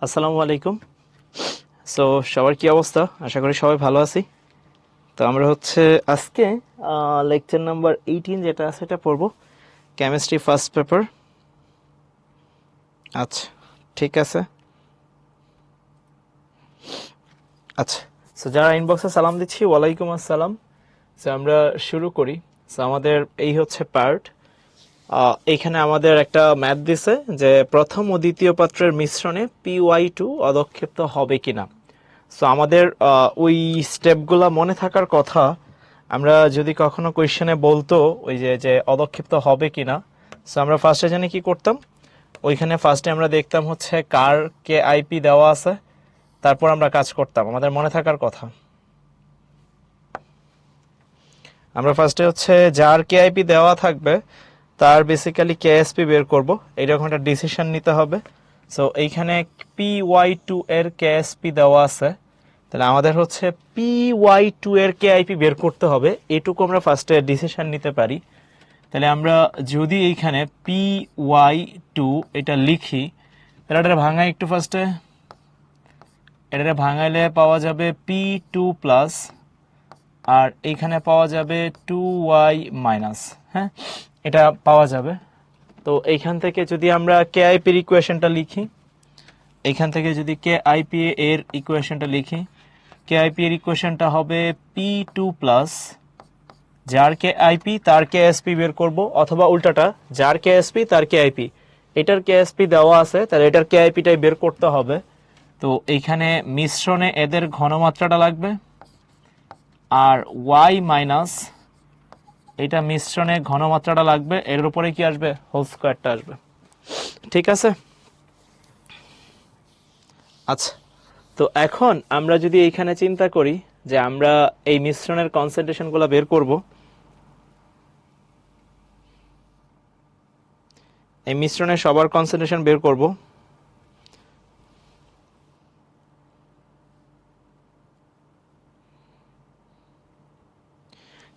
আসসালামু আলাইকুম। সো সবার কি অবস্থা? আশা করি সবাই ভালো আছি। তো আমরা হচ্ছে আজকে লেকচার নাম্বার 18 যেটা আছে এটা পড়বো, কেমিস্ট্রি ফার্স্ট পেপার। আচ্ছা, ঠিক আছে। আচ্ছা, সো যারা ইনবক্সে সালাম দিচ্ছি, ওয়ালাইকুম আসসালাম। সো আমরা শুরু করি। সো আমাদের এই হচ্ছে পার্ট। এইখানে আমাদের একটা ম্যাথ দিছে যে প্রথম ও দ্বিতীয় পাত্রের মিশ্রণে PY2 অদক্ষিপ্ত হবে কিনা। সো আমাদের ওই স্টেপগুলা মনে থাকার কথা। আমরা যদি কখনো কোয়েশ্চেনে বলতো ওই যে যে অদক্ষিপ্ত হবে কিনা, সো আমরা ফার্স্টে জানি কি করতাম, ওইখানে ফার্স্টে আমরা দেখতাম হচ্ছে কার কে আইপি দেওয়া আছে, তারপর আমরা কাজ করতাম। আমাদের মনে থাকার কথা, আমরা ফার্স্টে হচ্ছে যার কে আইপি দেওয়া থাকবে তার বেসিক্যালি কেএসপি বের করব, এইরকম একটা ডিসিশন নিতে হবে। সো এইখানে PY2 এর কেএসপি দেওয়া আছে, তাহলে আমাদের হচ্ছে PY2 এর কেআইপি বের করতে হবে। এটুকু আমরা ফার্স্টে ডিসিশন নিতে পারি। তাহলে আমরা যদি এইখানে PY2 এটা লিখি, তাহলে এটা ভাঙাই একটু ফার্স্টে, এটা ভাঙাইলে পাওয়া যাবে P2 প্লাস, আর এইখানে পাওয়া যাবে 2Y মাইনাস। হ্যাঁ, এটা পাওয়া যাবে। তো এইখান থেকে যদি আমরা কেআইপির ইকুয়েশনটা লিখি, এইখান থেকে যদি কেআইপি এর ইকুয়েশনটা লিখি, কেআইপি এর ইকুয়েশনটা হবে P2 প্লাস, যার কেআইপি তার কেএসপি বের করব, অথবা উল্টাটা যার কেএসপি তার কেআইপি। এটার কেএসপি দেওয়া আছে, তাহলে এটার কেআইপিটাই বের করতে হবে। তো এইখানে মিশ্রণে এদের ঘনমাত্রাটা লাগবে, আর ওয়াই মাইনাস এটা মিশ্রণে ঘনমাত্রাটা লাগবে, এর উপরে কি আসবে, হোল স্কোয়ারটা আসবে। ঠিক আছে। আচ্ছা, তো এখন আমরা যদি এইখানে চিন্তা করি যে আমরা এই মিশ্রণের কনসেন্ট্রেশনগুলো বের করব, এই মিশ্রণের সবার কনসেন্ট্রেশন বের করব।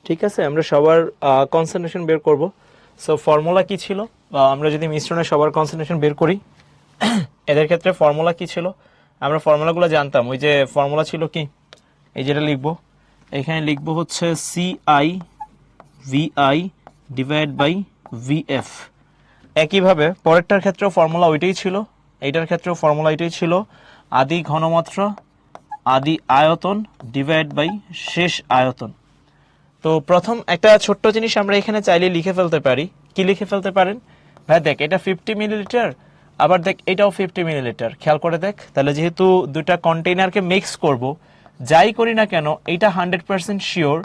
ঠিক আছে, আমরা সবার কনসেন্ট্রেশন বের করব। সো ফর্মুলা কি ছিল, আমরা যদি মিশ্রণের সবার কনসেন্ট্রেশন বের করি, এদের ক্ষেত্রে ফর্মুলা কি ছিল, আমরা ফর্মুলাগুলো জানতাম। ওই যে ফর্মুলা ছিল কি, এই যেটা লিখবো, এখানে লিখবো হচ্ছে CI VI divide by VF। একইভাবে পরেরটার ক্ষেত্রেও ফর্মুলা ওইটাই ছিল, এইটার ক্ষেত্রেও ফর্মুলা এটাই ছিল, আদি ঘনমাত্রা আদি আয়তন ডিভাইড বাই শেষ আয়তন। তো প্রথম একটা ছোট্ট জিনিস আমরা এখানে চাইলে লিখে ফেলতে পারি। কি লিখে ফেলতে পারেন ভাই, দেখ এটা 50 মিলিলিটার, আবার দেখ এটাও 50 মিলিলিটার, খেয়াল করে দেখ। তাহলে যেহেতু দুইটা কন্টেইনারকে মিক্স করব, যাই করি না কেন এটা 100% শিওর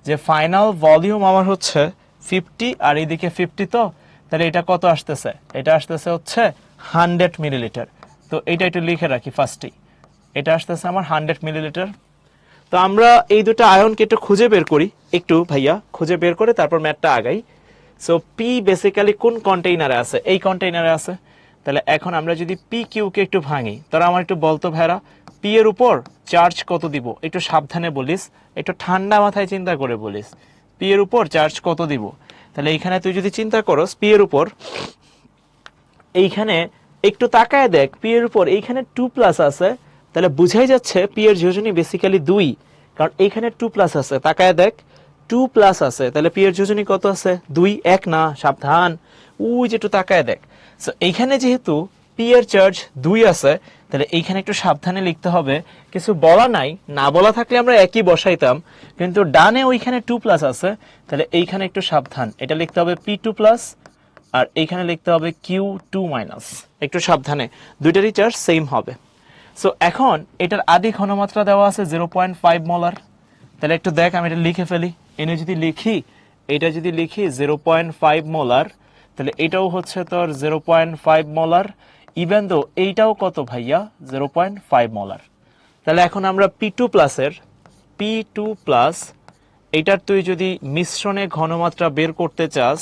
যে ফাইনাল ভলিউম আমার হচ্ছে 50, আর এইদিকে 50। তো তাহলে এটা কত আসতেছে, এটা আসতেছে হচ্ছে 100 মিলিলিটার। তো এটা একটু লিখে রাখি ফার্স্টেই, এটা আসতেছে আমার 100 মিলিলিটার। তো আমরা এই দুটো আয়নকে একটু খুঁজে বের করি, একটু ভাইয়া খুঁজে বের করে তারপর ম্যাথটা আগাই। সো পি বেসিক্যালি কোন কন্টেইনারে আছে, এই কন্টেইনারে আছে। তাহলে এখন আমরা যদি পি কিউকে একটু ভাঙি, তারা আমার একটু বলতো ভাইরা, পি এর উপর চার্জ কত দিব, একটু সাবধানে বলিস, একটু ঠান্ডা মাথায় চিন্তা করে বলিস, পি এর উপর চার্জ কত দিব। তাহলে এইখানে তুই যদি চিন্তা করস পি এর উপর, এইখানে একটু তাকায় দেখ, পি এর উপর এইখানে 2 প্লাস আছে, তাহলে বুঝাই যাচ্ছে পি এর যোজনী বেসিক্যালি 2, কারণ এইখানে 2 প্লাস আছে। তাকায় দেখ 2 প্লাস আছে, তাহলে পি এর যোজনী কত আছে, 2, 1 না, সাবধান, ওই যে একটু তাকায় দেখ। সো এইখানে যেহেতু পি এর চার্জ 2 আছে, তাহলে এইখানে একটু সাবধানে লিখতে হবে। কিছু বলা নাই, না বলা থাকলে আমরা একই বসাইতাম, কিন্তু ডানে ওইখানে 2 প্লাস আছে, তাহলে এইখানে একটু সাবধান, এটা লিখতে হবে P2 প্লাস, আর এইখানে লিখতে হবে Q2 মাইনাস। একটু সাবধানে, দুইটারই চার্জ সেম হবে। সো এখন এটার আদি ঘনমাত্রা দেওয়া আছে 0.5 মোলার। তাহলে একটু দেখ, আমি এটা লিখে ফেলি, এনে যদি লিখি, এটা যদি লিখি 0.5 মোলার, তাহলে এটাও হচ্ছে তোর 0.5 মোলার, ইভেন দো এইটাও কত ভাইয়া, 0.5 মোলার। তাহলে এখন আমরা P2 প্লাসের, P2 প্লাস এইটার তুই যদি মিশ্রণে ঘনমাত্রা বের করতে চাস,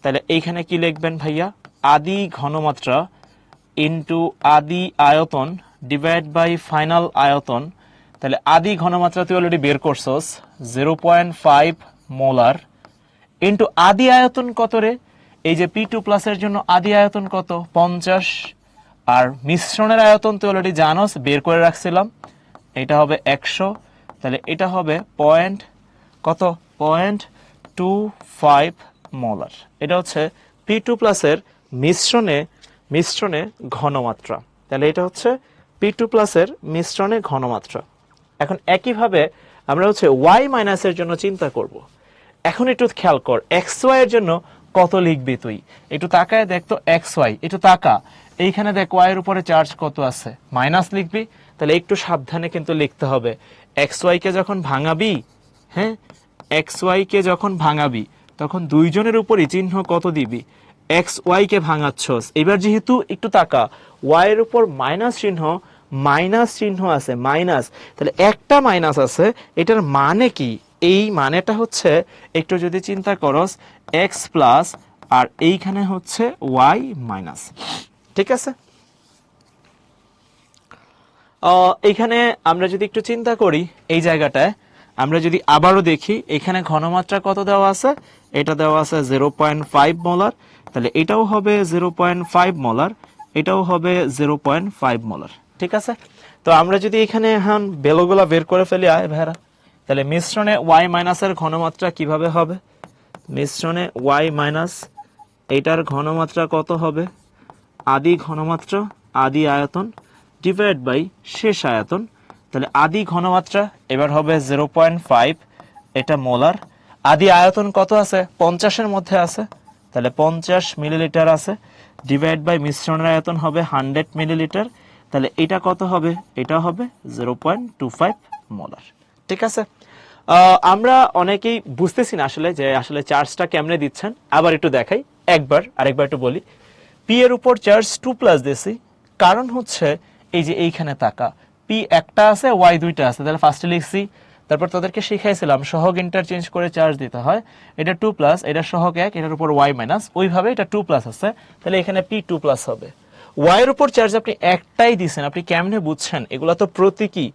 তাহলে এইখানে কি লিখবেন ভাইয়া, আদি ঘনমাত্রা ইনটু আদি আয়তন ডিভাইড বাই ফাইনাল আয়তন। তাহলে আদি ঘনমাত্রা তুই অলরেডি বের করছস 0.5 মোলার, ইনটু আদি আয়তন কত রে, এই যে P2 প্লাসের জন্য আদি আয়তন কত, 50, আর মিশ্রণের আয়তন তো অলরেডি জানোস, বের করে রাখছিলাম, এটা হবে 100, তাহলে এটা হবে কত 0.25 মোলার। এটা হচ্ছে P2+ এর মিশ্রণে ঘনমাত্রা। তাহলে এটা হচ্ছে P2+ এর মিশ্রণে ঘনমাত্রা। এখন একইভাবে আমরা হচ্ছে y মাইনাসের জন্য চিন্তা করব। এখন একটু খেয়াল কর, xy এর জন্য কত লিখবি তুই, একটু তাকায় দেখ তো xy, একটু তাকা, এইখানে দেখ y এর উপরে চার্জ কত আছে, মাইনাস লিখবি। তাহলে একটু সাবধানে কিন্তু লিখতে হবে। xy কে যখন ভাঙাবি, হ্যাঁ, xy কে যখন ভাঙাবি তখন দুইজনের উপরই চিহ্ন কত দিবি, xy কে ভাঙাচ্ছস। এবার যেহেতু একটু তাকা, y এর উপর মাইনাস চিহ্ন আছে, মাইনাস, তাহলে একটা মাইনাস আছে, এটার মানে কি? এই মানেটা হচ্ছে, একটু যদি চিন্তা করস, x প্লাস আর এইখানে হচ্ছে y মাইনাস, ঠিক আছে? এইখানে আমরা যদি একটু চিন্তা করি, এই জায়গাটায় আমরা যদি আবারও দেখি, এখানে ঘনমাত্রা কত দেওয়া আছে, এটা দেওয়া আছে 0.5 মোলার, তাহলে এটাও হবে 0.5 মোলার, এটাও হবে 0.5 মোলার, ঠিক আছে? তো আমরা যদি এখানে এখন বেলগুলা বের করে ফেলি, আয় ভেড়া, তাহলে মিশ্রণে y মাইনাসের ঘনমাত্রা কিভাবে হবে? মিশ্রণে y মাইনাস, এটার ঘনমাত্রা কত হবে? আদি ঘনমাত্রা, আদি আয়তন ডিভাইড বাই শেষ আয়তন। তাহলে আদি ঘনমাত্রা এবার হবে 0.5, এটা মোলার। আদি আয়তন কত আছে? 50-এর মধ্যে আছে, তাহলে 50 মিলিলিটার আছে, ডিভাইড বাই মিশ্রণের আয়তন হবে 100 মিলিলিটার, তাহলে এটা কত হবে? এটা হবে 0.25 মোলার, ঠিক আছে? আমরা অনেকেই বুঝতেছি না আসলে যে আসলে চার্জটা কেমনে দিচ্ছেন। আবার একটু দেখাই, আরেকবার একটু বলি। পি এর উপর চার্জ 2+ দিছি, কারণ হচ্ছে এই যে এইখানে তাকা, পি একটা আছে, ওয়াই দুইটা আছে, তাহলে ফার্স্টে লিখছি, তারপর তাদেরকে শিখাইছিলাম সহগ ইন্টারচেঞ্জ করে চার্জ দিতে হয়। এটা 2+, এটা সহগ 1, এটার উপর ওয়াই মাইনাস, ওইভাবে এটা 2+ আছে, তাহলে এখানে P2+ হবে। ওয়াই এর উপর চার্জ আপনি একটাই দিচ্ছেন, আপনি কেমনে বুঝছেন? এগুলা তো প্রতীকী,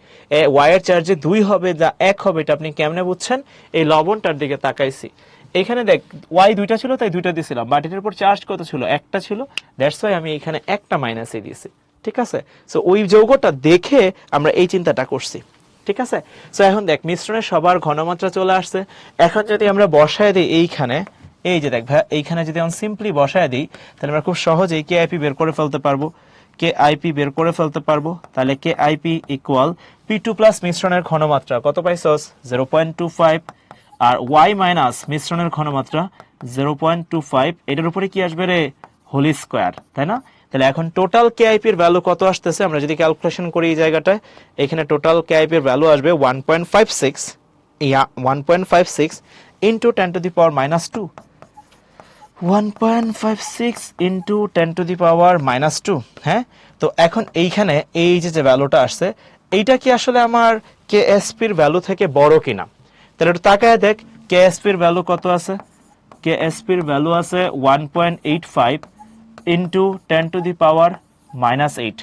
ওয়াই এর চার্জে 2 হবে না 1 হবে, এটা আপনি কেমনে বুঝছেন? এই লবণটার দিকে তাকাইছি, এখানে দেখ ওয়াই দুইটা ছিল তাই দুইটা দিছিলাম, বাট এটার উপর চার্জ কত ছিল? একটা ছিল, দ্যাটস ওয়াই আমি এখানে একটা মাইনাসে দিয়েছি, ঠিক আছে? সো ওই যৌগটা দেখে আমরা এই চিন্তাটা করছি, ঠিক আছে? সো এখন দেখ মিশ্রণের সবার ঘনমাত্রা চলে আসছে। এখন যদি আমরা বসায় দিই এইখানে, এই যে দেখ ভাই, এইখানে যদি আমি সিম্পলি বসায় দিই, তাহলে আমরা খুব সহজেই কেআইপি বের করে ফেলতে পারবো, তাহলে কেআইপি ইকুয়াল P2+ মিশ্রণের ঘনমাত্রা কত পাইছস? 0.25, আর y মাইনাস মিশ্রণের ঘনমাত্রা 0.25, এটার উপরে কি আসবে রে? হোল স্কয়ার, তাই না? তাহলে এখন টোটাল কেআইপি এর ভ্যালু কত আসতেছে আমরা যদি ক্যালকুলেশন করি এই জায়গাটায়, এখানে টোটাল কেআইপি এর ভ্যালু আসবে 1.56 ইনটু 10⁻², 1.56 ইনটু 10⁻²। হ্যাঁ, তো এখন এইখানে এই যে ভ্যালুটা আসছে, এইটা কি আসলে আমার কেএসপির ভ্যালু থেকে বড় কিনা? তাহলে একটু তাকায় দেখ, কেএসপির ভ্যালু কত আছে? কেএসপির ভ্যালু আছে 1.85 ইন্টু 10⁻⁻8।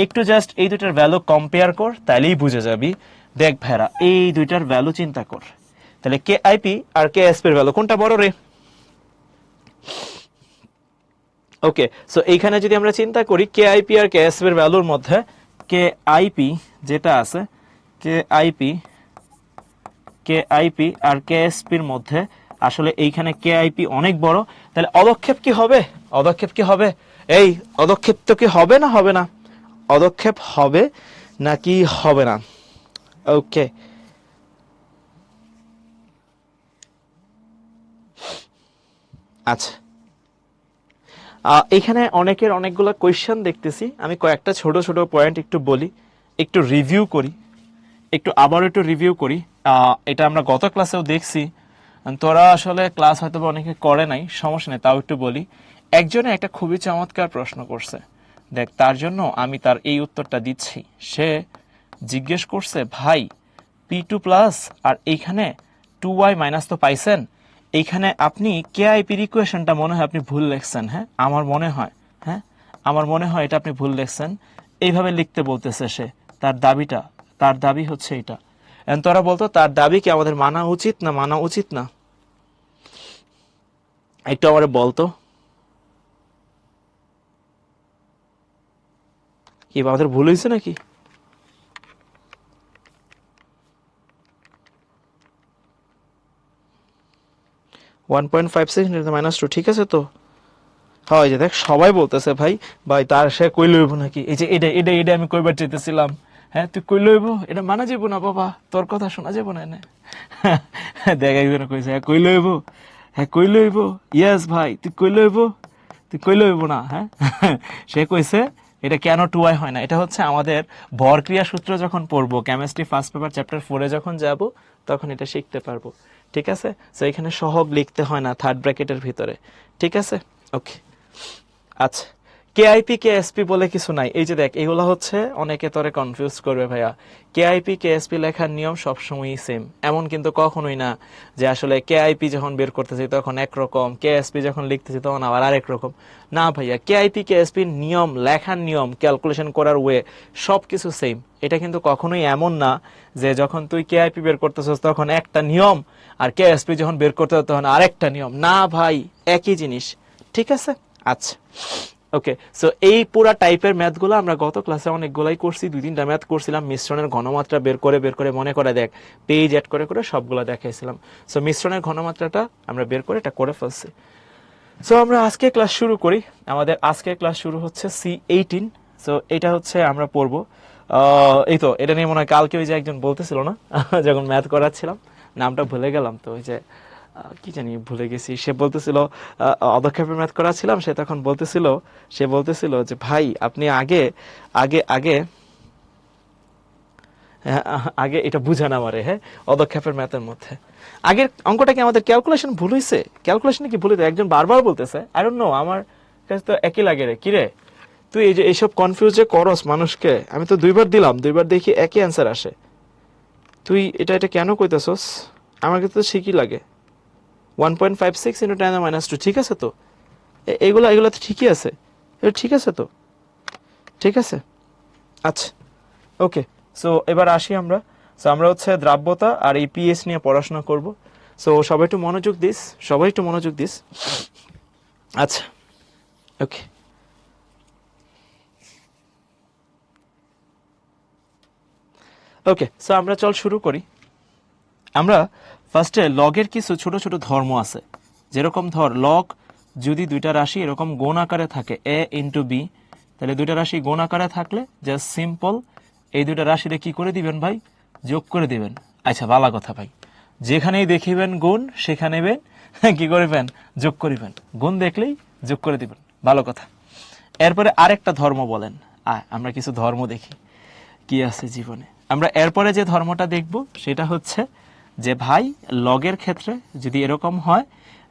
একটু জাস্ট এই দুটার ভ্যালু কম্পেয়ার কর, তাহলেই বুঝে যাবি। দেখ ভেড়া, এই দুইটার ভ্যালু চিন্তা কর, তাহলে কেআইপি আর কেএসপির ভ্যালু কোনটা বড় রে? ওকে, সো এইখানে যদি আমরা চিন্তা করি কেআইপি আর কেএসপির ভ্যালুর মধ্যে, কেআইপি যেটা আছে, কেআইপি আর কেএসপির মধ্যে আসলে এইখানে কেআইপি অনেক বড়, তাহলে অদক্ষেপ কি হবে? এই অদক্ষেপ তো কি হবে না হবে না? অদক্ষেপ হবে নাকি হবে না? ওকে, আচ্ছা, এখানে অনেকের অনেকগুলো কোয়েশ্চেন দেখতেছি, আমি কয়েকটা ছোট ছোট পয়েন্ট একটু বলি, একটু রিভিউ করি, আবার একটু রিভিউ করি। এটা আমরা গত ক্লাসেও দেখছি, তোরা আসলে ক্লাস হয়তো অনেকে করে নাই, সমস্যা নেই, তাও একটু বলি। একজনে একটা খুবই চমৎকার প্রশ্ন করছে, দেখ তার জন্য আমি তার এই উত্তরটা দিচ্ছি। সে জিজ্ঞেস করছে, ভাই P2+ আর এইখানে 2y মাইনাস তো পাইছেন, এইখানে আপনি কেআইপির ইকুয়েশনটা মনে হয় আপনি ভুল লিখছেন। হ্যাঁ, আমার মনে হয় এটা আপনি ভুল লিখছেন, এইভাবে লিখতে বলতেছে সে। তার দাবি হচ্ছে এটা। তোরা বলতো তার দাবি কি আমাদের মানা উচিত না? একটু আমারে বলতো। কি আমাদের ভুল হয়েছে নাকি? (1.56 - 2) ঠিক আছে তো? হয় যে দেখ সবাই বলতেছে ভাই ভাই তার সে কই লইব নাকি, এই যে এটা এটা এটা আমি কইবার চাইতেছিলাম। হ্যাঁ তুই কই লইব, এটা মানা যাবো না বাবা, তোর কথা শোনা যাবো না এনে। দেখ একজন কইছে হ্যাঁ কই লইব, হ্যাঁ কই লইব, ইয়েস ভাই তুই কই লইব, তুই কই লইব না। হ্যাঁ সে কইছে এটা কেন 2i হয় না, এটা হচ্ছে আমাদের ভর ক্রিয়া সূত্র যখন পড়বো কেমিস্ট্রি ফার্স্ট পেপার চ্যাপ্টার 4-এ যখন যাব তখন এটা শিখতে পারবো। ঠিক আছে, তো এখানে সহগ লিখতে হয় না থার্ড ব্র্যাকেটের ভিতরে। ঠিক আছে, ওকে। আচ্ছা, কেআইপি কেএসপি বলে কিছু নাই। এই যে দেখ এগুলো হচ্ছে অনেকে তোরে কনফিউজ করবে ভাইয়া। কেআইপি কেএসপি লেখার নিয়ম সবসময়ই সেম, এমন কিন্তু কখনোই না যে আসলে কেআইপি যখন বের করতেছি তখন একরকম, কেএসপি যখন লিখতেছি তখন আবার আরেক রকম। না ভাইয়া, কেআইপি কেএসপির নিয়ম, লেখার নিয়ম, ক্যালকুলেশন করার ওয়ে সবকিছু সেম। এটা কিন্তু কখনোই এমন না যে যখন তুই কেআইপি বের করতেছিস তখন একটা নিয়ম আর কেএসপি যখন বের করতে তখন আরেকটা নিয়ম। না ভাই, একই জিনিস। ঠিক আছে, আচ্ছা ওকে। সো এই পুরা টাইপের ম্যাথগুলো আমরা গত ক্লাসে অনেকগুলাই করছি, 2-3টা ম্যাথ করছিলাম মিশ্রণের ঘনমাত্রা বের করে মনে করে দেখ পেজ অ্যাড করে সবগুলো দেখাইছিলাম। সো মিশ্রণের ঘনমাত্রাটা আমরা বের করে এটা করে ফেলছি। সো আমরা আজকে ক্লাস শুরু করি। আমাদের আজকের ক্লাস শুরু হচ্ছে C18। সো এটা হচ্ছে আমরা পড়বো এই তো এটা নিয়ে মনে হয় কালকে ওই যে একজন বলতেছিল না যখন ম্যাথ করাচ্ছিলাম, নামটা ভুলে গেলাম তো, ওই যে কি জানি ভুলে গেছি, সে বলতেছিল অদক্ষেপের ম্যাথ করাচ্ছিলাম, সে বলতেছিল যে ভাই আপনি আগে আগে আগে আগে এটা বুঝান আমারে। হ্যাঁ, অদক্ষেপের ম্যাথের মধ্যে আগের অঙ্কটা কি আমাদের ক্যালকুলেশন ভুল হয়েছে, ক্যালকুলেশনে কি ভুল হয়েছে, একজন বারবার বলতেছে। আই ডোন্ট নো, আমার কাছে তো একই লাগে রে। কিরে তুই এই যে এইসব কনফিউজ যে করস মানুষকে, আমি তো 2বার দিলাম, 2বার দেখি একই অ্যান্সার আসে। তুই এটা এটা কেন কইতাছস? আমার কাছে তো ঠিকই লাগে। 1.56 × 10⁻², ঠিক আছে তো? এগুলো তো ঠিকই আছে, এটা ঠিক আছে তো? ঠিক আছে, আচ্ছা ওকে। সো এবার আসি আমরা। সো আমরা হচ্ছে দ্রাব্যতা আর এই পিএইচ নিয়ে পড়াশোনা করব। সো সবাই একটু মনোযোগ দিস। আচ্ছা ওকে, ওকে। সো আমরা চল শুরু করি। আমরা ফার্স্টে লগের কিছু ছোট ছোট ধর্ম আছে। যেরকম ধর লগ যদি দুইটা রাশি এরকম গুণ আকারে থাকে a × b, তাহলে দুইটা রাশি গুণ আকারে থাকলে জাস্ট সিম্পল এই দুইটা রাশিতে কি করে দিবেন ভাই, যোগ করে দিবেন। আচ্ছা ভালো কথা ভাই, যেখানেই দেখিবেন গুণ সেখানে কি করিবেন, যোগ করিবেন। গুণ দেখলেই যোগ করে দিবেন, ভালো কথা। এরপরে আরেকটা ধর্ম বলেন, আমরা কিছু ধর্ম দেখি কি আছে জীবনে। আমরা এরপরে যে ধর্মটা দেখব সেটা হচ্ছে যে ভাই লগের ক্ষেত্রে যদি এরকম হয়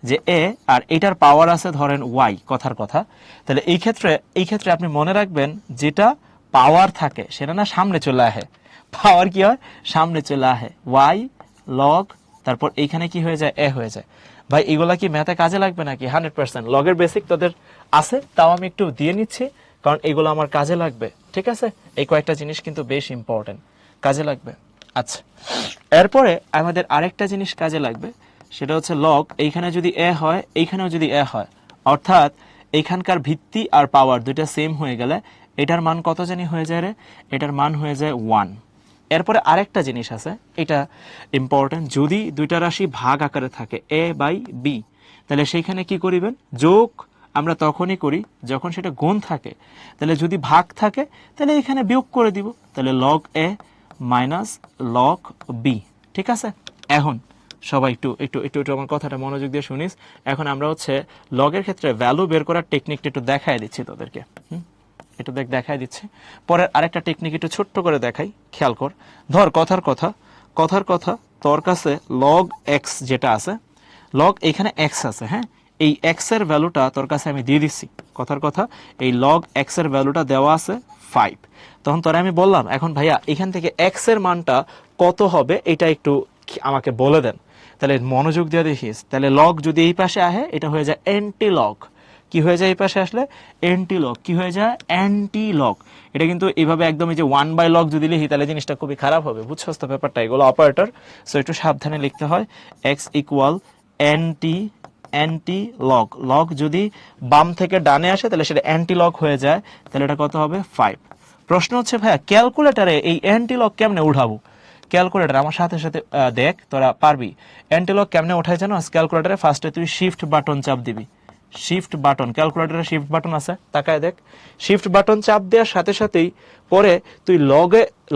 যে এ আর এটার পাওয়ার আছে ধরেন ওয়াই, কথার কথা, তাহলে এই ক্ষেত্রে আপনি মনে রাখবেন যেটা পাওয়ার থাকে সেটা না সামনে চলে আসে। পাওয়ার কি হয়, সামনে চলে আসে। ওয়াই লগ, তারপর এইখানে কি হয়ে যায়, এ হয়ে যায়। ভাই এগুলা কি ম্যাথে কাজে লাগবে নাকি? 100%। লগের বেসিক তোদের আছে, তাও আমি একটু দিয়ে নিচ্ছি কারণ এগুলো আমার কাজে লাগবে। ঠিক আছে, এই কয়েকটা জিনিস কিন্তু বেশ ইম্পর্টেন্ট, কাজে লাগবে। আচ্ছা, এরপরে আমাদের আরেকটা জিনিস কাজে লাগবে, সেটা হচ্ছে লগ এইখানে যদি এ হয় এইখানেও যদি এ হয়, অর্থাৎ এইখানকার ভিত্তি আর পাওয়ার দুইটা সেম হয়ে গেলে এটার মান কত জানি হয়ে যায় রে, এটার মান হয়ে যায় 1। এরপরে আরেকটা জিনিস আছে, এটা ইম্পর্টেন্ট, যদি দুইটা রাশি ভাগ আকারে থাকে a/b, তাহলে সেইখানে কি করিবেন, যোগ আমরা তখনই করি যখন সেটা গুণ থাকে। তাহলে যদি ভাগ থাকে তাহলে এখানে বিয়োগ করে দিব, তাহলে log a minus log b। ঠিক আছে, এখন সবাই একটু একটু একটু একটু আমার কথাটা মনোযোগ দিয়ে শুনিস। এখন আমরা হচ্ছে লগের ক্ষেত্রে ভ্যালু বের করার টেকনিকটা একটু দেখাই দিচ্ছি তোদেরকে। একটু দেখাই দিচ্ছি। পরের আরেকটা টেকনিক একটু ছোট্ট করে দেখাই, খেয়াল কর। ধর কথার কথা তোর কাছে লগ এক্স যেটা আছে, লগ এখানে এক্স আছে। হ্যাঁ, এই এক্স এর ভ্যালুটা তোর কাছে আমি দিয়ে দিচ্ছি। কথার কথা, এই লগ এক্স এর ভ্যালুটা দেওয়া আছে 5। তখন তোরা আমি বললাম এখন ভাইয়া এখান থেকে এক্স এর মানটা কত হবে এটা একটু আমাকে বলে দেন। তাহলে মনোযোগ দিয়ে দেখিস, তাহলে লগ যদি এই পাশে আসে এটা হয়ে যায় অ্যান্টি লগ। কি হয়ে যায় এই পাশে আসলে, অ্যান্টি লগ। কি হয়ে যায়, অ্যান্টি লগ। এটা কিন্তু এইভাবে একদম এই যে 1/log যদি লিখি তাহলে জিনিসটা খুবই খারাপ হবে, বুঝছস তো ব্যাপারটা, এগুলো অপারেটর। সো একটু সাবধানে লিখতে হয়। x equal anti log. Log যদি বাম থেকে ডানে আসে তাহলে সেটা অ্যান্টি লগ হয়ে যায়, তাহলে এটা কত হবে 5। প্রশ্ন হচ্ছে ভাইয়া ক্যালকুলেটারে এই অ্যান্টিলগ কেমনে উঠাবো? ক্যালকুলেটার আমার সাথে সাথে দেখ, তোরা পারবি। অ্যান্টিলগ কেমনে ওঠায় জানো? ক্যালকুলেটারে ফার্স্টে তুই শিফট বাটন চাপ দিবি। শিফট বাটন, ক্যালকুলেটরে শিফট বাটন আছে, তাকায় দেখ। শিফট বাটন চাপ দেওয়ার সাথে সাথেই পরে তুই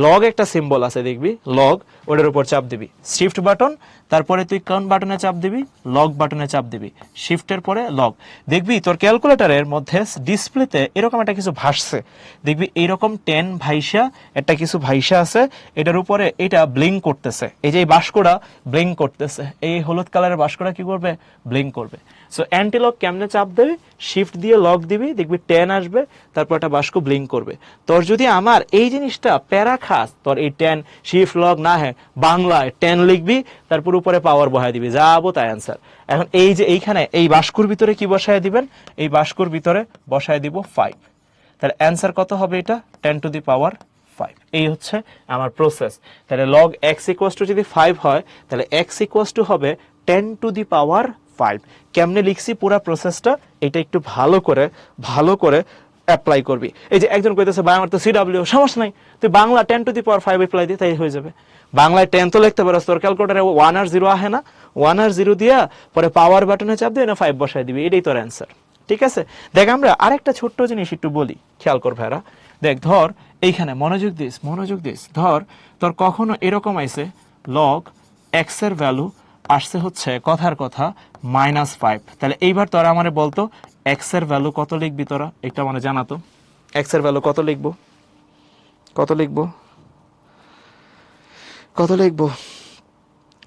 লগ একটা সিম্বল আছে দেখবি, লগ, ওটার উপর চাপ দিবি। শিফট বাটন, তারপরে তুই কোন বাটনে চাপ দিবি? লগ বাটনে চাপ দিবি। শিফটের পরে লগ। দেখবি তোর ক্যালকুলেটরের মধ্যে ডিসপ্লেতে এরকম একটা কিছু ভাসছে, দেখবি এইরকম 10 ভাইসা একটা কিছু ভাইসা আছে, এটার উপরে এটা ব্লিঙ্ক করতেছে। এই যে এই বাস্কটা ব্লিঙ্ক করতেছে, এই হলুদ কালারের বাস্কটা কি করবে? ব্লিঙ্ক করবে। সো অ্যান্টিলগ কেমনে চাপ দেবে? শিফট দিয়ে লগ দিবি, দেখবি 10 আসবে, তারপর একটা বাস্ক ব্লিঙ্ক করবে। তোর যদি আমার এই জিনিসটা প্যারা খাস, তোর এই 10 শিফট লগ না হ্যাঁ বাংলায় 10 লিখবি, তারপর উপরে পাওয়ার বসায় দিবি, যাবো তাই অ্যান্সার। এখন এই যে এইখানে এই বাস্কুর ভিতরে কি বসায় দিবেন? এই বাস্কুর ভিতরে বসায় দিব 5। তাহলে অ্যান্সার কত হবে? এটা 10 টু দি পাওয়ার 5। এই হচ্ছে আমার প্রসেস। তাহলে লগ এক্স ইকুয়াস টু যদি 5 হয়, তাহলে এক্স ইকুয়াস টু হবে 10 টু দি পাওয়ার 5। কেমনে লিখছি পুরো প্রসেসটা, এটা একটু ভালো করে অ্যাপ্লাই করবি। এই যে একজন কইতেছে ভাই আমার তো সিডব্লিউ, সমস্যা নাই, তুই Bangla 10 to the power 5 apply দিয়ে তাই হয়ে যাবে। বাংলায় 10 তো লিখতে পারস, তোর ক্যালকুলেটরে 1 আর 0 আহে না, 1 আর 0 দিয়া পরে পাওয়ার বাটনে চাপ দিয়ে না 5 বসায় দিবি, এটাই তোর অ্যান্সার। ঠিক আছে? দেখ আমরা আরেকটা ছোট্ট জিনিস একটু বলি, খেয়াল কর ভাইরা। দেখ ধর এইখানে মনোযোগ দিস, ধর তোর কখনো এরকম আইছে লগ এক্স এর ভ্যালু আসছে হচ্ছে কথার কথা -5। তাহলে এইবার তোরা আমারে বলতো এক্স এর ভ্যালু কত লিখবি তোরা? এটা মানে জানাতো এক্স এর ভ্যালু কত লিখবো?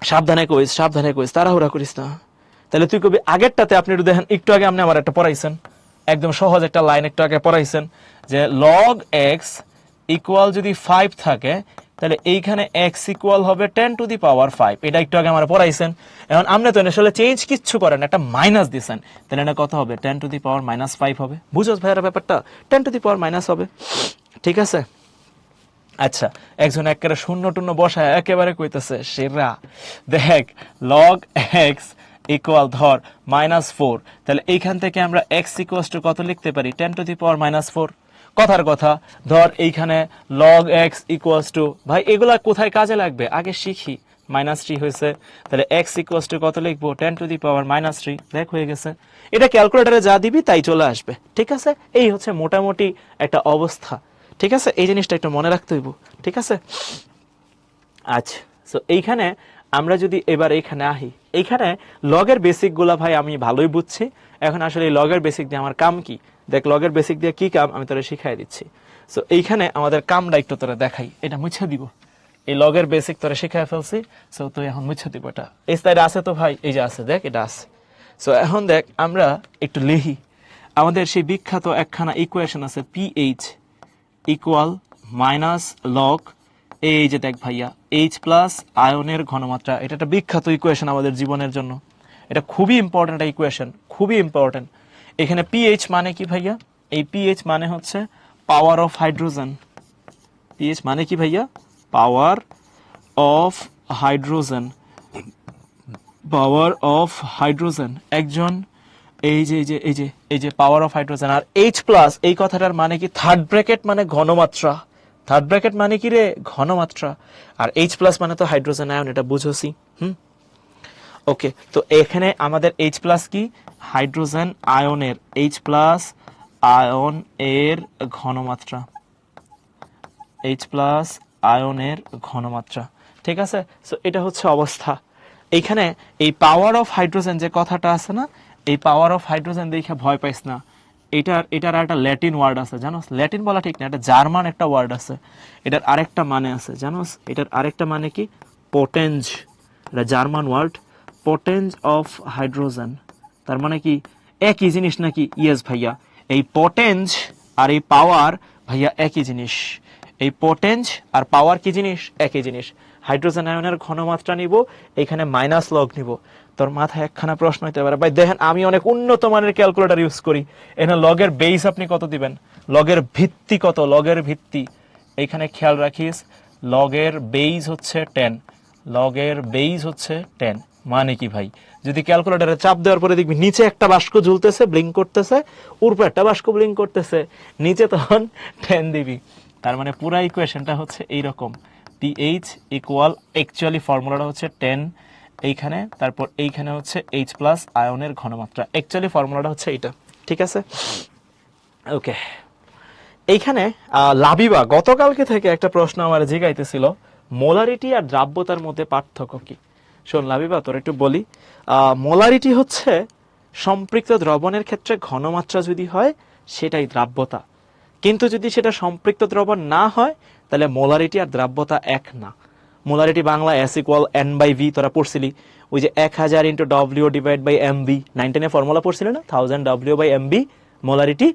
সাবধানে কইস, তাড়াহুড়া করিস না। তাহলে তুই কবি আগেরটাতে, আপনি একটু দেখেন, একটু আগে আপনি আমার একটা পড়াইছেন, একদম সহজ একটা লাইন একটু আগে পড়াইছেন যে লগ এক্স ইকুয়াল যদি 5 থাকে, তাহলে এইখানে এক্স ইকুয়াল হবে 10 টু দি পাওয়ার 5। এটা একটু আগে আমার পড়াইছেন। এখন আপনি তো আসলে চেঞ্জ কিচ্ছু করেন, একটা মাইনাস দিছেন, তাহলে এটা কত হবে? 10 টু দি পাওয়ার -5 হবে। বুঝোস ভাইয়ের ব্যাপারটা? 10 টু দি পাওয়ার মাইনাস হবে। ঠিক আছে? আচ্ছা, একজন একেবারে শূন্য টূন্য বসায় একেবারে কইতেছে সেরা, দেখ লগ এক্স ইকুয়াল ধর -4, তাহলে এইখান থেকে আমরা এক্স ইকুয়াল টু কত লিখতে পারি? 10 টু দি পাওয়ার -4। কথার কথা ধর এইখানে লগ এক্স ইকুয়াল টু, ভাই এগুলা কোথায় কাজে লাগবে আগে শিখি। -3 হয়েছে, তাহলে এক্স ইকুয়াল টু কত লিখবো? 10 টু দি পাওয়ার -3। দেখ হয়ে গেছে। এটা ক্যালকুলেটরে যা দিবি তাই চলে আসবে। ঠিক আছে? এই হচ্ছে মোটামুটি একটা অবস্থা। ঠিক আছে? এই জিনিসটা একটু মনে রাখতে হইব। ঠিক আছে? আচ্ছা, সো এইখানে আমরা যদি এবার এইখানে আহি, এইখানে লগের বেসিক গুলা ভাই আমি ভালোই বুঝছি। এখন আসলে এই লগের বেসিক দিয়ে আমার কাম কি? দেখ লগের বেসিক দিয়ে কি কাম আমি তোরা শিখাই দিচ্ছি। সো এইখানে আমাদের কামটা একটু তোরা দেখাই, এটা মুছে দিব। এই লগের বেসিক তোরা শিখাই ফেলছি, সো তুই এখন মুছে দিব। এটা এই সাইডে আছে তো ভাই, এই যে আছে, দেখ এটা আছে। সো এখন দেখ আমরা একটু লিখি, আমাদের সেই বিখ্যাত একখানা ইকুয়েশন আছে, পিএইচ ইকুয়াল মাইনাস লগ, এই যে দেখ ভাইয়া এইচ প্লাস আয়নের ঘনমাত্রা। এটা একটা বিখ্যাত ইকুয়েশন আমাদের জীবনের জন্য, এটা খুবই ইম্পর্টেন্ট একটা ইকুয়েশন, খুবই ইম্পর্টেন্ট। এখানে পিএইচ মানে কি ভাইয়া? এই পিএইচ মানে হচ্ছে পাওয়ার অফ হাইড্রোজেন। পিএইচ মানে কি ভাইয়া? Power of hydrogen, power of hydrogen. একজন এই যে পাওয়ার অফ হাইড্রোজেন। আর এইচ প্লাস এই কথাটার মানে কি? থার্ড ব্র্যাকেট মানে ঘনমাত্রা। থার্ড ব্র্যাকেট মানে কি রে? ঘনমাত্রা। আর এইচ প্লাস মানে তো হাইড্রোজেন আয়ন, এটা বুঝোসি। ওকে, তো এখানে আমাদের এইচ প্লাস কি? হাইড্রোজেন আয়নের, এইচ প্লাস আয়ন এর ঘনমাত্রা, এইচ প্লাস আয়নের ঘনমাত্রা। ঠিক আছে? সো এটা হচ্ছে অবস্থা। এইখানে এই পাওয়ার অফ হাইড্রোজেন যে কথাটা আছে না, এই পাওয়ার অফ হাইড্রোজেন দেখে ভয় পাইস না। এটার একটা ল্যাটিন ওয়ার্ড আছে, জানোস? ল্যাটিন বলা ঠিক না, এটা জার্মান একটা ওয়ার্ড আছে। এটার আরেকটা মানে আছে, জানোস? এটার আরেকটা মানে কি? পোটেঞ্জ। এটা জার্মান ওয়ার্ড, পোটেঞ্জ অফ হাইড্রোজেন। তার মানে কি একই জিনিস নাকি? ইয়েস ভাইয়া, এই পোটেঞ্জ আর এই পাওয়ার ভাইয়া একই জিনিস। এই পোটেঞ্জ আর পাওয়ার কি জিনিস? একই জিনিস। হাইড্রোজেন আয়নের ঘনমাত্রা নিব, এখানে মাইনাস লগ নিব। তোর মাথায় একখানা প্রশ্ন হইতে পারে, ভাই দেখেন আমি অনেক উন্নত মানের ক্যালকুলেটর ইউজ করি, এখানে লগের বেস আপনি কত দিবেন? লগের ভিত্তি কত? লগের ভিত্তি এইখানে খেয়াল রাখিস, লগের বেস হচ্ছে 10। লগের বেস হচ্ছে 10 মানে কি ভাই? যদি ক্যালকুলেটরে চাপ দেওয়ার পরে দেখবি নিচে একটা বাস্ক ঝুলতেছে, ব্লিঙ্ক করতেছে, উপরে একটা বাস্ক ব্লিঙ্ক করতেছে, নিচে তখন 10 দিবি। তার মানে পুরো ইকুয়েশনটা হচ্ছে এইরকম, পিএইচ ইকুয়াল, অ্যাকচুয়ালি ফর্মুলাটা হচ্ছে 10 এইখানে, তারপর এইখানে হচ্ছে এইচ প্লাস আয়নের ঘনমাত্রা, অ্যাকচুয়ালি ফর্মুলাটা হচ্ছে এইটা, ঠিক আছে। ওকে, এইখানে লাবিবা গতকালকে থেকে একটা প্রশ্ন আমার জিগাইতেছিল, মোলারিটি আর দ্রাব্যতার মধ্যে পার্থক্য কি। শোন লাবিবা, তোর একটু বলি, মোলারিটি হচ্ছে সম্পৃক্ত দ্রবণের ক্ষেত্রে ঘনমাত্রা যদি হয় সেটাই দ্রাব্যতা, কিন্তু যদি সেটা সম্পৃক্ত দ্রবণ না হয় তাহলে মোলারিটি আর দ্রাব্যতা এক না। Molarity Bangla S equal N by V, তোরা পড়ছিলি ওই যে 1000 into W divide by M V, 910 formula পড়ছিলি না, 1000 W by M V molarity,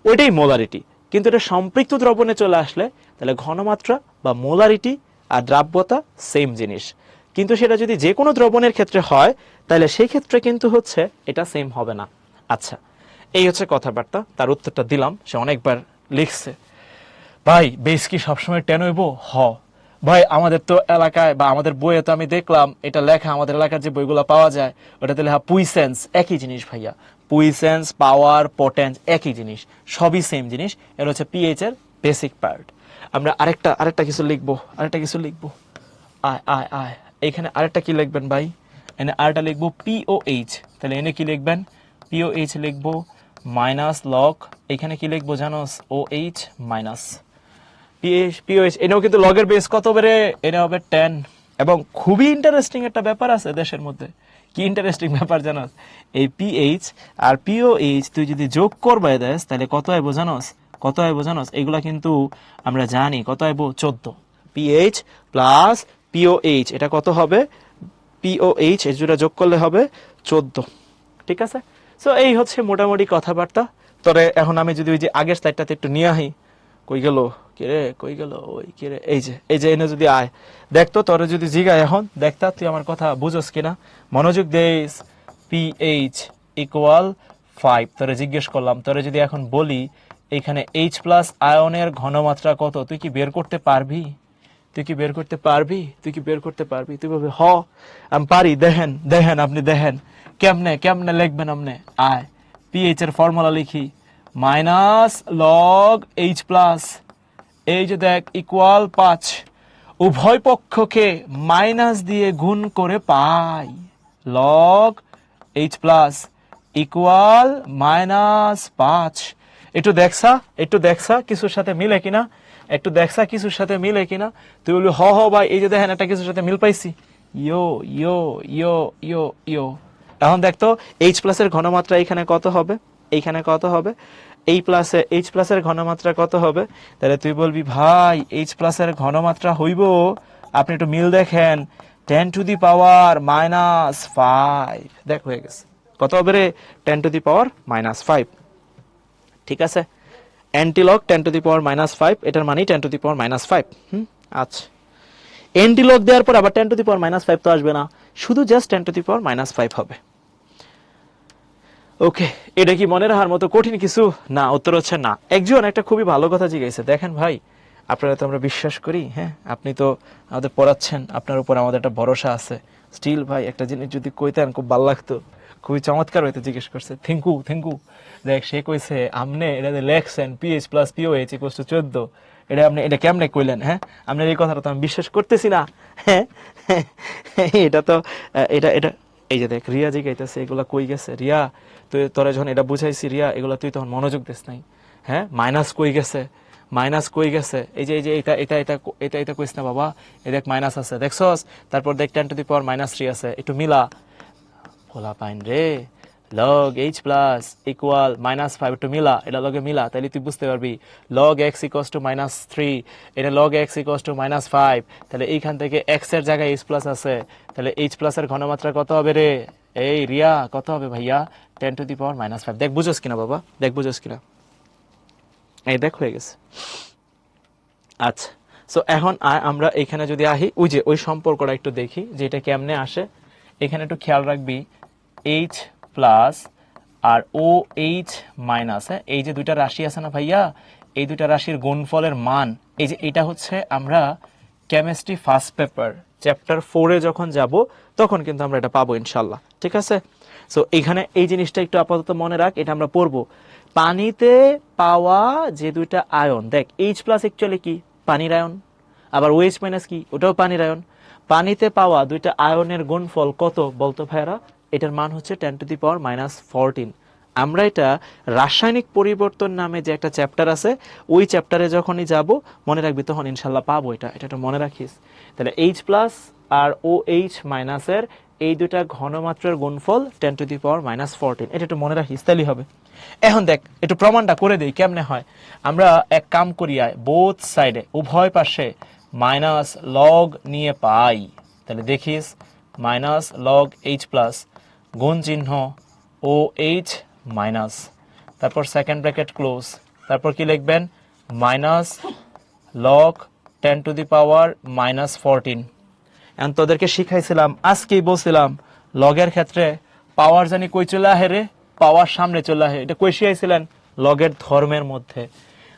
ওইটাই মোলারিটি। কিন্তু এটা সম্পৃক্ত দ্রবণে চলে আসলে তাহলে ঘনমাত্রা বা মোলারিটি আর দ্রাব্যতা সেম জিনিস, কিন্তু সেটা যদি যে কোনো দ্রবণের ক্ষেত্রে হয় তাহলে সেই ক্ষেত্রে কিন্তু হচ্ছে এটা সেম হবে না। আচ্ছা, এই হচ্ছে কথাবার্তা, তার উত্তরটা দিলাম, সে অনেকবার লিখছে। ভাই বেস কি সবসময় 10 হইব? হ ভাই, আমাদের তো এলাকায় বা আমাদের বইয়ে তো আমি দেখলাম এটা লেখা, আমাদের এলাকার যে বইগুলো পাওয়া যায় ওটাতে লেখা পুইসেন্স, একই জিনিস ভাইয়া, পুইসেন্স, পাওয়ার, পটেন্স একই জিনিস, সবই সেম জিনিস। এটা হচ্ছে পিএইচ এর বেসিক পার্ট। আমরা আরেকটা কিছু লিখবো, আয় আয় আয়, এখানে আরেকটা কি লিখবেন ভাই, এনে আরেকটা লিখবো পিওএইচ, তাহলে এনে কি লিখবেন, পিওএইচ লিখবো মাইনাস লগ, এখানে কি লিখবো জানোস, ওএইচ মাইনাস পিওএইচ, এনেও কিন্তু লগের বেস কত বেড়ে, এনে হবে 10। এবং খুবই ইন্টারেস্টিং একটা ব্যাপার আছে দেশের মধ্যে, কি ইন্টারেস্টিং ব্যাপার জানোস, এই পিএইচ আর পিওএইচ তুই যদি যোগ করবে দেস তাহলে কত আইব জানোস, কত আইব জানোস, এগুলা কিন্তু আমরা জানি কত আইব, 14। পিএইচ প্লাস পিওএইচ এটা কত হবে, পিওএইচ এই দুটো যোগ করলে হবে 14, ঠিক আছে। সো এই হচ্ছে মোটামুটি কথাবার্তা। তবে এখন আমি যদি ওই যে আগের স্লাইডটাতে একটু নিয়ে আহি, কই গেল কিরে, কই গেল ওই কিরে, এই যে এনে যদি আয় দেখতো, তোরে যদি জিগায় এখন দেখতা তুই আমার কথা বুঝোস কিনা, মনোযোগ দেস। পিএইচ ইকুয়াল 5, তোরে জিজ্ঞেস করলাম, তোরে যদি এখন বলি এখানে এইচ প্লাস আয়নের ঘনমাত্রা কত, তুই কি বের করতে পারবি? তুই কি বের করতে পারবি? তুই বলবি হ আমি পারি, দেখেন আপনি দেখেন কেমনে লিখবেন আপনি। আয় পিএইচ এর ফর্মুলা লিখি, মাইনাস লগ এইচ প্লাস, এই যে দেখ ইকুয়াল 5, উভয় পক্ষকে মাইনাস দিয়ে গুণ করে pi log H plus equal -5। একটু দেখছা কিছুর সাথে মিলে কিনা, তুই বলবি হ ভাই, এই যে দেখেন একটা কিছুর সাথে মিল পাইছি, ইয়ো ইয়ো ইয়ো ইয়ো ইয়ো। এখন দেখতো এইচ প্লাসের ঘনমাত্রা এইখানে কত হবে, এইচ প্লাসের ঘনমাত্রা কত হবে, তাহলে তুই বলবি ভাই এইচ প্লাসের ঘনমাত্রা হইব, আপনি একটু মিল দেখেন, 10 টু দি পাওয়ার -5, দেখ হয়ে গেছে, কত হবে রে, 10 টু দি পাওয়ার -5, ঠিক আছে। অ্যান্টিলগ 10 টু দি পাওয়ার -5, এটার মানে 10 টু দি পাওয়ার -5। আচ্ছা, অ্যান্টিলগ দেওয়ার পর আবার 10 টু দি পাওয়ার -5 তো আসবে না, শুধু জাস্ট 10 টু দি পাওয়ার -5 হবে। ওকে, এটা কি মনে রাখার মতো কঠিন কিছু না? উত্তর হচ্ছে না। একজন একটা খুবই ভালো কথা জিজ্ঞাসা, দেখেন ভাই আপনারা তো আমরা বিশ্বাস করি, হ্যাঁ আপনি তো আমাদের পড়াচ্ছেন, আপনার উপর আমাদের একটা ভরসা আছে, স্টিল ভাই একটা জিনিস যদি কইতেন খুব ভালো লাগতো, খুবই চমৎকার হইতে, জিজ্ঞেস করছে থ্যাংকু। দেখ সে কইছে আপনি এটা লেখছেন pH plus pOH equals to 14, এটা আপনি এটা কেমনে কইলেন, হ্যাঁ আপনার এই কথাটা তো আমি বিশ্বাস করতেছি না, হ্যাঁ এটা তো এটা এই যে দেখ রিয়া জিগাইতেছে এগুলা কই গেছে, রিয়া তুই তোরা যখন এটা বুঝাইছি রিয়া, এগুলা তুই তখন মনোযোগ দিস নাই, হ্যাঁ মাইনাস কই গেছে, এই যে এটা কইস না বাবা, এই দেখ মাইনাস আছে দেখছস, তারপর দেখ 10 টু দি পাওয়ার -3 আছে, একটু মিলা খোলা পাইন রে, লগ এইচ প্লাস ইকুয়াল -5, একটু মিলা, এটা লগে মিলা, তাহলে তুই বুঝতে পারবি লগ এক্স ইকুয়ালস টু -3, এটা লগ এক্স ইকুয়ালস টু -5, তাহলে এইখান থেকে এক্স এর জায়গায় এইচ প্লাস আছে, তাহলে এইচ প্লাস এর ঘনমাত্রা কত হবে রে, এই রিয়া কত হবে ভাইয়া, 10 টু দি পাওয়ার -5, দেখ বুঝোস কিনা বাবা, এই দেখ হয়ে গেছে। আচ্ছা, সো এখন আমরা এখানে যদি আহি ওই সম্পর্কটা একটু দেখি যে এটা কেমনে আসে। এখানে একটু খেয়াল রাখবি, এইচ প্লাস আর ও এইচ মাইনাস, এই যে দুইটা রাশি আছে না ভাইয়া, এই দুইটা রাশির গুণফলের মান, এই যে এটা হচ্ছে আমরা কেমিস্ট্রি ফার্স্ট পেপার চ্যাপ্টার 4-এ যখন যাব তখন কিন্তু আমরা এটা পাবো ইনশাল্লাহ, ঠিক আছে। সো এখানে এই জিনিসটা একটু আপাতত মনে রাখ, এটা আমরা পড়বো। পানিতে পাওয়া যে দুইটা আয়ন, দেখ এইচ প্লাস অ্যাকচুয়ালি কি পানির আয়ন, আবার ওএইচ মাইনাস কি ওটাও পানির আয়ন। পানিতে পাওয়া দুইটা আয়নের গুণফল কত বলতো ভাইরা? এটার মান হচ্ছে 10⁻⁻14। আমরা এটা রাসায়নিক পরিবর্তন নামে যে একটা চ্যাপ্টার আছে, ওই চ্যাপ্টারে যখনই যাব মনে রাখবি তখন ইনশাল্লাহ পাবো এটা, এটা একটু মনে রাখিস। তাহলে এইচ প্লাস আর ও এইচ মাইনাসের এই দুইটা ঘনমাত্রার গুণফল 10⁻⁻14, এটা একটু মনে রাখিস, তাহলেই হবে। এখন দেখ একটু প্রমাণটা করে দেই কেমনে হয়। আমরা এক কাম করি, বোথ সাইডে উভয় পাশে মাইনাস লগ নিয়ে পাই। তাহলে দেখিস মাইনাস লগ এইচ প্লাস গুণ চিহ্ন ও এইচ মাইনাস, তারপর সেকেন্ড ব্র্যাকেট ক্লোজ, তারপর কি লিখবেন মাইনাস লগ 10⁻⁻14। এখন তোদেরকে শিখাইছিলাম, আজকেই বলছিলাম লগের ক্ষেত্রে পাওয়ার জানি কই চলে আহে রে, পাওয়ার সামনে চলে আহে। এটা কই শিখাইছিলেন? লগের ধর্মের মধ্যে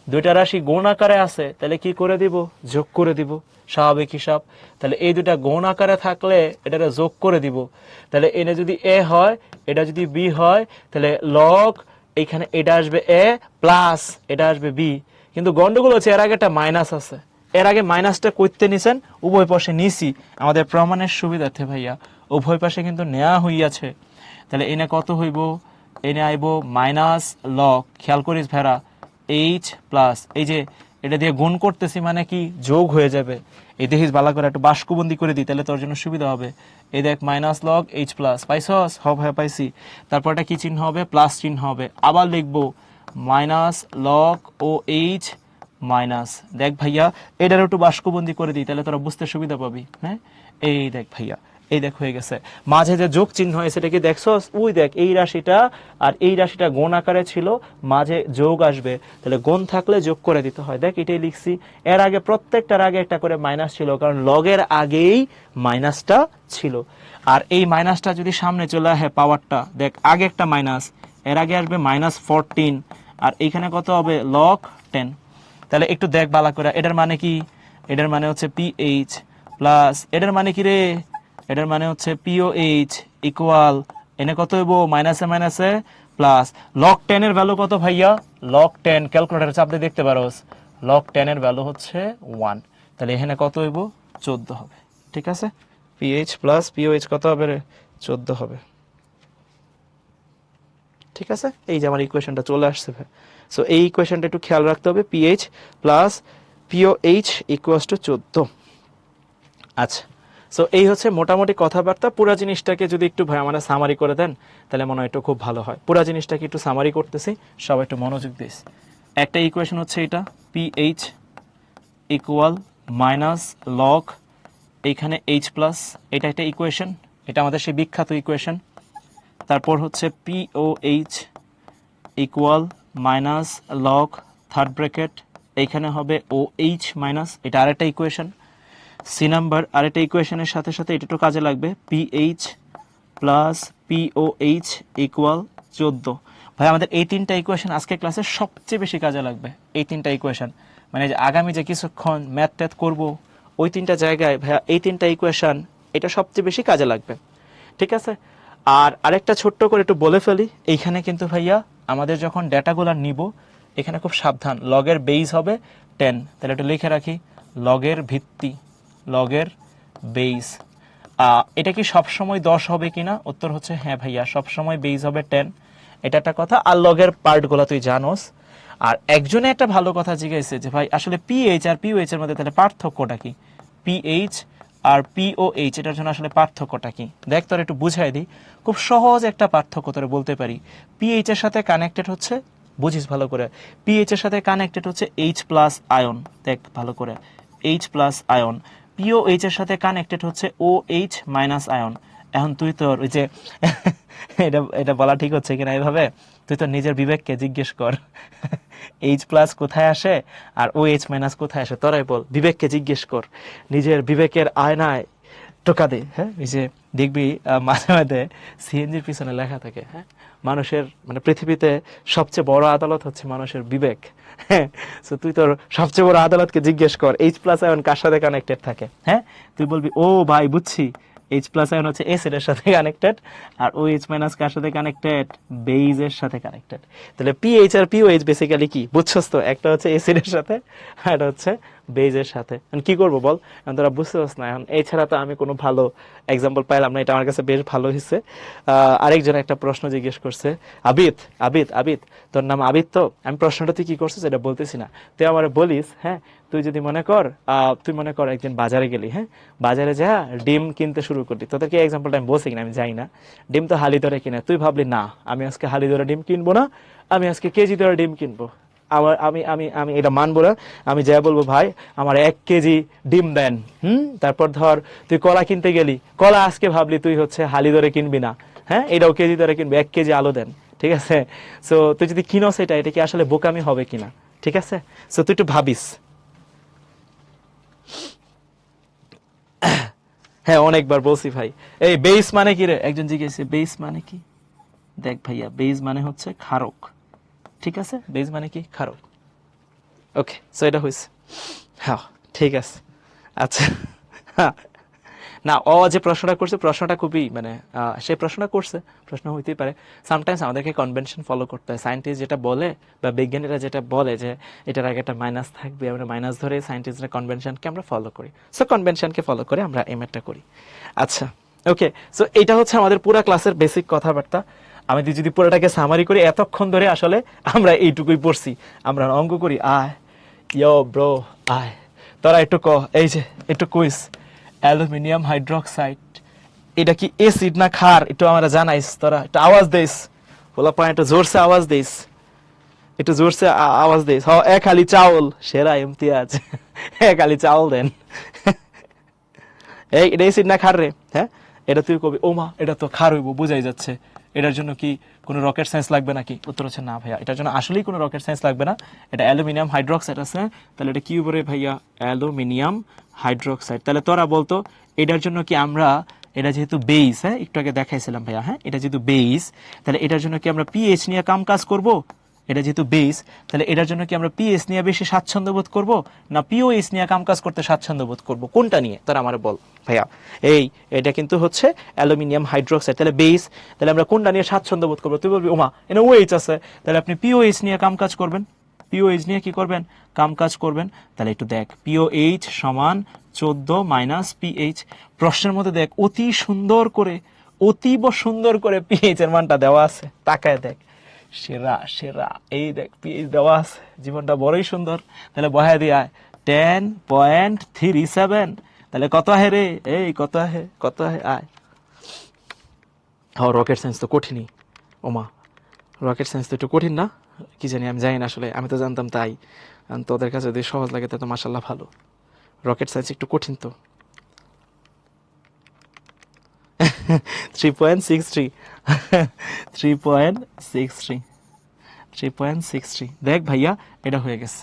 দুইটা রাশি গুণ আকারে আছে, তাহলে কি করে দিব? যোগ করে দিব, স্বাভাবিক হিসাব। তাহলে এই দুটা গুণ আকারে থাকলে এটারে যোগ করে দিব। তাহলে এনে যদি এ হয়, এটা যদি বি হয়, তাহলে লগ এইখানে এটা আসবে এ প্লাস এটা আসবে বি। কিন্তু গন্ডগোল হচ্ছে এর আগে একটা মাইনাস আছে, এর আগে মাইনাসটা করতে নিছেন, উভয় পাশে নিছি আমাদের প্রমাণের সুবিধার্থে ভাইয়া, উভয় পাশে কিন্তু নেওয়া হইয়াছে। তাহলে এনে কত হইব? এনে আইব মাইনাস লগ, খেয়াল করিস ভেড়া, এইচ প্লাস, এই যে এটা দিয়ে গুণ করতেছি মানে কি যোগ হয়ে যাবে। এই দেখিস বালা করে একটু বাষ্কবন্দি করে দিই, তাহলে তোর জন্য সুবিধা হবে। এই দেখ মাইনাস লগ এইচ প্লাস, পাইছস? হ্যাঁ পাইছি। তারপর এটা কি চিহ্ন হবে? প্লাস চিহ্ন হবে। আবার লিখবো minus log O H minus. দেখ ভাইয়া এটার একটু বাষ্কবন্দি করে দিই, তাহলে তোরা বুঝতে সুবিধা পাবি। হ্যাঁ এই দেখ ভাইয়া, এই দেখ হয়ে গেছে। মাঝে যে যোগ চিহ্ন হয়েছে এটা কি দেখছস? ওই দেখ এই রাশিটা আর এই রাশিটা গুণ আকারে ছিল, মাঝে যোগ আসবে, তাহলে গুণ থাকলে যোগ করে দিতে হয়। দেখ এটাই লিখছি। এর আগে প্রত্যেকটার আগে একটা করে মাইনাস ছিল, কারণ লগের আগেই মাইনাসটা ছিল। আর এই মাইনাসটা যদি সামনে চলে আসে পাওয়ারটা, দেখ আগে একটা মাইনাস, এর আগে আসবে -14, আর এইখানে কত হবে? লগ 10। তাহলে একটু দেখ বালা করে, এটার মানে কি? এটার মানে হচ্ছে পিএইচ প্লাস, এটার মানে কি রে? এটার মানে হচ্ছে পিওএইচ ইকুয়াল, এনে কত হইব? মাইনাসে মাইনাসে প্লাস। লগ 10 এর ভ্যালু কত ভাইয়া? লগ 10 ক্যালকুলেটরে চাপ দিয়ে দেখতে পারোস, লগ 10 এর ভ্যালু হচ্ছে 1। তাহলে এখানে কত হইব? 14 হবে। ঠিক আছে, পিএইচ প্লাস পিওএইচ কত হবে রে? 14 হবে। ঠিক আছে, এই যে আমার ইকুয়েশনটা চলে আসছে ভাই। সো এই ইকুয়েশনটা একটু খেয়াল রাখতে হবে, pH plus pOH equals to 14। আচ্ছা, সো এই হচ্ছে মোটামুটি কথাবার্তা। পুরো জিনিসটাকে যদি একটু ভাই আমার সামারি করে দেন তাহলে মনে হয় একটু খুব ভালো হয়। পুরো জিনিসটাকে একটু সামারি করতেছি, সবাই একটু মনোযোগ দিস। একটা ইকুয়েশন হচ্ছে এটা, পিএইচ ইকুয়াল মাইনাস লগ এইখানে এইচ প্লাস, এটা একটা ইকুয়েশন, এটা আমাদের সেই বিখ্যাত ইকুয়েশন। তারপর হচ্ছে pOH equal minus log third bracket, এইখানে হবে ও এইচ মাইনাস, এটা আরেকটা ইকুয়েশন। সি নাম্বার আরেকটা ইকুয়েশনের সাথে সাথে এটা একটু কাজে লাগবে, পিএইচ প্লাস পিওএইচ ইকুয়াল 14। ভাই আমাদের এই তিনটা ইকুয়েশন আজকে ক্লাসে সবচেয়ে বেশি কাজে লাগবে। এই তিনটা ইকুয়েশন মানে যে আগামী যে কিছুক্ষণ ম্যাথ ট্যাথ করবো ওই তিনটা জায়গায় ভাইয়া এই তিনটা ইকুয়েশন এটা সবচেয়ে বেশি কাজে লাগবে। ঠিক আছে, আর আরেকটা ছোট্ট করে একটু বলে ফেলি, এইখানে কিন্তু ভাইয়া আমাদের যখন ডেটাগুলো নিব এখানে খুব সাবধান, লগের বেইস হবে 10। তাহলে একটু লিখে রাখি, লগের ভিত্তি, লগের বেইস। এটা কি সবসময় 10 হবে কিনা? উত্তর হচ্ছে হ্যাঁ ভাইয়া, সবসময় বেইস হবে 10, এটা একটা কথা। আর লগের পার্টগুলো তুই জানোস। আর একজনে একটা ভালো কথা জিজ্ঞাসা যে ভাই আসলে পিএইচ আর পিওএইচ এর মধ্যে তাহলে পার্থক্যটা কি? পিএইচ আর পিওএইচ এটার জন্য আসলে পার্থক্যটা কি? দেখ তোর একটু বুঝাই দিই, খুব সহজ একটা পার্থক্য তোরে বলতে পারি। পিএইচ এর সাথে কানেক্টেড হচ্ছে, বুঝিস ভালো করে, পিএইচ এর সাথে কানেক্টেড হচ্ছে এইচ প্লাস আয়ন। দেখ ভালো করে, এইচ প্লাস আয়ন। পিওএইচ এর সাথে কানেক্টেড হচ্ছে ও এইচ মাইনাস আয়ন। এখন তুই তোর ওই যে এটা এটা বলা ঠিক হচ্ছে কিনা এইভাবে, তুই তো নিজের বিবেককে জিজ্ঞেস কর, এইচ প্লাস কোথায় আসে আর ও এইচ মাইনাস কোথায় আসে? তোরাই বল, বিবেককে জিজ্ঞেস কর, নিজের বিবেকের আয়নায় টোকা দে। হ্যাঁ, এই যে দেখবি মাঝে মাঝে সিএনজির পিছনে লেখা থাকে, হ্যাঁ মানুষের মানে পৃথিবীতে সবচেয়ে বড় আদালত হচ্ছে মানুষের বিবেক। হ্যাঁ, তো তুই তোর সবচেয়ে বড় আদালতকে জিজ্ঞেস কর এইচ প্লাস আয়ন কার সাথে কানেক্টেড থাকে। হ্যাঁ, তুই বলবি ও ভাই বুঝছি, H প্লাস আয়ন হচ্ছে অ্যাসিডের সাথে কানেক্টেড, আর OH মাইনাস কার সাথে কানেক্টেড, বেইজের সাথে কানেক্টেড। তাহলে পিএইচ আর পিওএইচ বেসিক্যালি কি বুঝছস তো, একটা হচ্ছে অ্যাসিডের সাথে আর একটা হচ্ছে বেইজের সাথে। এখন কি করবো বল, এখন তোরা বুঝতে পারছ না। এখন এছাড়া তো আমি কোনো ভালো এক্সাম্পল পাইলাম না, এটা আমার কাছে বেশ ভালো হয়েছে। আরেকজন একটা প্রশ্ন জিজ্ঞেস করছে, আবিদ আবিদ আবিদ তোর নাম আবিদ তো, আমি প্রশ্নটা তুই কি করছিস এটা বলতেছি না, তুই আমার বলিস, হ্যাঁ তুই যদি মনে কর তুই মনে কর একদিন বাজারে গেলি, হ্যাঁ বাজারে যা ডিম কিনতে শুরু করলি, তোদেরকে এক্সাম্পলটা আমি বলছি কিনা আমি যাই না, ডিম তো হালি ধরে কিনে, তুই ভাবলি না আমি আজকে হালি ধরে ডিম কিনবো না, আমি আজকে কেজি ধরে ডিম কিনবো। আমার আমি আমি আমি এটা মানবো না, আমি যা বলবো ভাই আমার 1 কেজি ডিম দেন। তারপর ধর তুই কলা কিনতে গেলি, কলা আজকে ভাবলি তুই হচ্ছে হালি ধরে কিনবি না, হ্যাঁ এটাও কেজি ধরে কিনবি, 1 কেজি আলু দেন, ঠিক আছে। সো তুই যদি কিনোস এটা কি আসলে বোকামি হবে কিনা, ঠিক আছে। সো তুই একটু ভাবিস। হ্যাঁ অনেকবার বলছি ভাই। এই বেস মানে কি রে, একজন জিজ্ঞেসে বেস মানে কি। দেখ ভাইয়া বেস মানে হচ্ছে ক্ষারক, ঠিক আছে, বেস মানে কি ক্ষারক। ওকে সো এটা হয়েছে, হ্যাঁ ঠিক আছে। আচ্ছা না ও যে প্রশ্নটা করছে প্রশ্নটা খুবই মানে সে প্রশ্নটা করছে, প্রশ্ন হইতেই পারে। সামটাইমস আমাদেরকে কনভেনশন ফলো করতে হয়, সায়েন্টিস্ট যেটা বলে বা বিজ্ঞানীরা যেটা বলে যে এটার আগে একটা মাইনাস থাকবে, আমরা মাইনাস ধরে সায়েন্টিস্টরা কনভেনশনকে আমরা ফলো করি, সো কনভেনশনকে ফলো করে আমরা এমএটা করি। আচ্ছা ওকে সো এটা হচ্ছে আমাদের পুরো ক্লাসের বেসিক কথাবার্তা। আমি যদি পুরোটাকে সামারি করি, এতক্ষণ ধরে আসলে আমরা এইটুকুই পড়ছি। আমরা অঙ্ক করি, আয় ইয়ো ব্রো আয়, তোরা একটু এই যে একটু কুইজ, অ্যালুমিনিয়াম হাইড্রোক্সাইড এটা কি অ্যাসিড না ক্ষার একটু আমরা জানাইস, তোরা একটু আওয়াজ দিস, বলা পায় একটু জোরসে আওয়াজ দিস, একটু জোরসে আওয়াজ দিস। হ এক খালি চাউল সেরা ইমতিয়াজ, এক খালি চাউল দেন। এই এটা অ্যাসিড না ক্ষার রে, হ্যাঁ এটা তুই কবি ওমা এটা তো ক্ষার হইব বুঝাই যাচ্ছে, এটার জন্য কি কোনো রকেট সায়েন্স লাগবে নাকি, উত্তর হচ্ছে না ভাইয়া, এটার জন্য আসলেই কোনো রকেট সায়েন্স লাগবে না, এটা অ্যালুমিনিয়াম হাইড্রোক্সাইড আছে, তাহলে এটা কি উপরে ভাইয়া অ্যালুমিনিয়াম হাইড্রোক্সাইড। তাহলে তোরা বলতো এটার জন্য কি আমরা, এটা যেহেতু বেস, হ্যাঁ একটু আগে দেখাইছিলাম ভাইয়া, হ্যাঁ এটা যেহেতু বেস তাহলে এটার জন্য কি আমরা পিএইচ নিয়ে কাম কাজ করব, এটা যেহেতু বেস তাহলে এটার জন্য কি আমরা পিএইচ নিয়ে বেশি স্বাচ্ছন্দ্য বোধ করব না পিওএইচ নিয়ে কাম কাজ করতে স্বাচ্ছন্দ্য বোধ করব, কোনটা নিয়ে তারা আমার বল ভাইয়া। এই এটা কিন্তু হচ্ছে অ্যালুমিনিয়াম হাইড্রোক্সাইড, তাহলে বেস, তাহলে আমরা কোনটা নিয়ে স্বাচ্ছন্দ্য বোধ করবো, তুই বলবি ওমা এনে ওএইচ আছে, তাহলে আপনি পিওএইচ নিয়ে কাম কাজ করবেন, পিওএইচ নিয়ে কি করবেন কাম কাজ করবেন। তাহলে একটু দেখ পিওএইচ সমান 14 মাইনাস পিএইচ, প্রশ্নের মধ্যে দেখ অতি সুন্দর করে, অতীব সুন্দর করে পিএইচ এর মানটা দেওয়া আছে, তাকায় দেখ সেরা সেরা, এই দেখ পিএইচ দেওয়া আছে, জীবনটা বড়ই সুন্দর। তাহলে বহায় দিয়া 10.37, তাহলে কত আহে রে, এই কত আহে কত আহে আয়। রকেট সায়েন্স তো কঠিনই, ওমা রকেট সায়েন্স তো একটু কঠিন না, কি জানি আমি জানি না আসলে, আমি তো জানতাম তাই, তোদের কাছে যদি সহজ লাগে তা তো মাশাল্লাহ ভালো, রকেট সায়েন্স একটু কঠিন তো। 3.63 3.63 3.63 দেখ ভাইয়া এটা হয়ে গেছে।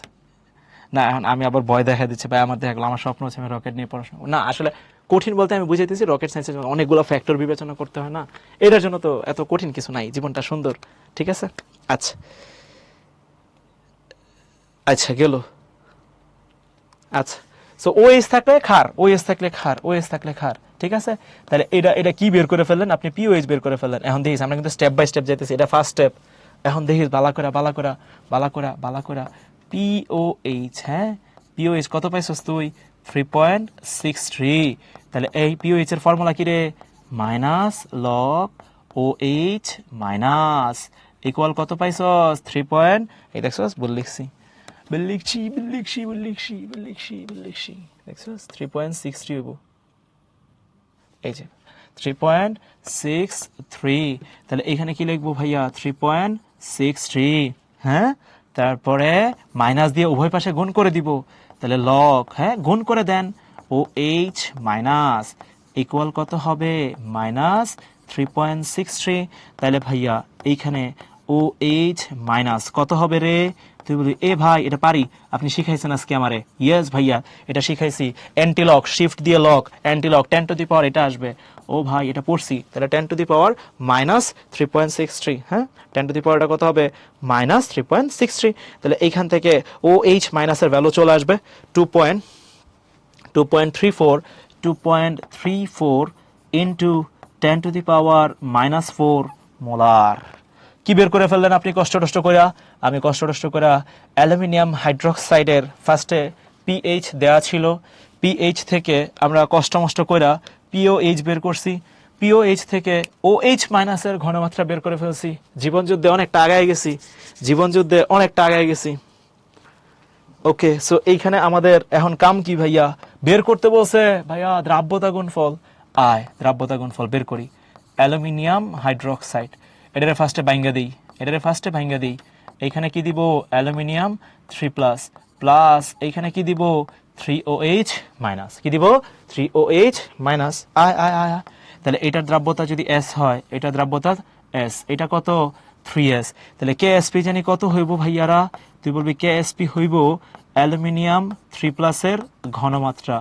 না এখন আমি আবার ভয় দেখা দিচ্ছে ভাই, আমার দেখা গেলো আমার স্বপ্ন হচ্ছে আমি রকেট নিয়ে পড়াশোনা, না আসলে কঠিন বলতে আমি বুঝাইতেছি রকেট সায়েন্সের জন্য অনেকগুলো ফ্যাক্টর বিবেচনা করতে হয় না, এটার জন্য তো এত কঠিন কিছু নাই, জীবনটা সুন্দর, ঠিক আছে। আচ্ছা আচ্ছা গেল। আচ্ছা সো ওএস থাকলে খার, ওএস থাকলে খার, ওএস থাকলে খার, ঠিক আছে। তাহলে এটা এটা কি বের করে ফেললেন আপনি, পিওএইচ বের করে ফেললেন। এখন দেখিস আমরা কিন্তু স্টেপ বাই স্টেপ যাইতেছি, এটা ফার্স্ট স্টেপ। এখন দেখিস বালা করে বালা করে বালা করে বালা করে পিওএইচ, হ্যাঁ পিওএইচ কত পাইছস তুই 3.63, তাহলে এই পিওএইচ এর ফর্মুলা কি রে, minus log OH minus equal কত পাইছস 3. এই দেখছস বল লিখছি দেখছস 3.63 হইব, এই যে 3.63, তাহলে এখানে কি লিখবো ভাইয়া 3.63, হ্যাঁ তারপরে মাইনাস দিয়ে উভয় পাশে গুণ করে দিব, তাহলে লগ, হ্যাঁ গুণ করে দেন ও এইচ মাইনাস ইকুয়াল কত হবে মাইনাস 3.63, তাহলে ভাইয়া এইখানে ও এইচ মাইনাস কত হবে রে, তুই বলি এ ভাই এটা পারি, আপনি শিখাইছেন আজকে আমারে, ইয়েস ভাইয়া এটা শিখাইছি, অ্যান্টিলক শিফট দিয়ে লক অ্যান্টিলক 10 টু দি পাওয়ার এটা আসবে, ও ভাই এটা পড়ছি, তাহলে 10 টু দি পাওয়ার মাইনাস 3.63, হ্যাঁ 10 টু দি পাওয়ারটা কত হবে মাইনাস 3.63, তাহলে এইখান থেকে ও এইচ মাইনাসের ভ্যালু চলে আসবে 2.34 ইন্টু 10⁻⁻⁴ মোলার। কি বের করে ফেললেন আপনি কষ্ট করে? আমি কষ্ট করে অ্যালুমিনিয়াম হাইড্রোক্সাইডের ফার্স্টে পিএইচ দেওয়া ছিল, পিএইচ থেকে আমরা কষ্ট করে পিওএইচ বের করছি, পিওএইচ থেকে ওএইচ মাইনাসের ঘনমাত্রা বের করে ফেলছি। জীবনযুদ্ধে অনেকটা আগায় গেছি। ওকে, সো এইখানে আমাদের এখন কাম কি ভাইয়া? বের করতে বলছে ভাইয়া দ্রাব্যতা গুণফল। দ্রাব্যতা গুণফল বের করি। অ্যালুমিনিয়াম হাইড্রোক্সাইড এটারে ফার্স্টে ভাঙ্গা দিই। এইখানে কি দিব? অ্যালুমিনিয়াম 3+ প্লাস এইখানে কি দিব? 3OH minus. কি দিব? 3OH minus. তাহলে এটার দ্রাব্যতা যদি S হয়, এটা দ্রাব্যতা S, এটা কত? 3S। তাহলে KSP জানি কত হইব ভাইয়ারা? তুই বলবি KSP হইব অ্যালুমিনিয়াম 3+ এর ঘনমাত্রা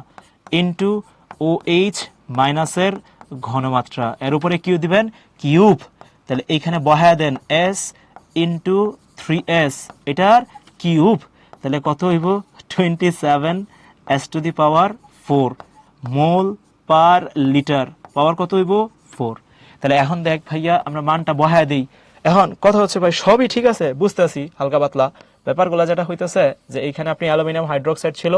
ইন্টু OH মাইনাসের ঘনমাত্রা, এর উপরে কিউ দিবেন কিউব। তাহলে এইখানে বহায়া দেন S ইন্টু 3S, এটার কিউব। তাহলে কত হইব? 27s⁴ মোল পার লিটার। পাওয়ার কত হইব? 4। তাহলে এখন দেখ ভাইয়া আমরা মানটা বহায়া দিই। এখন কথা হচ্ছে ভাই সবই ঠিক আছে, বুঝতেছি হালকা পাতলা ব্যাপারগুলো। যেটা হইতেছে যে এইখানে আপনি অ্যালুমিনিয়াম হাইড্রোক্সাইড ছিল,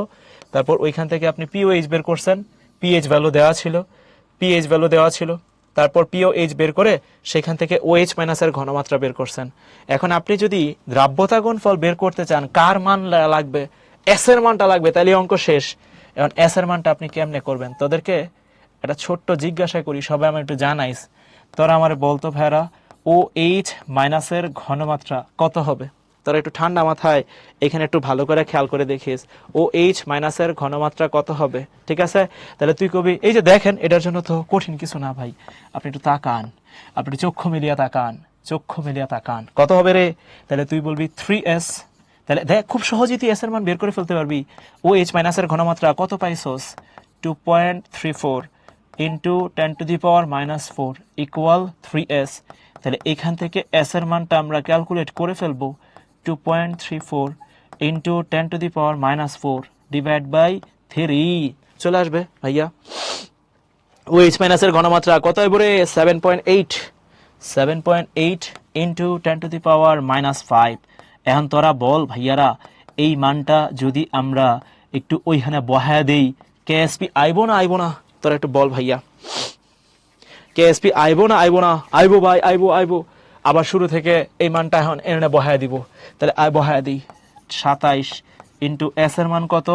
তারপর ওইখান থেকে আপনি পিওএইচ বের করছেন, পিএইচ ভ্যালু দেওয়া ছিল, তারপর পিওএইচ বের করে সেখান থেকে ওএইচ মাইনাসের ঘনমাত্রা বের করছেন। এখন আপনি যদি দ্রাব্যতা গুণফল বের করতে চান, কার মান লাগবে? এস এর মানটা লাগবে, তাহলে অঙ্ক শেষ। এখন এস এর মানটা আপনি কেমনে করবেন? তোদেরকে একটা ছোট্ট জিজ্ঞাসা করি, সবাই আমার একটু জানাইস। তোরা আমার বলতো ভাইরা OH মাইনাসের ঘনমাত্রা কত হবে? তোরা একটু ঠান্ডা মাথায় এখানে একটু ভালো করে খেয়াল করে দেখিস, OH মাইনাসের ঘনমাত্রা কত হবে? ঠিক আছে, তাহলে তুই কবি, এই যে দেখেন, এটার জন্য তো কঠিন কিছু না ভাই। আপনি একটু তাকান, আপনি চক্ষু মিলিয়া তাকান, কত হবে রে? তাহলে তুই বলবি 3S। তাহলে দেখ খুব সহজেই তুই এস এর মান বের করে ফেলতে পারবি। OH মাইনাসের ঘনমাত্রা কত পাইছস? 2.34 ইন্টু 10⁻⁻⁴ ইকুয়াল 3S। তাহলে এখান থেকে এস এর মানটা আমরা ক্যালকুলেট করে ফেলবো। 2.34 ইন্টু 10⁻⁻⁴ ডিভাইড বাই 3 চলে আসবে ভাইয়া। OH মাইনাসের ঘনমাত্রা কত হইব রে? 7.8 ইন্টু 10⁻⁻5। এখন তোরা বল ভাইয়ারা, এই মানটা যদি আমরা একটু ওইখানে বহায়া দেই, KSP আইবো না? তোরা একটু বল ভাইয়া, KSP আইবো না? আইবো ভাই, আইবো। আবার শুরু থেকে এই মানটা এখন এনে বহায়া দিব। তাহলে বহায়া দিই 27 ইন্টু এস এর মান কত?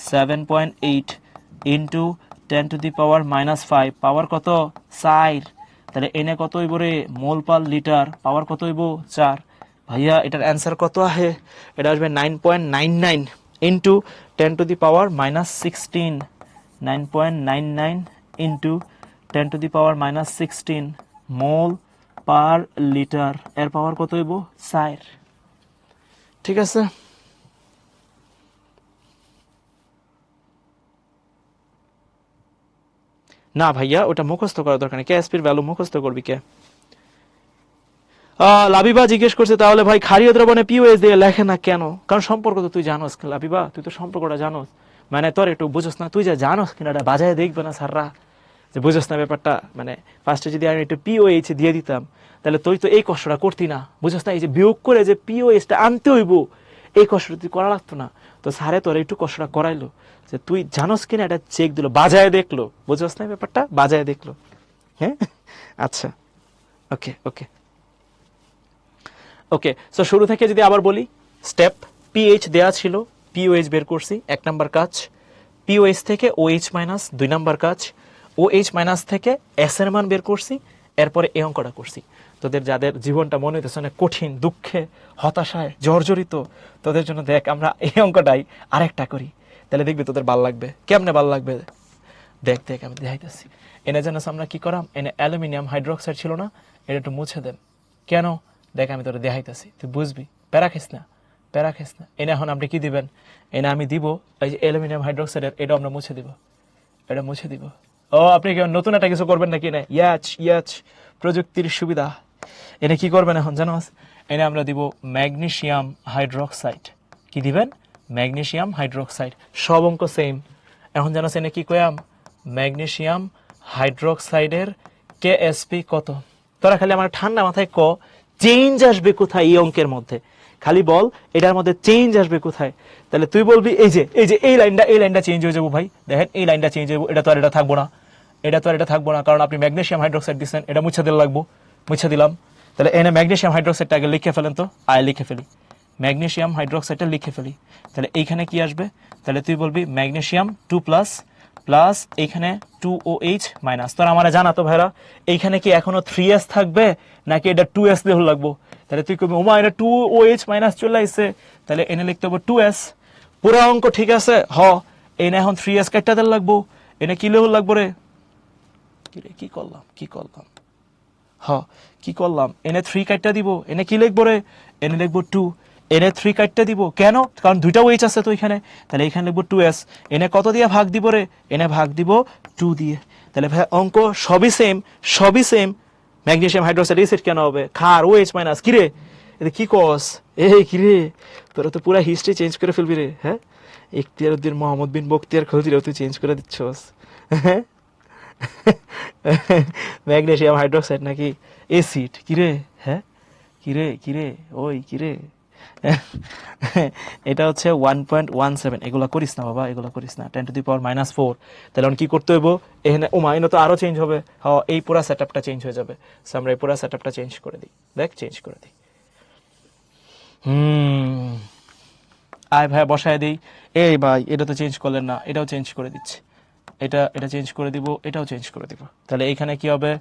7.8 ইন্টু 10⁻⁻5 পাওয়ার কত? 4। তাহলে এনে কত হইব রে? মোল পার লিটার। পাওয়ার কত হইব? 4। ভাইয়া এটার অ্যান্সার কত আসে? এটা আসবে 9.99 ইন্টু 10⁻⁻16। 9.99 ইন্টু 10⁻⁻16 মোল পার লিটার। এর পাওয়ার কত হইব? 4। ঠিক আছে, না ভাইয়া ওটা মুখস্থ করার দরকার নেই। KSPর ভ্যালু মুখস্থ করবি কে? লাবিবা জিজ্ঞেস করছে, তাহলে ভাই ক্ষারীয় দ্রবণে পিওএস দিয়ে লেখে না কেন? কারণ সম্পর্ক তো তুই জানোস লাবিবা, তুই তো সম্পর্কটা জানোস। মানে তোর একটু বুঝোস না, তুই যা জানোস কিনা এটা বাজায় দেখবে না স্যাররা, যে বুঝোস না ব্যাপারটা। মানে ফার্স্টে যদি আমি একটু পিওএইচ দিয়ে দিতাম, তাহলে তুই তো এই কষ্টটা করতি না, বুঝোস না? এই যে বিয়োগ করে যে পিওএইচটা আনতে হইব, এই কষ্টটা তুই করা লাগতো না। তো স্যারে তোর একটু কষ্টটা করাইলো, যে তুই জানোস কিনা এটা চেক দিল, বাজায় দেখলো, বুঝোস না ব্যাপারটা? বাজায় দেখলো। হ্যাঁ, আচ্ছা, ওকে। সো শুরু থেকে যদি আবার বলি, স্টেপ পিএইচ দেয়া ছিল, পিওএইচ বের করছি, 1 নাম্বার কাজ। পিওএইচ থেকে OH মাইনাস, 2 নাম্বার কাজ। OH মাইনাস থেকে এস এর মান বের করছি, এরপরে এই অঙ্কটা করছি। তোদের যাদের জীবনটা মনে হইতেছে অনেক কঠিন, দুঃখে হতাশায় জর্জরিত, তোদের জন্য দেখ আমরা এই অঙ্কটাই আরেকটা করি, তাহলে দেখবি তোদের ভাল লাগবে। কেমনে ভাল লাগবে? দেখ আমি দেখাইতেছি। এনে যেন আমরা কি করাম, এনে অ্যালুমিনিয়াম হাইড্রোক্সাইড ছিল না, এটা একটু মুছে দেন। কেন? দেখ আমি তোরা দেখাইতেছি, তুই বুঝবি। প্যারা খেস না। এনে এখন আপনি কি দিবেন? এনে আমি দিব এই যে অ্যালুমিনিয়াম হাইড্রোক্সাইডের, এটা আমরা মুছে দিব। ও আপনি কি নতুন একটা কিছু করবেন নাকি? না, ইয়াচ প্রযুক্তির সুবিধা। এনে কি করবেন এখন জানোস? এনে আমরা দিব ম্যাগনেসিয়াম হাইড্রোক্সাইড। কি দিবেন? Magnesium hydroxide. সব অঙ্ক সেম। এখন জানোস এনে কি কয়াম? ম্যাগনেসিয়াম হাইড্রোক্সাইডের কেএসপি কত? তোরা খালি আমার ঠান্ডা মাথায় ক চেঞ্জ আসবে কোথায় এই অঙ্কের মধ্যে, খালি বল এটার মধ্যে চেঞ্জ আসবে কোথায়। তাহলে তুই বলবি এই যে এই লাইনটা চেঞ্জ হয়ে যাবো ভাই, দেখেন এই লাইনটা চেঞ্জ হয়ে যাবো, এটা তো আর এটা থাকবো না, এটা থাকবো না, কারণ আপনি ম্যাগনেসিয়াম হাইড্রোক্সাইড দিচ্ছেন, এটা মুছে দিলে লাগবো, মুছে দিলাম। তাহলে এনে ম্যাগনেসিয়াম হাইড্রোক্সাইডটা আগে লিখে ফেলেন তো, লিখে ফেলি, ম্যাগনেসিয়াম হাইড্রোক্সাইডটা লিখে ফেলি। তাহলে এইখানে কি আসবে? তাহলে তুই বলবি ম্যাগনেসিয়াম 2 প্লাস প্লাস এইখানে 2OH মাইনাস। তোর আমার জানা তো ভাইরা এইখানে কি এখনো 3s থাকবে নাকি এটা 2s দিয়ে লাগবো? তাহলে তুই কবি ওমা এটা 2OH মাইনাস চলে আসছে, তাহলে এনে লিখতে হবে 2s। পুরো অঙ্ক ঠিক আছে, এনে এখন 3s কাটটা দিলে লাগবো, এনে কি লেভেল লাগবো রে? কি করলাম কি করলাম? এনে 3 কাটটা দিব, এনে কি লিখবো রে? এনে লিখবো 2, এনে 3 কাটটা দিব কেন? কারণ দুইটা ওয়েচ আছে তো এখানে, তাহলে এখানে লিখবো 2s। এনে কত দিয়ে ভাগ দিব রে? এনে ভাগ দিব 2 দিয়ে। তাহলে ভাই অঙ্ক সবই সেম। ম্যাগনেসিয়াম হাইড্রোক্সাইড এসিড কেন হবে? খার OH মাইনাস। কিরে এটা কি কস? কিরে তোরা তো পুরা হিস্ট্রি চেঞ্জ করে ফেলবি রে। হ্যাঁ, ইখতিয়ার উদ্দিন মোহাম্মদ বিন বখতিয়ার খলজিরাও তুই চেঞ্জ করে দিচ্ছস। হ্যাঁ, ম্যাগনেসিয়াম হাইড্রোক্সাইড নাকি এসিড? কিরে হ্যাঁ, কিরে ওই কিরে এটা হচ্ছে 1.17। এগুলা করিস না বাবা, এগুলা করিস না, 10 টু দি পাওয়ার -4। তাহলে এখন কি করতে হইব? এখানে এনে তো আরো চেঞ্জ হবে, এই পুরা সেটআপটা চেঞ্জ হয়ে যাবে। সো আমরা এই পুরা সেটআপটা চেঞ্জ করে দিই, চেঞ্জ করে দিই। আয় ভাই বসায় দিই। এই ভাই এটা তো চেঞ্জ করলেন না, এটাও চেঞ্জ করে দিচ্ছি, এটা চেঞ্জ করে দিব, এটাও চেঞ্জ করে দিব। তাহলে এখানে কি হবে?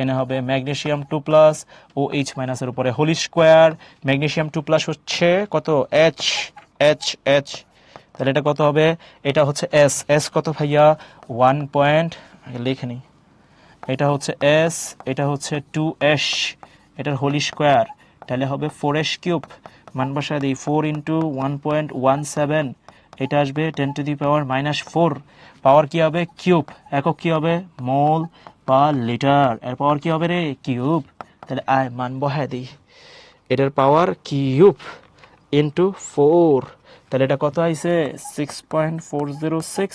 এনে হবে ম্যাগনেসিয়াম 2 প্লাস OH মাইনাসের উপরে হোল স্কোয়ার। ম্যাগনেসিয়াম 2 প্লাস হচ্ছে কত? H। তাহলে এটা কত হবে? এটা হচ্ছে S কত ভাইয়া? 1 লিখে নিই, এটা হচ্ছে S, এটা হচ্ছে 2S, এটার হোল স্কোয়ার, তাহলে হবে 4S কিউব। মান বসা দিই, 4 ইন্টু 1.17, এটা আসবে 10 টু দি পাওয়ার -4। পাওয়ার কি হবে? কিউব। একক কি হবে? মোল পার লিটার। এর পাওয়ার কি হবে রে? কিউব। তাহলে মান বহায় দিই, এটার পাওয়ার কিউব ইন্টু 4, তাহলে এটা কত আইছে? 6.406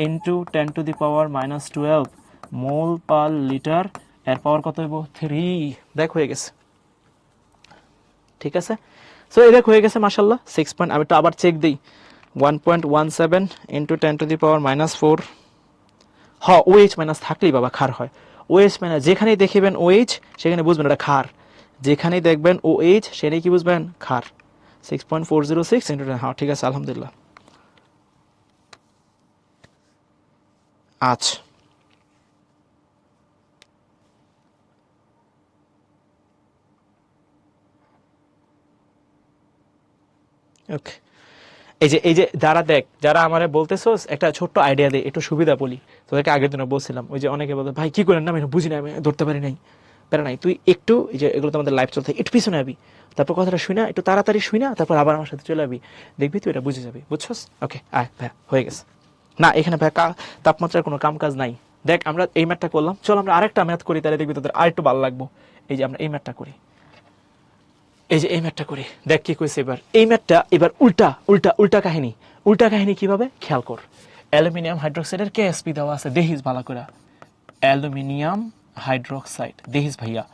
into 10 to the power -12 mole per litre. এর পাওয়ার কত হইব? 3। দেখ হয়ে গেছে, ঠিক আছে। সো এই দেখ হয়ে গেছে মাশাআল্লাহ। 6 আমি তো আবার চেক দিই, 1.17 into 10 to the power -4। OH minus থাকলেই বাবা খার হয়। OH মাইনাস যেখানেই দেখবেন OH সেখানে বুঝবেন এটা খার, যেখানেই দেখবেন OH সেখানেই কি বুঝবেন? খার। 6.406 ইন্টু 10, ঠিক আছে আলহামদুলিল্লাহ। আচ্ছা ওকে, এই যে যারা আমারে বলতেছোস একটা ছোট্ট আইডিয়া দেয়, একটু সুবিধা বলি তোদেরকে। আগের দিনে বলছিলাম, ওই যে অনেকে বলতে ভাই কি করেন না, আমি বুঝি না, আমি ধরতে পারি নাই, প্যারা নাই। তুই একটু এই যে এগুলো তো আমাদের লাইভ চলতে, একটু পিছনে আবি, তারপর কথাটা শুই না, একটু তাড়াতাড়ি শুই না, তারপর আবার আমার সাথে চলে আবি, দেখবি তুই এটা বুঝে যাবি, বুঝছস? ওকে আয় ভাই, হয়ে গেছে। না এখানে ভাই তাপমাত্রার কোনো কাম কাজ নাই। দেখ আমরা এই ম্যাথটা করলাম, চল আমরা আরেকটা ম্যাথ করি, তাহলে দেখবি তোদের আরেকটু ভালো লাগবো। এই যে আমরা এই ম্যাথটা করি, এই যে এই ম্যাথটা করি, দেখ কি কইছে এবার। এই ম্যাথটা এবার উল্টা কাহিনী কিভাবে খেয়াল কর। অ্যালুমিনিয়াম হাইড্রোক্সাইডের কেএসপি দেওয়া আছে, দেখিস ভালো করে। অ্যালুমিনিয়াম হাইড্রোক্সাইড দেখিস ভাইয়া,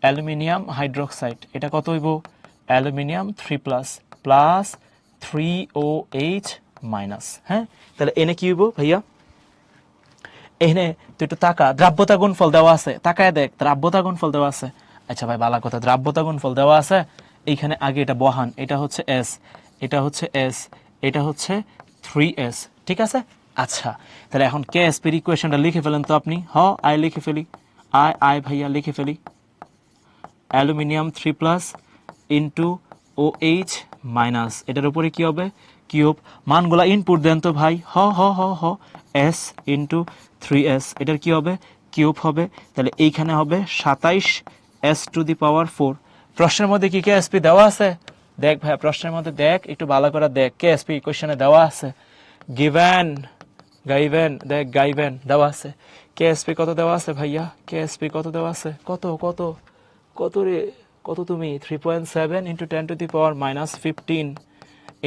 অ্যালুমিনিয়াম হাইড্রোক্সাইড এটা কত হইব? Aluminium 3 plus plus 3OH minus. হ্যাঁ, তাহলে এনে কি হইব ভাইয়া? এখানে তুই একটু তাকা, দ্রাব্যতা গুণফল দেওয়া আছে, তাকায় দেখ দ্রাব্যতা গুণফল দেওয়া আছে। আচ্ছা ভাই ভালো কথা, দ্রাব্যতা গুণফল দেওয়া আছে, এইখানে আগে এটা বহান, এটা হচ্ছে S, এটা হচ্ছে S, এটা হচ্ছে 3S, ঠিক আছে। আচ্ছা তাহলে এখন কেএসপির ইকুয়েশনটা লিখে ফেলেন তো আপনি। লিখে ফেলি, আই ভাইয়া লিখে ফেলি। Aluminium 3 plus into OH minus, এটার উপরে কি হবে? কিউব। মানগুলা ইনপুট দেন তো ভাই। S ইন্টু 3S, এটার কি হবে? কিউব হবে। তাহলে এইখানে হবে 27S টু দি পাওয়ার 4। প্রশ্নের মধ্যে কি কেএসপি দেওয়া আছে? দেখ ভাই প্রশ্নের মধ্যে দেখ, একটু ভালো করে দেখ, কেএসপি কোশ্চেনে দেওয়া আছে, গিভেন গাইভেন দেওয়া আছে। কেএসপি কত দেওয়া আছে ভাইয়া? কেএসপি কত দেওয়া আছে? কত রে? কত তুমি? 3.7 into 10 to the power -15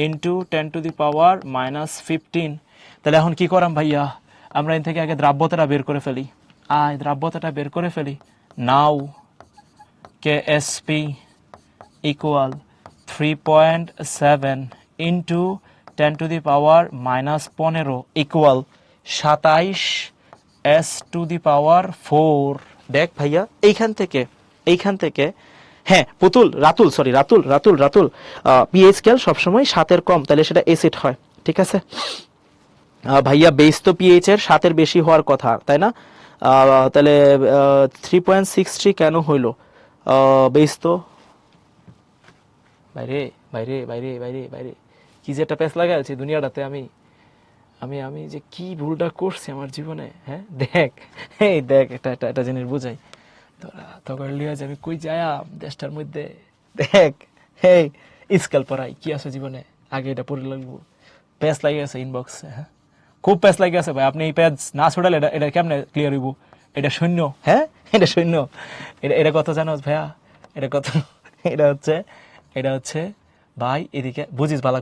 into 10 to the power -15। তাহলে এখন কি করাম ভাইয়া? আমরা এর থেকে আগে দ্রাব্যতাটা বের করে ফেলি। আয় দ্রাব্যতাটা বের করে ফেলি। নাও Ksp equal 3.7 into 10⁻⁻15 equal 27 S⁴। দেখ ভাইয়া এইখান থেকে হ্যাঁ রাতুল পিএইচ স্কেল সবসময় 7-এর কম, তাহলে সেটা এসিড হয়, ঠিক আছে ভাইয়া। বেস তো পিএইচ এর 7-এর বেশি হওয়ার কথা, তাই না? তাহলে 3.63 কেন হইলো? বেস তো বাইরে বাইরে বাইরে বাইরে বাইরে কি যে একটা প্যাচ লাগাইছি দুনিয়াটাতে। আমি আমি আমি যে কি ভুলটা করছি আমার জীবনে। হ্যাঁ দেখ, এই দেখ এটা জিনিস বুঝাই তোরা তখন লিয়া যে আমি কই যায়া দেশটার মধ্যে। দেখ এই স্কেল পড়াই কি আছে জীবনে, আগে এটা পড়ে লাগবো। প্যাচ লাগে আছে ইনবক্সে, হ্যাঁ খুব প্যাচ লাগে আছে ভাই। আপনি এই প্যাচ না ছড়ালে এটা কেমনে ক্লিয়ার হইব? এটা শূন্য, হ্যাঁ এটা শূন্য। এটা কত জানো ভাইয়া? এটা হচ্ছে ভাই এদিকে বুঝিস ভালো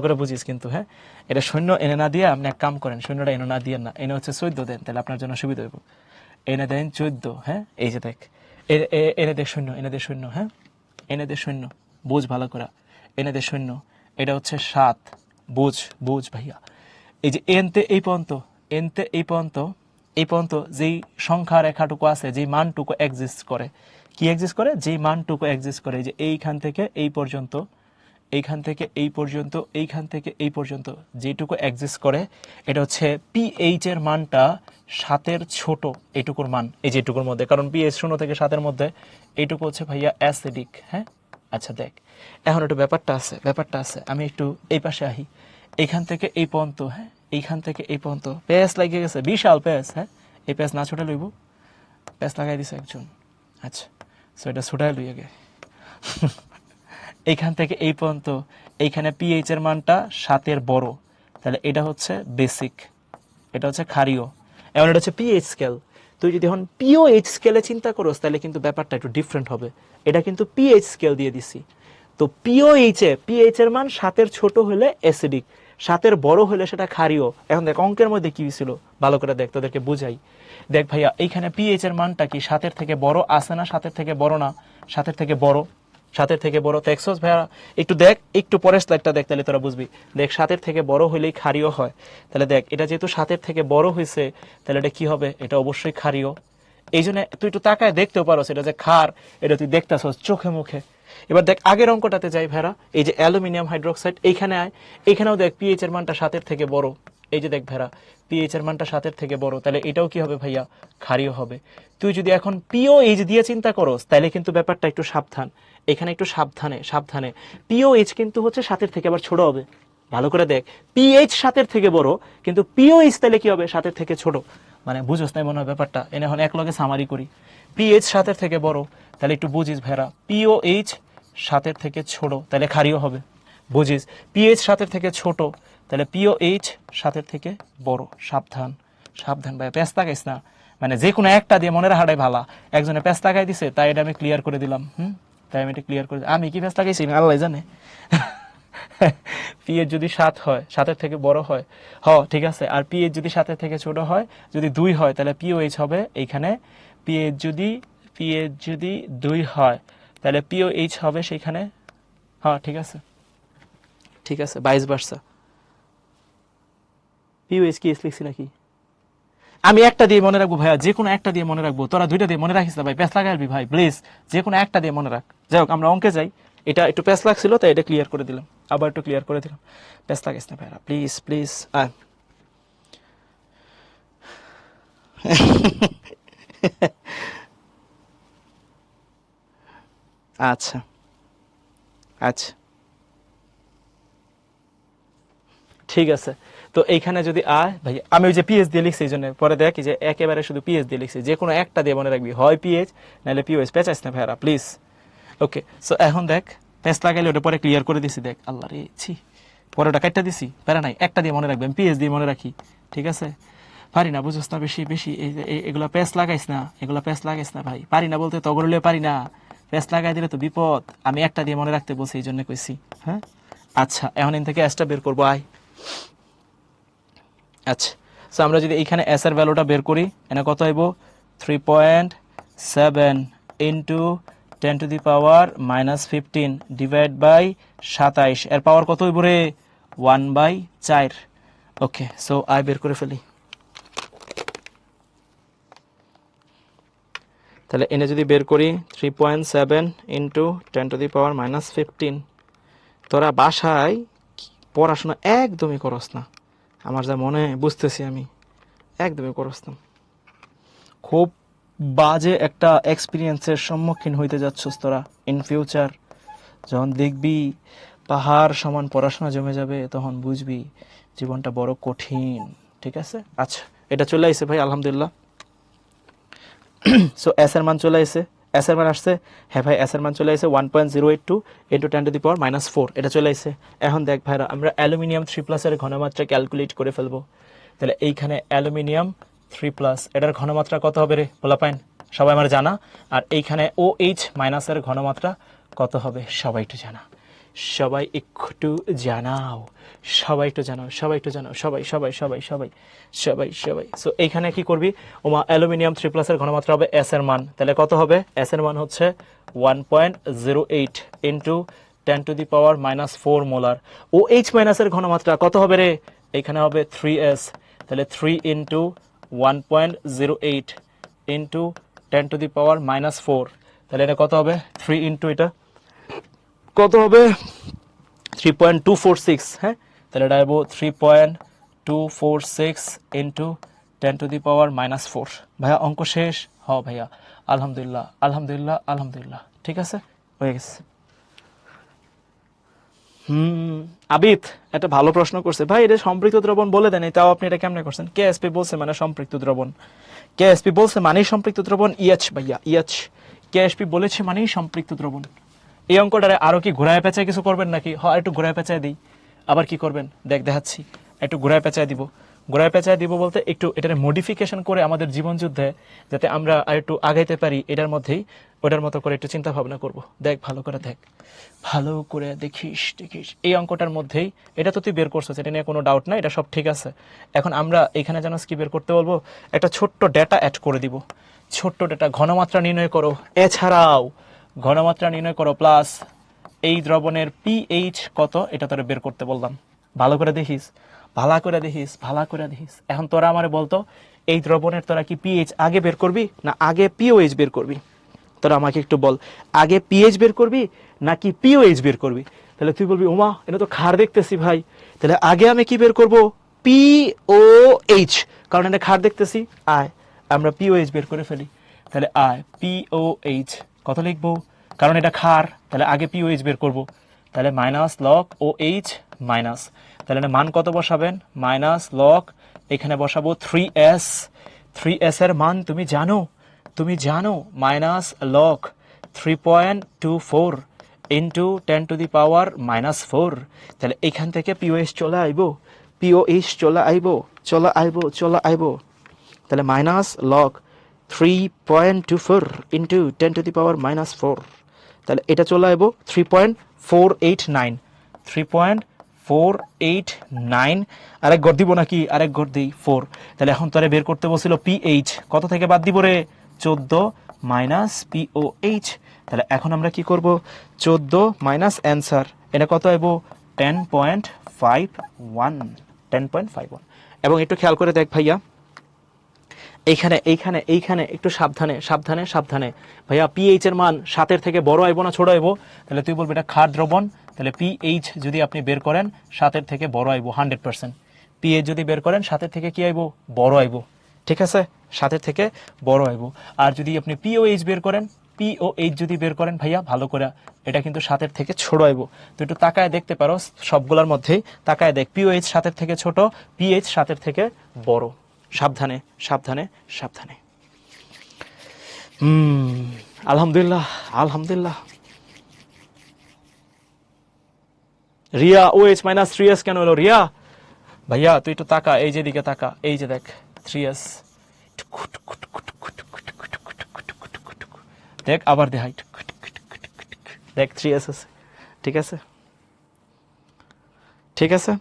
করে বুঝিস কিন্তু, হ্যাঁ এটা শূন্য এনে না দিয়ে আপনি এক কাম করেন, শূন্যটা এনে না দিয়ে না, এনে হচ্ছে 14 দেন, তাহলে আপনার জন্য সুবিধা হইব। এনে দেন 14, হ্যাঁ এই যে দেখ এনে দে শূন্য, হ্যাঁ এনে দে শূন্য, বুঝ ভালো করে, এনে দে শূন্য, এটা হচ্ছে 7। বুঝ ভাইয়া, এই যে এনতে এই পর্যন্ত যেই সংখ্যা রেখাটুকু আছে, যেই মানটুকু এক্সিস্ট করে, কি এক্সিস্ট করে, যেই মানটুকু এক্সিস্ট করে, যে এইখান থেকে এই পর্যন্ত, এইখান থেকে এই পর্যন্ত যেটুকু এক্সিস্ট করে, এটা হচ্ছে পিএইচ এর মানটা 7-এর ছোট এইটুকুর মান, এই যে এইটুকুর মধ্যে, কারণ পিএইচ 0 থেকে 7-এর মধ্যে এইটুকু হচ্ছে ভাইয়া অ্যাসিডিক। হ্যাঁ আচ্ছা দেখ এখন একটু ব্যাপারটা আছে, আমি একটু এই পাশে আহি, এইখান থেকে এই পর্যন্ত, হ্যাঁ এইখান থেকে এই পর্যন্ত প্যাচ লাগিয়ে গেছে, বিশাল প্যাচ। হ্যাঁ এই প্যাচ না ছোটা লইব, প্যাচ লাগাই দিছে একজন। আচ্ছা সো এটা ছোটাই লই আগে। এইখান থেকে এই পর্যন্ত, এইখানে পিএইচ এর মানটা 7-এর বড়, তাহলে এটা হচ্ছে বেসিক, এটা হচ্ছে ক্ষারীয়। এমন এটা হচ্ছে পিএইচ স্কেল। তুই যদি এখন পিওএইচ স্কেলে চিন্তা করস তাহলে কিন্তু ব্যাপারটা একটু ডিফারেন্ট হবে। এটা কিন্তু পিএইচ স্কেল দিয়ে দিছি, তো পিএইচ এর মান 7-এর ছোট হলে অ্যাসিডিক, 7-এর বড় হলে সেটা ক্ষারীয়। এখন দেখ অঙ্কের মধ্যে কি ছিল ভালো করে দেখ, তোদেরকে বুঝাই। দেখ ভাইয়া এইখানে পিএইচ এর মানটা কি 7-এর থেকে বড় আছে না 7-এর থেকে বড় না? 7-এর থেকে বড়, 7-এর থেকে বড়। দেখছস ভাইয়া? একটু দেখ, একটু পরের স্লাইডটা দেখ, তাহলে তোরা বুঝবি। দেখ 7-এর থেকে বড় হইলেই ক্ষারীয় হয়, তাহলে দেখ এটা যেহেতু 7-এর থেকে বড় হয়েছে, তাহলে এটা কি হবে? এটা অবশ্যই ক্ষারীয়। এই জন্য তুই একটু তাকায় দেখতেও পারো এটা যে ক্ষার, এটা তুই দেখতেছস চোখে মুখে। এবার দেখ আগের অঙ্কটাতে যাই ভাইরা, এই যে অ্যালুমিনিয়াম হাইড্রোক্সাইড, এইখানে আয়, এইখানেও দেখ পিএইচ এর মানটা 7-এর থেকে বড়। এই যে দেখ ভাইরা পিএইচ এর মানটা 7-এর থেকে বড়, তাহলে এটাও কি হবে ভাইয়া? ক্ষারীয় হবে। তুই যদি এখন পিওএইচ দিয়ে চিন্তা করস তাহলে কিন্তু ব্যাপারটা একটু সাবধান, এখানে একটু সাবধানে। পিওএইচ কিন্তু হচ্ছে 7-এর থেকে আবার ছোট হবে। ভালো করে দেখ, পিএইচ 7-এর থেকে বড়, কিন্তু পিওএইচ তাহলে কি হবে? 7-এর থেকে ছোট। মানে বুঝোস না মনে হয় ব্যাপারটা? এনে এখন এক লগে সামারি করি। পিএইচ 7-এর থেকে বড়, তাহলে একটু বুঝিস ভাইরা, পিওএইচ 7-এর থেকে ছোট, তাহলে ক্ষারীয় হবে। বুঝিস পিএইচ 7-এর থেকে ছোট, তাহলে পিওএইচ 7-এর থেকে বড়। সাবধান ভাই, প্যাচ লাগাইস না, মানে যে কোনো একটা দিয়ে মনে রাখাটাই ভালো। একজনে প্যাচ লাগাই দিছে, তাই এটা আমি ক্লিয়ার করে দিলাম। আমি কি প্যাচ লাগাইছি আল্লাহ জানে। পিএইচ যদি 7 হয়, 7-এর থেকে বড় হয়, ঠিক আছে, আর পিএইচ যদি 7-এর থেকে ছোট হয়, যদি 2 হয়, তাহলে পিওএইচ হবে এইখানে। পিএইচ যদি 2 হয়, তাহলে পিওএইচ হবে সেইখানে। হ্যাঁ ঠিক আছে 22 ভার্সা। পিওএইচ কি লিখছি নাকি? আমি একটা দিয়ে মনে রাখবো ভাইয়া, যে কোনো একটা দিয়ে মনে রাখবো, তোরা দুইটা দিয়ে মনে রাখিস না ভাই, প্যাচ লাগাইবি ভাই প্লিজ, যে কোনো একটা দিয়ে মনে রাখ। যাই হোক আমরা অঙ্কে যাই, এটা একটু প্যাচ লাগছিল তাই এটা ক্লিয়ার করে দিলাম, আবার একটু ক্লিয়ার করে দিলাম। প্যাচ লাগাইস না ভাইয়া প্লিজ। আচ্ছা ঠিক আছে। তো এইখানে যদি আয় ভাই, আমি ওই যে পিএইচ দিয়ে লিখছি, এই জন্য পরে দেখি যে একেবারে শুধু পিএইচ দিয়ে লিখছি, যে কোনো একটা দিয়ে মনে রাখবি, হয় পিএইচ নাহলে পিওএইচ। পেঁচাইস না ভাইরা প্লিজ। ওকে সো এখন দেখ প্যাচ লাগাইলে ওটা পরে ক্লিয়ার করে দিছি। দেখ আল্লাহ রে ছি, পরে ওটা কাটটা দিছি, প্যারা নাই, একটা দিয়ে মনে রাখবি, আমি পিএইচ দিয়ে মনে রাখি, ঠিক আছে? পারি না, বুঝোস না, বেশি এগুলা প্যাচ লাগাইস না ভাই, পারি না বলতে তগরলে পারি না, প্যাচ লাগাই দিলে তো বিপদ। আমি একটা দিয়ে মনে রাখতে বলছি, এই জন্য কইছি। হ্যাঁ আচ্ছা এখন এন থেকে অ্যাসটা বের করবো, আয়। আচ্ছা সো আমরা যদি এইখানে এস এর ভ্যালুটা বের করি এনে কত হইব 3.7 ইন্টু 10⁻⁻15 ডিভাইড বাই 27 এর পাওয়ার কত হইব রে 1/4। ওকে, সো আই বের করে ফেলি। তাহলে এনে যদি বের করি 3.7 ইন্টু 10⁻⁻15, তোরা বাসায় পড়াশোনা একদমই করস না, আমার যা মনে বুঝতেছি আমি, একদমই করস না। খুব বাজে একটা এক্সপিরিয়েন্সের সম্মুখীন হইতে যাচ্ছস তোরা ইন ফিউচার। যখন দেখবি পাহাড় সমান পড়াশোনা জমে যাবে তখন বুঝবি জীবনটা বড় কঠিন। ঠিক আছে, আচ্ছা এটা চলে আইছে ভাই, আলহামদুলিল্লাহ। সো এস এর মান চলে আইছে, এস এর মান আসছে, হ্যাঁ ভাই এস এর মান চলে আইছে 1.082 ইন্টু 10⁻⁻4, এটা চলে আইছে। এখন দেখ ভাইরা, আমরা অ্যালুমিনিয়াম 3+ এর ঘনমাত্রা ক্যালকুলেট করে ফেলবো। তাহলে এইখানে অ্যালুমিনিয়াম 3+, এটার ঘনমাত্রা কত হবে রে পোলাপাইন? সবাই আমার জানা। আর এইখানে OH মাইনাসের ঘনমাত্রা কত হবে? সবাই একটু জানা, সবাই একটু জানাও, সবাই একটু জানাও, সবাই একটু জানাও, সবাই সবাই সবাই সবাই সবাই সবাই। সো এইখানে কি করবি, ওমা অ্যালুমিনিয়াম 3+ এর ঘনমাত্রা হবে এস এর মান, তাহলে কত হবে? এস এর মান হচ্ছে 1.08 ইন্টু 10⁻⁻4 মোলার। OH মাইনাসের ঘনমাত্রা কত হবে রে? এইখানে হবে 3s, তাহলে 3 ইন্টু 1.08 ইন্টু 10⁻⁻4, তাহলে এটা কত হবে? 3 ইন্টু এটা কত হবে? 3.246। হ্যাঁ, তাহলে এটা হবে 3.246 ইন্টু 10⁻⁻4। ভাইয়া অঙ্ক শেষ? হ ভাইয়া, আলহামদুলিল্লাহ আলহামদুলিল্লাহ আলহামদুলিল্লাহ, ঠিক আছে, হয়ে গেছে। আবিদ একটা ভালো প্রশ্ন করছে, ভাই এটা সম্পৃক্ত দ্রবণ বলে দেন, তাও আপনি এটা কেমনে করছেন? কেএসপি বলছে মানে সম্পৃক্ত দ্রবণ, কেএসপি বলছে মানেই সম্পৃক্ত দ্রবণ। ভাইয়া কেএসপি বলেছে মানেই সম্পৃক্ত দ্রবণ। এই অঙ্কটারে আরো কি ঘোরায় পেঁচায় কিছু করবেন নাকি? হ্যাঁ, একটু ঘোরায় পেঁচায় দিই। আবার কি করবেন দেখাচ্ছি, একটু ঘোরায় পেঁচায় দিব। ঘোরায় পেঁচায় দিব বলতে একটু এটার মডিফিকেশন করে আমাদের জীবন যুদ্ধে যাতে আমরা আর একটু আগাইতে পারি, এটার মধ্যেই ওটার মতো করে একটু চিন্তা ভাবনা করব। দেখ ভালো করে, দেখ ভালো করে, দেখিস দেখিস এই অঙ্কটার মধ্যেই এটা তো তুই বের করছিস, এটা নিয়ে কোনো ডাউট নাই, এটা সব ঠিক আছে। এখন আমরা এখানে যেন কি বের করতে বলবো, একটা ছোট্ট ডেটা অ্যাড করে দিব। ছোট্ট ডেটা, ঘনমাত্রা নির্ণয় করো, এছাড়াও ঘনমাত্রা নির্ণয় করো প্লাস এই দ্রবণের পিএইচ কত এটা তোরা বের করতে বললাম। ভালো করে দেখিস, ভালো করে দেখিস, ভালো করে দেখিস। এখন তোরা আমারে বলতো এই দ্রবণের তোরা কি পিএইচ আগে বের করবি না আগে পিওএইচ বের করবি? তোরা আমাকে একটু বল, আগে পিএইচ বের করবি নাকি পিওএইচ বের করবি? তাহলে তুই বলবি ওমা এটা তো ক্ষার দেখতেছি ভাই, তাহলে আগে আমি কি বের করব? পিওএইচ, কারণ এটা ক্ষার দেখতেছি। আয় আমরা পিওএইচ বের করে ফেলি। তাহলে আয় পিওএইচ কত লিখবো? কারণ এটা ক্ষার, তাহলে আগে পিওএইচ বের করব। তাহলে মাইনাস লগ OH মাইনাস, তাহলে মান কত বসাবেন? মাইনাস লগ, এখানে বসাবো 3s। 3s এর মান তুমি জানো, তুমি জানো মাইনাস লগ 3.24 ইন্টু 10⁻⁻4। তাহলে এখান থেকে পিওএইচ চলে আইব, পিওএইচ চলে আইব, চলে আইব, চলে আইব। তাহলে মাইনাস লগ 3.24 ইন্টু 10⁻⁻4, তাহলে এটা চলে আইব 3.489, 3.489। আরেক ঘর দিব নাকি? আরেক ঘর দিই 4। তাহলে এখন তোরে বের করতে বলছিল পিএইচ, কত থেকে বাদ দিব রে? 14 মাইনাস পিওএইচ। তাহলে এখন আমরা কি করব? 14 মাইনাস অ্যান্সার, এটা কত আইব? 10.51, 10.51। এবং একটু খেয়াল করে দেখ ভাইয়া, এইখানে এইখানে এইখানে একটু সাবধানে সাবধানে সাবধানে ভাইয়া, পিএইচ এর মান 7 থেকে বড় আইব না ছোট আইব? তাহলে তুই বলবি এটা ক্ষার দ্রবণ, তাহলে পিএইচ যদি আপনি বের করেন 7 থেকে বড় আইব 100%। পিএইচ যদি বের করেন 7 থেকে কি আইব? বড় আইব, ঠিক আছে, 7 থেকে বড় আইব। আর যদি আপনি পিওএইচ বের করেন, পিওএইচ যদি বের করেন ভাইয়া ভালো করে, এটা কিন্তু 7 থেকে ছোট আইব। তো একটু তাকায় দেখতে পারো সবগুলোর মধ্যেই, তাকায় দেখ পিওএইচ 7 থেকে ছোট, পিএইচ 7 থেকে বড়। সাবধানে সাবধানে সাবধানে। আলহামদুলিল্লাহ আলহামদুলিল্লাহ। রিয়া OH মাইনাস 3s কেন হলো রিয়া? ভাইয়া তুই একটু তাকা, এই যে দিকে তাকা, এই যে দেখ 3s, দেখ আবার দেখাই, দেখ 3s আছে, ঠিক আছে, ঠিক আছে।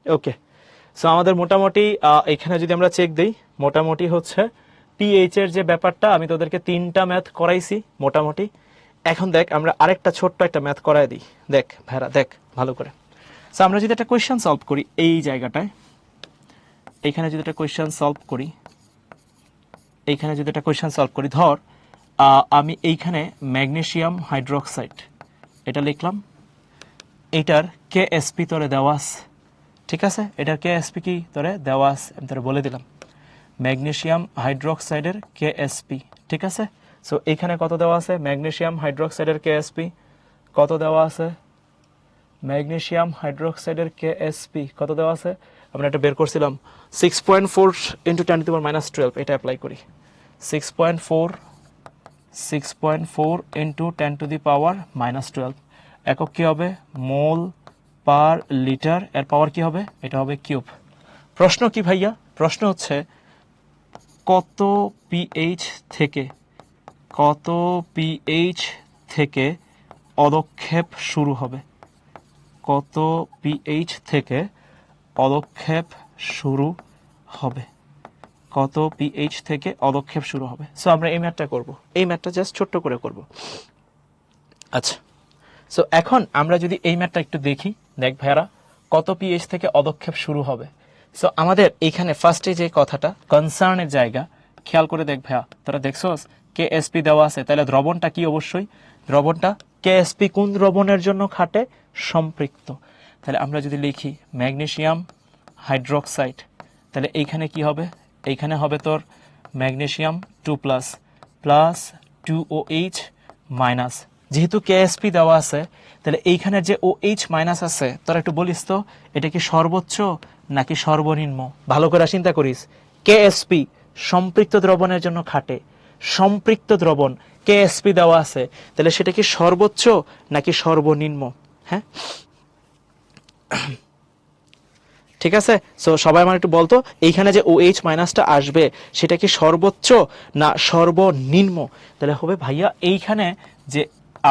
ওকে, সো আমাদের মোটামুটি এখানে যদি আমরা চেক দিই, মোটামুটি হচ্ছে পিএইচ এর যে ব্যাপারটা আমি তোদেরকে 3টা ম্যাথ করাইছি মোটামুটি। এখন দেখ আমরা আরেকটা ছোট্ট একটা ম্যাথ করাই দিই। দেখ ভাইরা দেখ ভালো করে। সো আমরা যদি একটা কোয়েশ্চেন সলভ করি এই জায়গাটায়, এইখানে যদি একটা কোয়েশ্চেন সলভ করি, এইখানে যদি একটা কোয়েশ্চেন সলভ করি, ধর আমি এইখানে ম্যাগনেসিয়াম হাইড্রোক্সাইড এটা লিখলাম, এটার কেএসপি তোরে দেওয়া আছে, ঠিক আছে? এটার কেএসপি কি তোরে দেওয়া আছে, আমি তোরে বলে দিলাম ম্যাগনেসিয়াম হাইড্রোক্সাইডের কেএসপি, ঠিক আছে? সো এখানে কত দেওয়া আছে ম্যাগনেসিয়াম হাইড্রোক্সাইডের কেএসপি, কত দেওয়া আছে ম্যাগনেসিয়াম হাইড্রোক্সাইডের কেএসপি কত দেওয়া আছে, আমরা এটা বের করছিলাম 6.4 ইন্টু 10⁻12, এটা অ্যাপ্লাই করি 6.4 ইন্টু 10⁻12, একক কি হবে মোল পার লিটার, এর পাওয়ার কি হবে, এটা হবে কিউব। প্রশ্ন কি ভাইয়া, প্রশ্ন হচ্ছে কত পিএইচ থেকে পদক্ষেপ শুরু হবে, কত পিএইচ থেকে পদক্ষেপ শুরু হবে, কত পিএইচ থেকে পদক্ষেপ শুরু হবে। সো আমরা এই ম্যাথটা করব, এই ম্যাথটা জাস্ট ছোট্ট করে করব। আচ্ছা, সো এখন আমরা যদি এই ম্যাথটা একটু দেখি, দেখ ভাইয়ারা কত পিএইচ থেকে পদক্ষেপ শুরু হবে। সো আমাদের এইখানে ফার্স্টে যে কথাটা কনসার্নের জায়গা খেয়াল করে দেখ ভাইয়া, তোরা দেখছোস কেএসপি দেওয়া আছে, তাহলে দ্রবণটা কি, অবশ্যই দ্রবণটা কেএসপি কোন দ্রবণের জন্য খাটে, সম্পৃক্ত। তাহলে আমরা যদি লিখি ম্যাগনেসিয়াম হাইড্রোক্সাইড, তাহলে এইখানে কি হবে, এইখানে হবে তোর ম্যাগনেসিয়াম 2 প্লাস 2OH মাইনাস, যেহেতু কেএসপি দেওয়া আছে তাহলে এইখানে যে OH মাইনাস আছে তোরা একটু বলিস তো এটা কি সর্বোচ্চ নাকি সর্বনিম্ন, ভালো করে চিন্তা করিস। কেএসপি সম্পৃক্ত দ্রবণের জন্য খাটে, সম্পৃক্ত দ্রবণ কেএসপি দেওয়া আছে, তাহলে সেটা কি সর্বোচ্চ নাকি সর্বনিম্ন? হ্যাঁ ঠিক আছে, সো সবাই আমার একটু বলতো এইখানে যে OH মাইনাসটা আসবে সেটা কি সর্বোচ্চ না সর্বনিম্ন? তাহলে হবে ভাইয়া এইখানে যে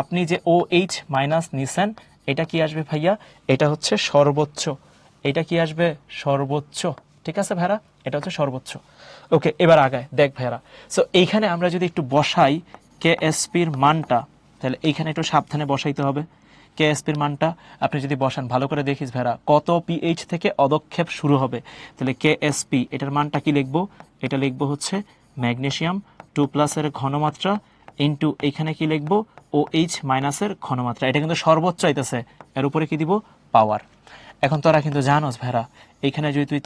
আপনি যে OH মাইনাস নিছেন এটা কি আসবে ভাইয়া, এটা হচ্ছে সর্বোচ্চ, এটা কি আসবে সর্বোচ্চ, ঠিক আছে ভাইরা, এটা হচ্ছে সর্বোচ্চ। ওকে, এবার আগায় দেখ ভাইরা, সো এইখানে আমরা যদি একটু বসাই কেএসপির মানটা, তাহলে এইখানে একটু সাবধানে বসাইতে হবে। কেএসপির মানটা আপনি যদি বসান ভালো করে দেখিস ভাইরা কত পিএইচ থেকে পদক্ষেপ শুরু হবে, তাহলে কেএসপি এটার মানটা কি লিখবো, এটা লিখবো হচ্ছে ম্যাগনেসিয়াম 2 এর ঘনমাত্রা ইন্টু এখানে কি লিখবো OH মাইনাসের ঘনমাত্রা, এটা কিন্তু সর্বোচ্চ আইতেছে, এর উপরে কি দিব পাওয়ার। এখন তোরা কিন্তু জানোস ভাইরা এইখানে যদি তুই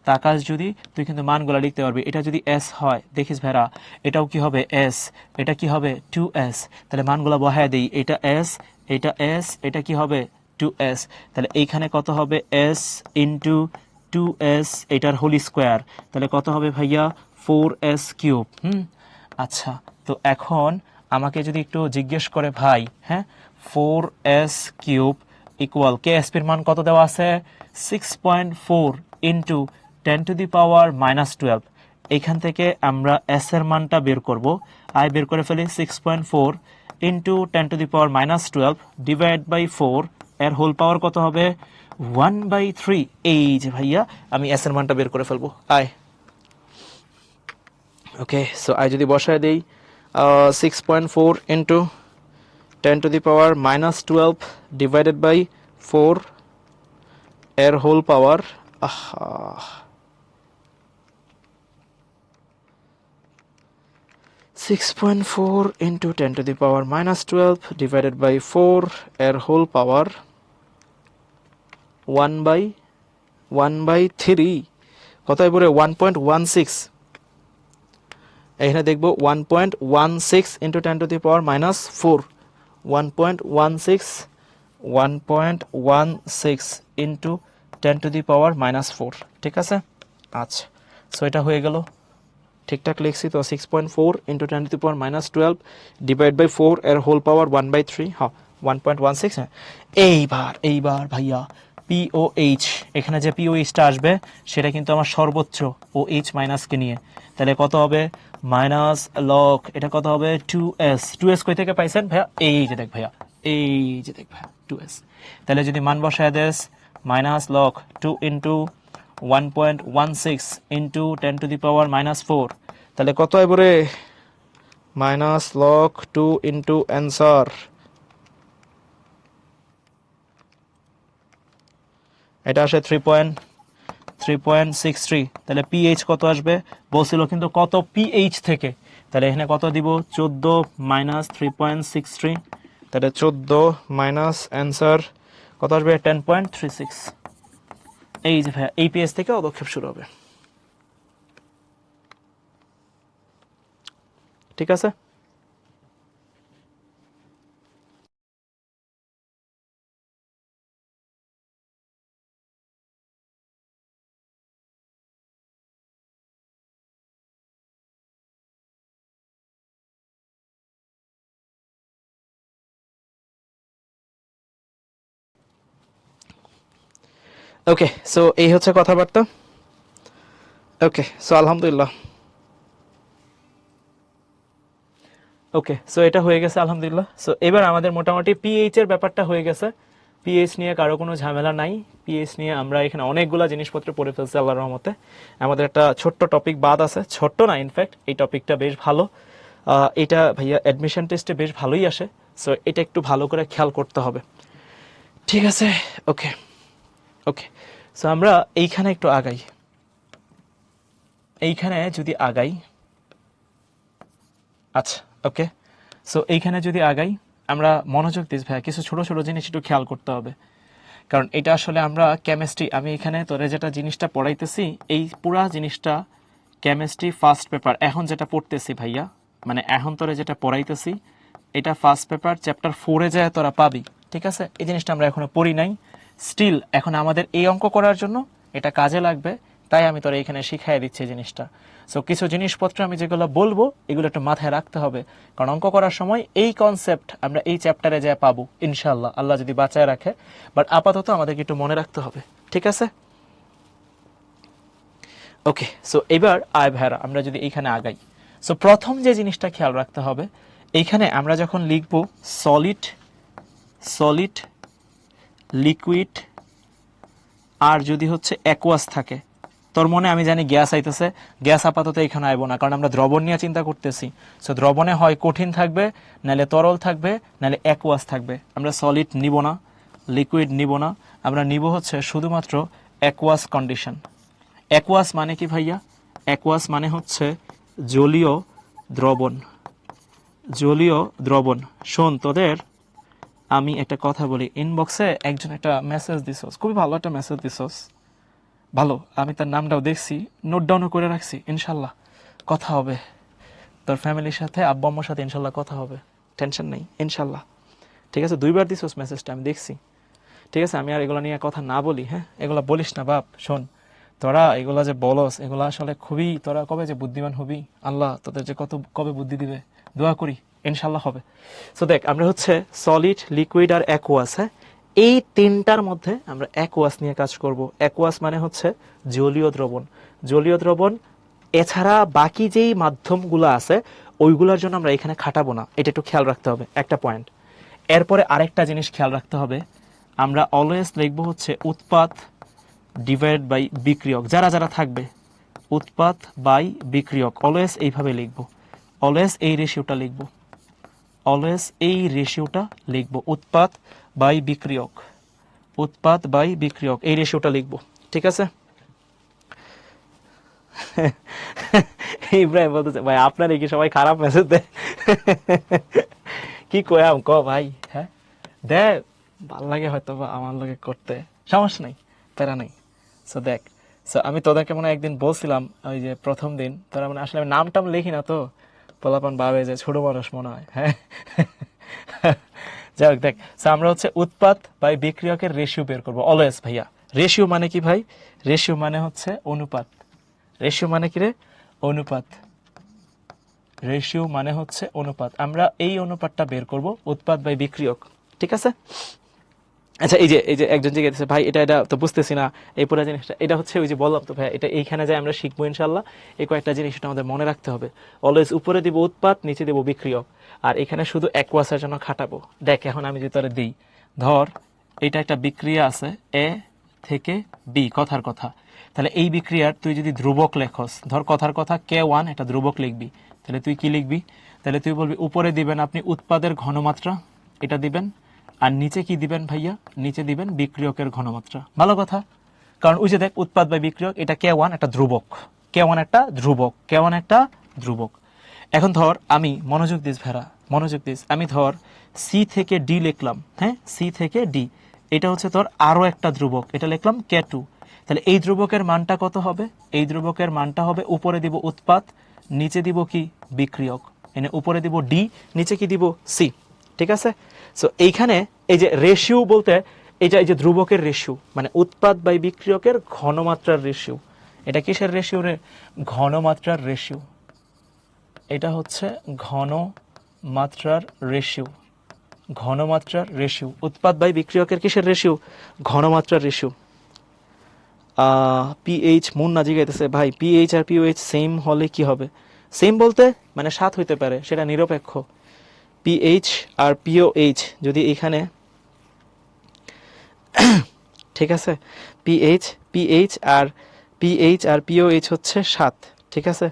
তাকাস যদি তুই কিন্তু মানগুলা লিখতে পারবি, এটা যদি এস হয় দেখিস ভাইরা এটাও কি হবে এস, এটা কি হবে 2s, তাহলে মানগুলা বহায় দেই, এটা এস, এটা এস, এটা কি হবে 2s, তাহলে এইখানে কত হবে s ইন্টু 2s, এটার হোল স্কোয়ার, তাহলে কত হবে ভাইয়া 4s কিউব। আচ্ছা, তো এখন আমাকে যদি একটু জিজ্ঞেস করে ভাই, হ্যাঁ 4s কিউব ইকুয়াল কেএসপির মান কত দেওয়া আছে 6.4 ইন্টু 10⁻12, এইখান থেকে আমরা এস এর মানটা বের করব, আই বের করে ফেলি 6.4 ইন্টু 10⁻12 ডিভাইড বাই 4, এর হোল পাওয়ার কত হবে 1/3। এই যে ভাইয়া আমি এস এর মানটা বের করে ফেলবো, আয়। ওকে, সো আই যদি বসায় দেই 6.4 ইন্টু 10⁻12 ডিভাইডেড বাই 4, এর whole power 6.4 into 10⁻12 divided by 4, এর হোল পাওয়ার 1/3, কথায় বলে 1.16, এখানে দেখবো 1.16 ইন্টু 10⁻4, 1.16 ইন্টু 10⁻4, ঠিক আছে। আচ্ছা, সো এটা হয়ে গেল, ঠিকঠাক লিখছি তো 6.4 ইন্টু 10⁻12 ডিভাইড বাই 4, এর হোল পাওয়ার 1/3, হ্যাঁ 1.16। হ্যাঁ, এইবার ভাইয়া পিওএইচ, এখানে যে পিওএইচটা আসবে সেটা কিন্তু আমার সর্বোচ্চ OH মাইনাসকে নিয়ে, তাহলে কত হবে মাইনাস লগ, এটা কত হবে 2s কই থেকে পাইছেন ভাইয়া, এই যে দেখ ভাইয়া 2s, তাহলে যদি মান বসায় দেস মাইনাস লগ 2 ইন্টু 1.16 ইন্টু 10⁻⁻4, তাহলে কত আইব রে? মাইনাস লগ 2 ইন্টু অ্যান্সার, এটা আসে 3.63। তাহলে পিএইচ কত আসবে বলছিল কিন্তু, কত পিএইচ থেকে, তাহলে এখানে কত দিব? 14 মাইনাস 3.63, তাহলে 14 মাইনাস অ্যান্সার কত আসবে? 10.36। এই যে ভাইয়া এই পিএইচ থেকে পদক্ষেপ শুরু হবে, ঠিক আছে? ওকে, সো এই হচ্ছে কথাবার্তা। ওকে, সো আলহামদুলিল্লাহ। ওকে, সো এটা হয়ে গেছে আলহামদুলিল্লাহ। সো এবার আমাদের মোটামুটি পিএইচ এর ব্যাপারটা হয়ে গেছে। পিএইচ নিয়ে কারো কোনো ঝামেলা নাই। পিএইচ নিয়ে আমরা এখানে অনেকগুলা জিনিসপত্র পড়ে ফেলছি আল্লাহর রহমতে। আমাদের একটা ছোট্ট টপিক বাদ আছে, ছোট্ট না ইনফ্যাক্ট, এই টপিকটা বেশ ভালো। এটা ভাইয়া অ্যাডমিশন টেস্টে বেশ ভালোই আসে, সো এটা একটু ভালো করে খেয়াল করতে হবে, ঠিক আছে? ওকে ওকে, সো আমরা এইখানে একটু আগাই। এইখানে যদি আগাই, আচ্ছা ওকে, সো এইখানে যদি আগাই, আমরা মনোযোগ দিস ভাইয়া, কিছু ছোট ছোট জিনিস একটু খেয়াল করতে হবে, কারণ এটা আসলে আমরা কেমিস্ট্রি, আমি এখানে তোরে যেটা জিনিসটা পড়াইতেছি, এই পুরা জিনিসটা কেমিস্ট্রি ফার্স্ট পেপার এখন যেটা পড়তেছি ভাইয়া, মানে এখন তোরে যেটা পড়াইতেছি, এটা ফার্স্ট পেপার চ্যাপ্টার 4-এ যায় তোরা পাবি, ঠিক আছে? এই জিনিসটা আমরা এখনো পড়ি নাই, স্টিল এখন আমাদের এই অঙ্ক করার জন্য এটা কাজে লাগবে, তাই আমি তোরা এখানে শিখাই দিচ্ছি এই জিনিসটা। সো কিছু জিনিসপত্র আমি যেগুলো বলবো এগুলো একটু মাথায় রাখতে হবে, কারণ অঙ্ক করার সময় এই কনসেপ্ট আমরা এই চ্যাপ্টারে যা পাবো ইনশাল্লাহ, আল্লাহ যদি বাঁচায় রাখে। বাট আপাতত আমাদেরকে একটু মনে রাখতে হবে, ঠিক আছে? ওকে, সো এবার আয় ভাইরা আমরা যদি এইখানে আগাই, সো প্রথম যে জিনিসটা খেয়াল রাখতে হবে, এইখানে আমরা যখন লিখব সলিড, সলিড, লিকুইড, আর যদি হচ্ছে অ্যাকোয়াস থাকে, তোর মনে আমি জানি গ্যাস আইতেছে, গ্যাস আপাতত এখানে আইব না, কারণ আমরা দ্রবণ নিয়ে চিন্তা করতেছি। সো দ্রবণে হয় কঠিন থাকবে, নাহলে তরল থাকবে, নাহলে অ্যাকোয়াস থাকবে। আমরা সলিড নিব না, লিকুইড নিব না, আমরা নিব হচ্ছে শুধুমাত্র অ্যাকোয়াস কন্ডিশন। অ্যাকোয়াস মানে কি ভাইয়া? অ্যাকোয়াস মানে হচ্ছে জলীয় দ্রবণ, জলীয় দ্রবণ। শোন তোদের আমি একটা কথা বলি, ইনবক্সে একজন একটা মেসেজ দিছস, খুবই ভালো একটা মেসেজ দিছস, ভালো, আমি তার নামটাও দেখছি, নোট ডাউনও করে রাখছি। ইনশাল্লাহ কথা হবে তোর ফ্যামিলির সাথে, আব্বু আম্মুর সাথে ইনশাল্লাহ কথা হবে, টেনশন নেই ইনশাল্লাহ, ঠিক আছে? 2বার দিছস মেসেজটা, আমি দেখছি, ঠিক আছে? আমি আর এগুলো নিয়ে কথা না বলি, হ্যাঁ? এগুলো বলিস না বাপ। শোন তোরা এগুলা যে বলস, এগুলা আসলে খুবই, তোরা কবে যে বুদ্ধিমান হবি, আল্লাহ তোদের যে কত কবে বুদ্ধি দিবে, দোয়া করি ইনশাল্লাহ হবে। সো দেখ, আমরা হচ্ছে সলিড, লিকুইড আর অ্যাকোয়াস, হ্যাঁ, এই তিনটার মধ্যে আমরা অ্যাকোয়াস নিয়ে কাজ করব। অ্যাকোয়াস মানে হচ্ছে জলীয় দ্রবণ, জলীয় দ্রবণ। এছাড়া বাকি যেই মাধ্যমগুলো আছে ওইগুলোর জন্য আমরা এখানে খাটাবো না, এটা একটু খেয়াল রাখতে হবে, একটা পয়েন্ট। এরপরে আরেকটা জিনিস খেয়াল রাখতে হবে, আমরা অলওয়েজ লিখবো হচ্ছে উৎপাদ ডিভাইড বাই বিক্রিয়ক, যারা যারা থাকবে উৎপাদ বাই বিক্রিয়ক, অলওয়েজ এইভাবে লিখবো, অলওয়েজ এই রেশিওটা লিখবো, অলওয়েজ এই রেশিওটা লিখবো, উৎপাদ বাই বিক্রিয়ক, উৎপাদ বাই বিক্রিয়ক, এই রেশিওটা লিখবো, ঠিক আছে? ইব্রাহিম বলতেছে ভাই আপনার কি সবাই খারাপ মেসেজ দেয়? কি কয়াম ক ভাই, হ্যাঁ দে, ভাল লাগে হয়তো বা আমার লাগে করতে, সমস্যা নাই, প্যারা নাই। সো দেখ, সো আমি তোদেরকে মনে হয় একদিন বলছিলাম, ওই যে প্রথম দিন তোরা মানে আসলে আমি নাম টাম লিখি না তো, পোলাপান ভাবে যে ছোট মানুষ মনে হয়, হ্যাঁ। যাই হোক দেখ, সো আমরা হচ্ছে উৎপাদ বাই বিক্রিয়কের রেশিও বের করবো অলওয়েজ ভাইয়া। রেশিও মানে কি ভাই? রেশিও মানে হচ্ছে অনুপাত। রেশিও মানে কি রে? অনুপাত। রেশিও মানে হচ্ছে অনুপাত, আমরা এই অনুপাতটা বের করব, উৎপাদ বাই বিক্রিয়ক, ঠিক আছে? আচ্ছা, এই যে একজন জিজ্ঞেস ভাই এটা এটা তো বুঝতেছি না, এই পুরো জিনিসটা, এটা হচ্ছে ওই যে বললাম তো ভাই, এটা এইখানে যাই আমরা শিখবো ইনশাল্লাহ। এই কয়েকটা জিনিস এটা আমাদের মনে রাখতে হবে, অলওয়েজ উপরে দিব উৎপাদ, নিচে দিব বিক্রিয়ক, আর এখানে শুধু অ্যাকোয়াসের জন্য খাটাবো। দেখ এখন আমি যদি তোরে দিই, ধর এটা একটা বিক্রিয়া আছে A থেকে বি, কথার কথা। তাহলে এই বিক্রিয়ার তুই যদি ধ্রুবক লেখস, ধর কথার কথা K1 একটা ধ্রুবক লিখবি, তাহলে তুই কি লিখবি? তাহলে তুই বলবি উপরে দিবেন আপনি উৎপাদের ঘনমাত্রা, এটা দিবেন, আর নিচে কি দিবেন ভাইয়া? নিচে দিবেন বিক্রিয়কের ঘনমাত্রা। ভালো কথা, কারণ ওই যে দেখ উৎপাদ বা বিক্রিয়ক, এটা K1 একটা ধ্রুবক, K1 একটা ধ্রুবক, K1 একটা ধ্রুবক। এখন ধর আমি, মনোযোগ দিস ভেড়া, মনোযোগ দিস, আমি ধর সি থেকে ডি লিখলাম, হ্যাঁ সি থেকে ডি, এটা হচ্ছে তোর আরো একটা ধ্রুবক, এটা লিখলাম K2। তাহলে এই ধ্রুবকের মানটা কত হবে? এই ধ্রুবকের মানটা হবে, উপরে দিব উৎপাদ, নিচে দিব কি? বিক্রিয়ক। এনে উপরে দিব ডি, নিচে কি দিব? সি। ঠিক আছে? সো এইখানে এই যে রেশিও বলতে এই যে ধ্রুবকের রেশিও, মানে উৎপাদ বাই বিক্রিয়কের ঘনমাত্রার রেশিও। এটা কিসের রেশিও রে? ঘনমাত্রার রেশিও। এটা হচ্ছে ঘনমাত্রার রেশিও, ঘনমাত্রার রেশিও। উৎপাদ বাই বিক্রিয়কের কিসের রেশিও? ঘনমাত্রার রেশিও। পিএইচ মন না জিগাইতেছে ভাই, পিএইচ আর পিওএইচ সেম হলে কি হবে? সেম বলতে মানে 7 হইতে পারে, সেটা নিরপেক্ষ। পিএইচ আর পিওএইচ যদি এখানে ঠিক আছে, পিএইচ আর পিওএইচ হচ্ছে 7, ঠিক আছে?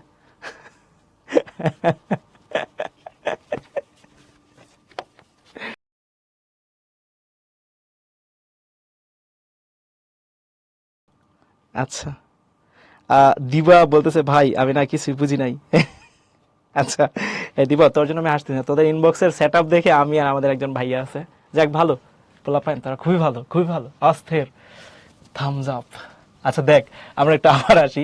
আচ্ছা, দিবা বলতেছে ভাই আমি না কিছুই বুঝি নাই। আচ্ছা দিবা, তোর জন্য আমি আসতে না, তোদের ইনবক্সের সেট আপ দেখে আমি আর আমাদের একজন ভাইয়া আছে, যাক ভালো পোলাপাইন, তারা খুবই ভালো, খুবই ভালো, অস্থির, থামস আপ। আচ্ছা দেখ, আমরা একটু আবার আসি,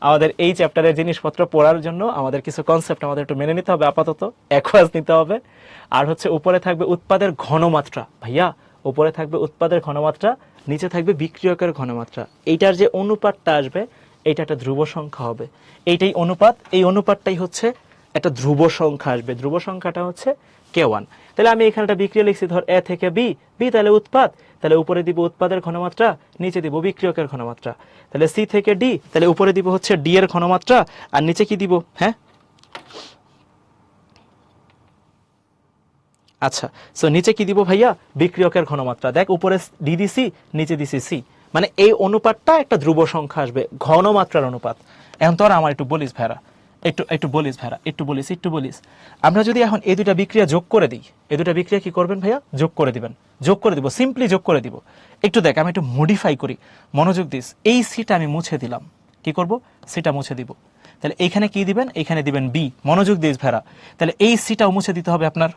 আমাদের এই চ্যাপ্টারের জিনিসপত্র পড়ার জন্য আমাদের কিছু কনসেপ্ট আমাদের একটু মেনে নিতে হবে আপাতত, অ্যাকোয়াজ নিতে হবে। আর হচ্ছে উপরে থাকবে উৎপাদের ঘনমাত্রা, ভাইয়া উপরে থাকবে উৎপাদের ঘনমাত্রা, নিচে থাকবে বিক্রিয়কের ঘনমাত্রা। এইটার যে অনুপাতটা আসবে, এইটা একটা ধ্রুব সংখ্যা হবে, এইটাই অনুপাত, এই অনুপাতটাই হচ্ছে একটা ধ্রুব সংখ্যা আসবে, ধ্রুব সংখ্যাটা হচ্ছে K1। তাহলে আমি এখানে একটা বিক্রিয়া লিখছি, ধর এ থেকে বি, বি তাহলে উৎপাদ, তাহলে উপরে দিব উৎপাদের ঘনমাত্রা, নিচে দিব বিক্রিয়কের ঘনমাত্রা। তাহলে সি থেকে ডি, তাহলে উপরে দিব হচ্ছে ডি এর ঘনমাত্রা, আর নিচে কি দিব? হ্যাঁ আচ্ছা, সো নিচে কি দিব ভাইয়া? বিক্রিয়কের ঘনমাত্রা। দেখ উপরে ডি দিছি, নিচে দিছি সি, মানে এই অনুপাতটা একটা ধ্রুব সংখ্যা আসবে, ঘনমাত্রার অনুপাত। এখন তোরা আমার একটু বলিস ভেড়া, একটু বলিস ভেড়া, একটু বলিস, আমরা যদি এখন এই দুটা বিক্রিয়া যোগ করে দিই, এই দুটা বিক্রিয়া কি করবেন ভাইয়া? যোগ করে দিবেন, যোগ করে দিব, সিম্পলি যোগ করে দিব। একটু দেখ আমি একটু মডিফাই করি, মনোযোগ দিস, এই সিটা আমি মুছে দিলাম, কি করব? সিটা মুছে দিব। তাহলে এইখানে কি দিবেন? এইখানে দিবেন বি, মনোযোগ দিস ভেড়া। তাহলে এই সিটাও মুছে দিতে হবে আপনার,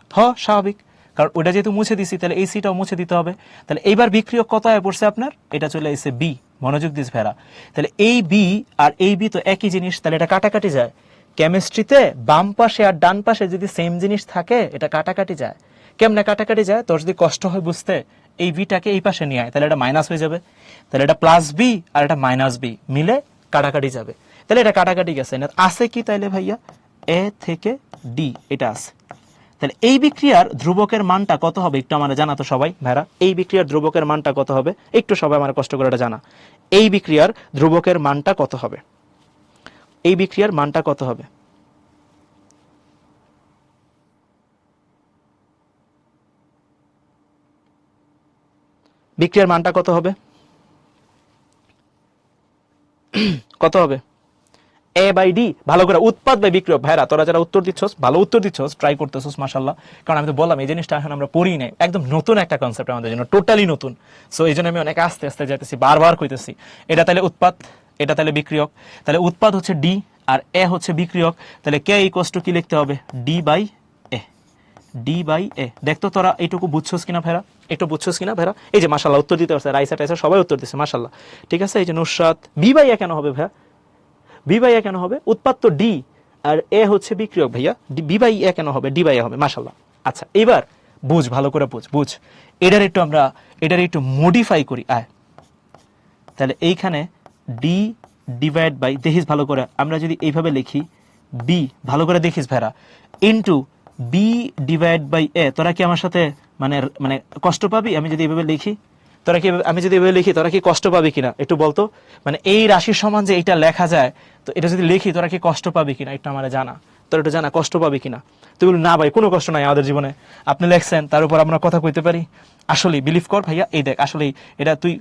স্বাভাবিক, কারণ ওটা যেহেতু মুছে দিছি, তাহলে এই সিটাও মুছে দিতে হবে। তাহলে এইবার বিক্রিয়ক কত আয় পড়ছে আপনার? এটা চলে এসে বি, মনোযোগ দিস ভেড়া। তাহলে এই বি আর এই বি তো একই জিনিস, তাহলে এটা কাটাকাটি যায়। কেমিস্ট্রিতে বাম পাশে আর ডান পাশে যদি সেম জিনিস থাকে, এটা কাটাকাটি যায়। কেমনে কাটাকাটি যায়? তোর যদি কষ্ট হয় বুঝতে, এই বিটাকে এই পাশে নিয়ে আয়, তাহলে এটা মাইনাস হয়ে যাবে। তাহলে এটা প্লাস বি আর এটা মাইনাস বি মিলে কাটাকাটি যাবে, তাহলে এটা কাটাকাটি গেছে। আছে কি তাইলে ভাইয়া? এ থেকে ডি এটা আছে। তাহলে এই বিক্রিয়ার ধ্রুবকের মানটা কত হবে একটু আমার জানা তো সবাই ভাইরা, এই বিক্রিয়ার ধ্রুবকের মানটা কত হবে একটু সবাই আমার কষ্ট করে এটা জানা। এই বিক্রিয়ার ধ্রুবকের মানটা কত হবে? এই বিক্রিয়ার মানটা কত হবে? বিক্রিয়ার মানটা কত হবে? কত হবে? এ বাই ডি। ভালো করে, উৎপাদ বাই বিক্রিয়ক। ভাইরা তোরা যারা উত্তর দিচ্ছস, ভালো উত্তর দিচ্ছস, ট্রাই করতেছস, মাশাআল্লাহ। কারণ আমি তো বললাম এই জিনিসটা এখন আমরা পড়ি নাই, একদম নতুন একটা কনসেপ্ট আমাদের জন্য, টোটালি নতুন। সো এই জন্য আমি অনেক আস্তে আস্তে যাইতেছি, বারবার কইতেছি। এটা তাহলে উৎপাদ, এটা তাহলে বিক্রিয়ক। তাহলে উৎপাদ হচ্ছে ডি আর এ হচ্ছে বিক্রিয়ক। তাহলে কে ইকুয়ালস টু কি লিখতে হবে? D by A, D by A. দেখতো তোরা এইটুকু বুঝছস কিনা ভাইরা, একটু বুঝছস কিনা ভাইরা? এই যে মাশাআল্লাহ উত্তর দিতে পারছে, রাইসা টাইসা সবাই উত্তর দিচ্ছে, মাশাআল্লাহ। ঠিক আছে, এই যে নুসরাত, বি বাই এ কেন হবে ভাইয়া? বি বাই এ কেন হবে? উৎপাদ তো ডি আর এ হচ্ছে বিক্রিয়ক ভাইয়া, বি বাই এ কেন হবে? ডি বাই এ হবে, মাশাআল্লাহ। আচ্ছা এবার বুঝ, ভালো করে বুঝ। এটার একটু মডিফাই করি, আয়। তাহলে এইখানে ডি ডিভাইড বাই, দেখিস ভালো করে, আমরা যদি এইভাবে লিখি বি, ভালো করে দেখিস ভেড়া, ইনটু বি ডিভাইড বাই এ। তোরা কি আমার সাথে মানে মানে কষ্ট পাবি আমি যদি এইভাবে লিখি? তোরা কি, আমি যদি এভাবে লিখি তোরা কি কষ্ট পাবি কিনা একটু বলতো? মানে এই রাশির সমান যে এইটা লেখা যায়, তো এটা যদি লিখি তোরা কি কষ্ট পাবি কিনা একটু আমার জানা। তোর একটু জানা কষ্ট পাবি কিনা? তুই বলি না ভাই কোনো কষ্ট নাই আমাদের জীবনে, আপনি লেখছেন তার উপর আমরা কথা কইতে পারি। আসলে বিলিভ কর ভাইয়া, এই দেখ আসলে এটা তুই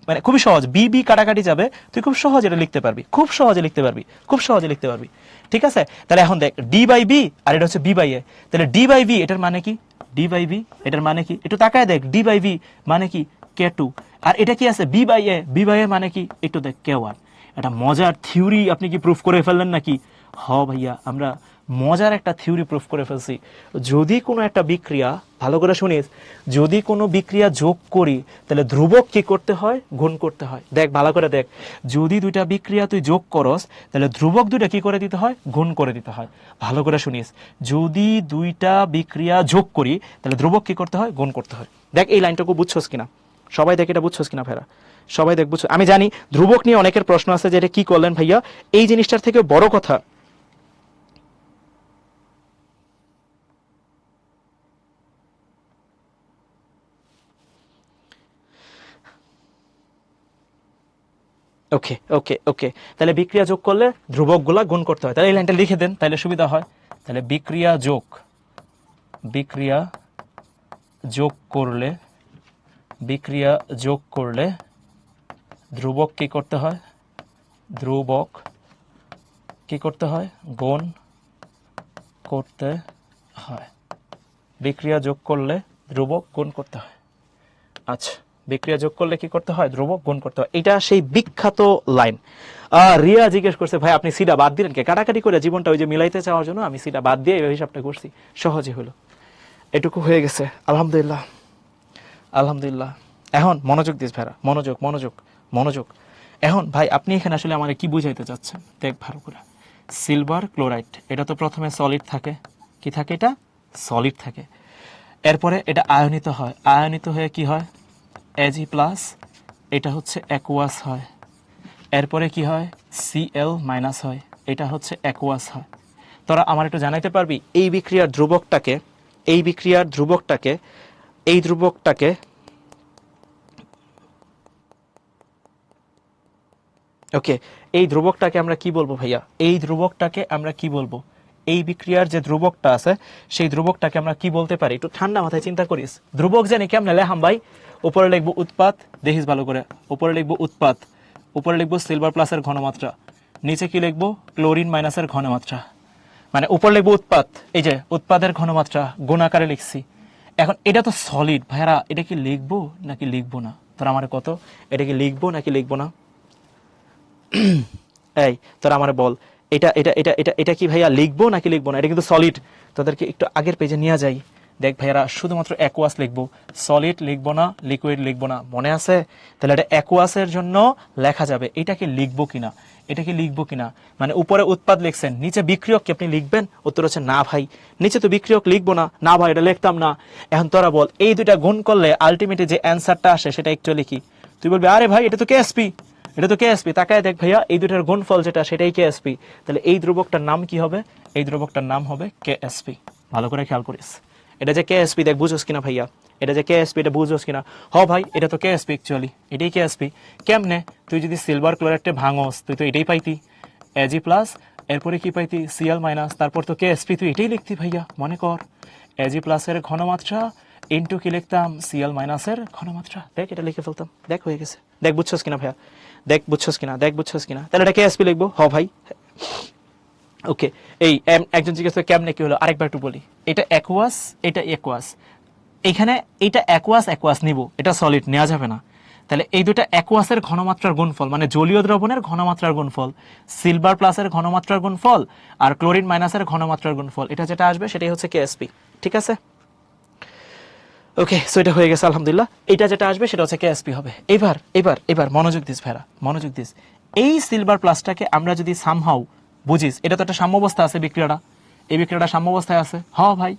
মানে খুবই সহজ, বি বি কাটাকাটি যাবে, তুই খুব সহজ এটা লিখতে পারবি, খুব সহজে লিখতে পারবি, খুব সহজে লিখতে পারবি। ঠিক আছে, তাহলে এখন দেখ ডি বাই বি আর এটা হচ্ছে বি বাই এ, তাহলে ডি বাই বি এটার মানে কি, ডি বাই বি এটার মানে কি একটু তাকায় দেখ, ডি বাই বি মানে কি কে2, আর এটা কি আছে B by A, B by A মানে কি একটু দেখ কে1। এটা মজার থিওরি আপনি কি প্রুফ করে ফেললেন নাকি? হ ভাইয়া, আমরা মজার একটা থিওরি প্রুফ করে ফেলছি। যদি কোনো একটা বিক্রিয়া, ভালো করে শুনিস, যদি কোনো বিক্রিয়া যোগ করি তাহলে ধ্রুবক কি করতে হয়, গুণ করতে হয়। দেখ ভালো করে দেখ, যদি দুইটা বিক্রিয়া তুই যোগ করস তাহলে ধ্রুবক দুইটা কি করে দিতে হয়, গুণ করে দিতে হয়। ভালো করে শুনিস, যদি দুইটা বিক্রিয়া যোগ করি তাহলে ধ্রুবক কি করতে হয়, গুণ করতে হয়। দেখ এই লাইনটাকে বুঝছস কিনা, সবাই দেখ এটা বুঝছস কিনা ফেরা, সবাই দেখ বুঝছো। আমি জানি ধ্রুবক নিয়ে অনেকের প্রশ্ন আছে যে এটা কি করলেন ভাইয়া, এই জিনিসটার থেকে বড় কথা ওকে ওকে ওকে, তাহলে বিক্রিয়া যোগ করলে ধ্রুবকগুলা গুণ করতে হয়, তাহলে এই লাইনটা লিখে দেন তাহলে সুবিধা হয়। তাহলে বিক্রিয়া যোগ, বিক্রিয়া যোগ করলে, বিক্রিয়া যোগ করলে ধ্রুবক কি করতে হয়, ধ্রুবক কি করতে হয়, গুণ করতে হয়। বিক্রিয়া যোগ করলে ধ্রুবক গুণ করতে হয়। আচ্ছা, বিক্রিয়া যোগ করলে কি করতে হয়, ধ্রুবক গুণ করতে হয়। এটা সেই বিখ্যাত লাইন। রিয়া জিজ্ঞেস করছে ভাই আপনি সিটা বাদ দিলেন কে? কাটাকাটি করে জীবনটা ওই যে মিলাইতে চাওয়ার জন্য আমি সিটা বাদ দিয়ে এই হিসাবটা করছি, সহজে হলো, এটুকু হয়ে গেছে আলহামদুলিল্লাহ, আলহামদুলিল্লাহ। এখন মনোযোগ দিস ভাইরা, মনোযোগ মনোযোগ মনোযোগ। এখন ভাই আপনি এখানে আসলে আমাকে কি বুঝাইতে চাচ্ছেন, দেখ ভালো করে। সিলভার ক্লোরাইড এটা তো প্রথমে সলিড থাকে, কি থাকে, এটা সলিড থাকে। এরপরে এটা আয়নিত হয়, আয়নিত হয়ে কি হয়, Ag প্লাস, এটা হচ্ছে অ্যাকুয়াস হয়। এরপরে কি হয়, Cl মাইনাস হয়, এটা হচ্ছে অ্যাকুয়াস হয়। তোরা আমার একটু জানাইতে পারবি এই বিক্রিয়ার ধ্রুবকটাকে, এই বিক্রিয়ার ধ্রুবকটাকে, এই ধ্রুবকটাকে, ওকে, এই ধ্রুবকটাকে আমরা কি বলবো ভাইয়া, এই ধ্রুবকটাকে আমরা কি বলবো, এই বিক্রিয়ার যে ধ্রুবকটা আছে সেই ধ্রুবকটাকে আমরা কি বলতে পারি, একটু ঠান্ডা মাথায় চিন্তা করিস। ধ্রুবক জানি কেমনে লেখাম ভাই, উপরে লিখবো উৎপাদ, দেখিস ভালো করে, উপরে লিখবো উৎপাদ, উপরে লিখবো সিলভার প্লাসের ঘনমাত্রা, নিচে কি লিখবো, ক্লোরিন মাইনাসের ঘনমাত্রা। মানে উপরে লিখবো উৎপাদ, এই যে উৎপাদের ঘনমাত্রা গুণ আকারে লিখছি। এখন এটা তো সলিড ভাইয়ারা, এটা কি লিখবো নাকি লিখবো না, তোরা আমার কত, এটা কি লিখবো নাকি লিখবো না? এই তোরা আমারে বল, এটা এটা এটা এটা এটা কি ভাইয়া লিখবো নাকি লিখবো না? এটা কিন্তু সলিড, তোদেরকে একটু আগের পেজে নিয়ে যাই। দেখ ভাইয়ারা, শুধুমাত্র অ্যাকুয়াস লিখবো, সলিড লিখবো না, লিকুইড লিখবো না, মনে আছে? তাহলে এটা অ্যাকুয়াসের জন্য লেখা যাবে, এটাকে লিখবো কিনা, এটাকে লিখবো কিনা, মানে উপরে উৎপাদ লিখছেন, নিচে বিক্রিয়ক কি আপনি লিখবেন? উত্তর হচ্ছে না ভাই, নিচে তো বিক্রিয়ক লিখবো না, না ভাই এটা লিখতাম না। এখন তোরা বল, এই দুইটা গুণ করলে আলটিমেটলি যে অ্যান্সারটা আসে সেটা একটু লিখি। তুই বলবি আরে ভাই এটা তো কেএসপি, এটা তো কেএসপি, তাকায় দেখ ভাইয়া এই দুটার গুণফল যেটা সেটাই কেএসপি, তাহলে এই ধ্রুবকটার নাম কি হবে, এই ধ্রুবকটার নাম হবে কেএসপি। ভালো করে খেয়াল করিস, এটা যে কেএসপি দেখ বুঝোস কিনা ভাইয়া, এটা যে কেএসপি এটা বুঝোস কিনা? হ ভাই এটা তো কেএসপি, অ্যাকচুয়ালি এটাই কেএসপি। কেমনে? তুই যদি সিলভার ক্লোরাইডে ভাঙস তুই তো এটাই পাইতি, Ag প্লাস, এরপরে কি পাইতি, Cl মাইনাস, তারপর তো কেএসপি, তুই এটাই লিখতি ভাইয়া, মনে কর Ag প্লাসের ঘনমাত্রা ইন্টু কি লিখতাম, Cl মাইনাসের ঘনমাত্রা। দেখ এটা লিখে ফেলতাম, দেখ হয়ে গেছে। দেখ বুঝছস কিনা ভাইয়া, দেখ বুঝছস কিনা, দেখ বুঝছস কিনা? তাহলে এটা কেএসপি লিখবো, হ ভাই। ওকে, এই একজন জিজ্ঞেস করে কেমনে কি হলো, আরেকবার একটু বলি। এটা অ্যাকুয়াস, এটা অ্যাকুয়াস, এখানে এটা অ্যাকুয়াস অ্যাকুয়াস নিব, এটা সলিড নেওয়া যাবে না। তাহলে এই দুটো অ্যাকুয়াসের ঘনমাত্রার গুণফল, মানে জলীয় দ্রবণের ঘনমাত্রার গুণফল, সিলভার প্লাসের ঘনমাত্রার গুণফল আর ক্লোরিন মাইনাসের ঘনমাত্রার গুণফল, এটা যেটা আসবে সেটাই হচ্ছে কেএসপি। ঠিক আছে, ওকে, সো এটা হয়ে গেছে আলহামদুলিল্লাহ। এটা যেটা আসবে সেটা হচ্ছে কেএসপি হবে। এবার এবার এবার মনোযোগ দিস ভাইরা, মনোযোগ দিস। এই সিলভার প্লাসটাকে আমরা যদি সামহাউ বুঝিস, এটা তো একটা সাম্যাবস্থা আছে বিক্রিয়াটা, এই বিক্রিয়াটা সাম্যাবস্থায় আছে, হ ভাই।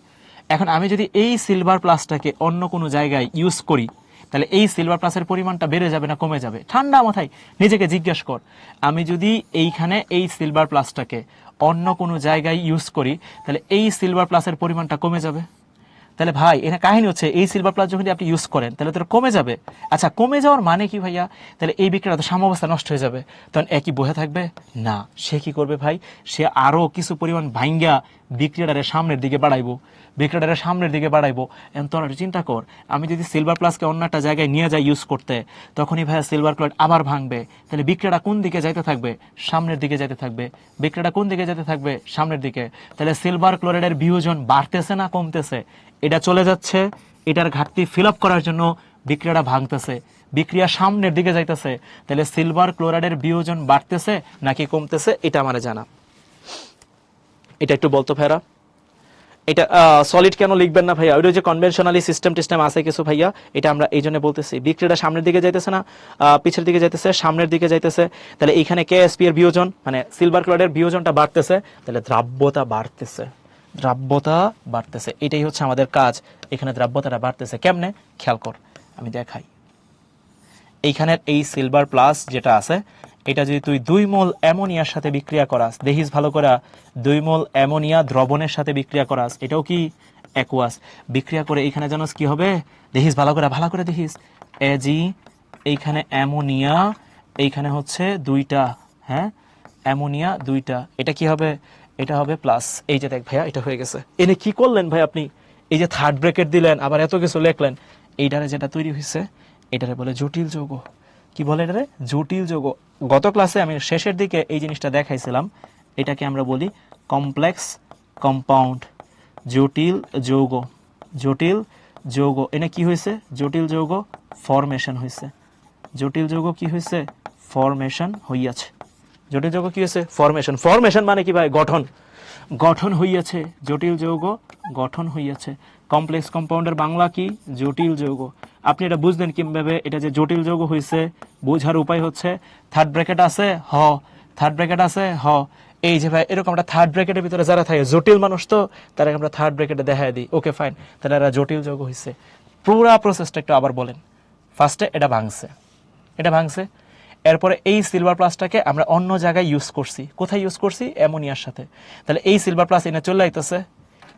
এখন আমি যদি এই সিলভার প্লাসটাকে অন্য কোনো জায়গায় ইউজ করি তাহলে এই সিলভার প্লাসের পরিমাণটা বেড়ে যাবে না কমে যাবে? ঠান্ডা মাথায় নিজেকে জিজ্ঞাসা কর, আমি যদি এইখানে এই সিলভার প্লাসটাকে অন্য কোনো জায়গায় ইউজ করি তাহলে এই সিলভার প্লাসের পরিমাণটা কমে যাবে। তাহলে ভাই এখানে কাহিনী হচ্ছে এই সিলভার প্লাস যখন আপনি ইউজ করেন তাহলে তো কমে যাবে। আচ্ছা কমে যাওয়ার মানে কি ভাইয়া? তাহলে এই বিক্রিয়াটা তো সাম্যাবস্থা নষ্ট হয়ে যাবে, তখন একই বহে থাকবে না। সে কি করবে ভাই? সে আরো কিছু পরিমাণ ভাঙ্গা বিক্রিয়াটারে সামনের দিকে বাড়াইবো, বিক্রিয়াটারে সামনের দিকে বাড়াইবো। এখন তোরা একটু চিন্তা কর, আমি যদি সিলভার প্লাসকে অন্য একটা জায়গায় নিয়ে যাই ইউজ করতে, তখনই ভাইয়া সিলভার ক্লোরাইড আবার ভাঙবে। তাহলে বিক্রিয়াটা কোন দিকে যাইতে থাকবে? সামনের দিকে যাইতে থাকবে। বিক্রিয়াটা কোন দিকে যেতে থাকবে? সামনের দিকে। তাহলে সিলভার ক্লোরাইডের বিয়োজন বাড়তেছে না কমতেছে? এটা চলে যাচ্ছে, এটার ঘাটতি ফিল আপ করার জন্য বিক্রিয়াটা ভাঙতেছে, বিক্রিয়া সামনের দিকে যাইতেছে। তাহলে সিলভার ক্লোরাইডের বিয়োজন বাড়তেছে নাকি কমতেছে এটা আমার জানা। এটা একটু বলতো ভাইরা। এটা সলিড কেন লিখবেন না ভাইয়া? ওইটা যে কনভেনশনালি সিস্টেম টিস্টেম আছে কিছু ভাইয়া, এটা আমরা এই জন্য বলতেছি। বিক্রিয়াটা সামনের দিকে যাইতেছে না, পিছের দিকে যাইতেছে, সামনের দিকে যাইতেছে। তাহলে এখানে কেএসপি এর বিয়োজন মানে সিলভার ক্লোরাইডের বিয়োজনটা বাড়তেছে, তাহলে দ্রাব্যতা বাড়তেছে, দ্রাব্যতা বাড়তেছে। এটাই হচ্ছে আমাদের কাজ। এখানে দ্রাব্যতাটা বাড়তেছে কেমনে খেয়াল কর, আমি দেখাই। এইখানের এই সিলভার প্লাস যেটা আছে, এটা যদি তুই 2 মোল অ্যামোনিয়ার সাথে বিক্রিয়া করাস, দেখিস ভালো করে, 2 মোল অ্যামোনিয়া দ্রবণের সাথে বিক্রিয়া করাস, এটাও কি অ্যাকুয়াস। বিক্রিয়া করে এখানে জানোস কি হবে? দেখিস ভালো করে দেখিস, এজি এইখানে অ্যামোনিয়া, এইখানে হচ্ছে 2টা, হ্যাঁ অ্যামোনিয়া 2টা, এটা কি হবে? এটা হবে প্লাস। এই যে দেখ ভাইয়া এটা হয়ে গেছে। এনে কি করলেন ভাই আপনি? এই যে থার্ড ব্র্যাকেট দিলেন, আবার এত কিছু লিখলেন। এইটারে যেটা তৈরি হয়েছে এটারে বলে জটিল যৌগ। কি বলে এটারে? জটিল যৌগ। গত ক্লাসে আমি শেষের দিকে এই জিনিসটা দেখাইছিলাম, এটাকে আমরা বলি কমপ্লেক্স কম্পাউন্ড, জটিল যৌগ। জটিল যৌগ এনে কি হয়েছে? জটিল যৌগ ফরমেশন হয়েছে। জটিল যৌগ কি হয়েছে? ফরমেশন হইয়াছে। জটিল যৌগ কি হয়েছে? ফরমেশন। ফরমেশন মানে কি ভাই? গঠন, গঠন হইয়াছে। জটিল যৌগ গঠন হইয়াছে। কমপ্লেক্স কম্পাউন্ডের বাংলা কি? জটিল যৌগ। আপনি এটা বুঝলেন কিভাবে এটা যে জটিল যৌগ হয়েছে? বোঝার উপায় হচ্ছে থার্ড ব্র্যাকেট আছে, হ থার্ড ব্র্যাকেট আছে, হ এই যে ভাই এরকম একটা থার্ড ব্র্যাকেটের ভিতরে যারা থাকে জটিল মানুষ, তো তারা আমরা থার্ড ব্র্যাকেটে দেখাই দিই, ওকে ফাইন, তাহলে এরা জটিল যৌগ হয়েছে। পুরা প্রসেসটা একটু আবার বলেন। ফার্স্টে এটা ভাঙছে, এটা ভাঙছে, এরপরে এই সিলভার প্লাসটাকে আমরা অন্য জায়গায় ইউজ করছি। কোথায় ইউজ করছি? অ্যামোনিয়ার সাথে। তাহলে এই সিলভার প্লাস এনে চলে আইতেছে,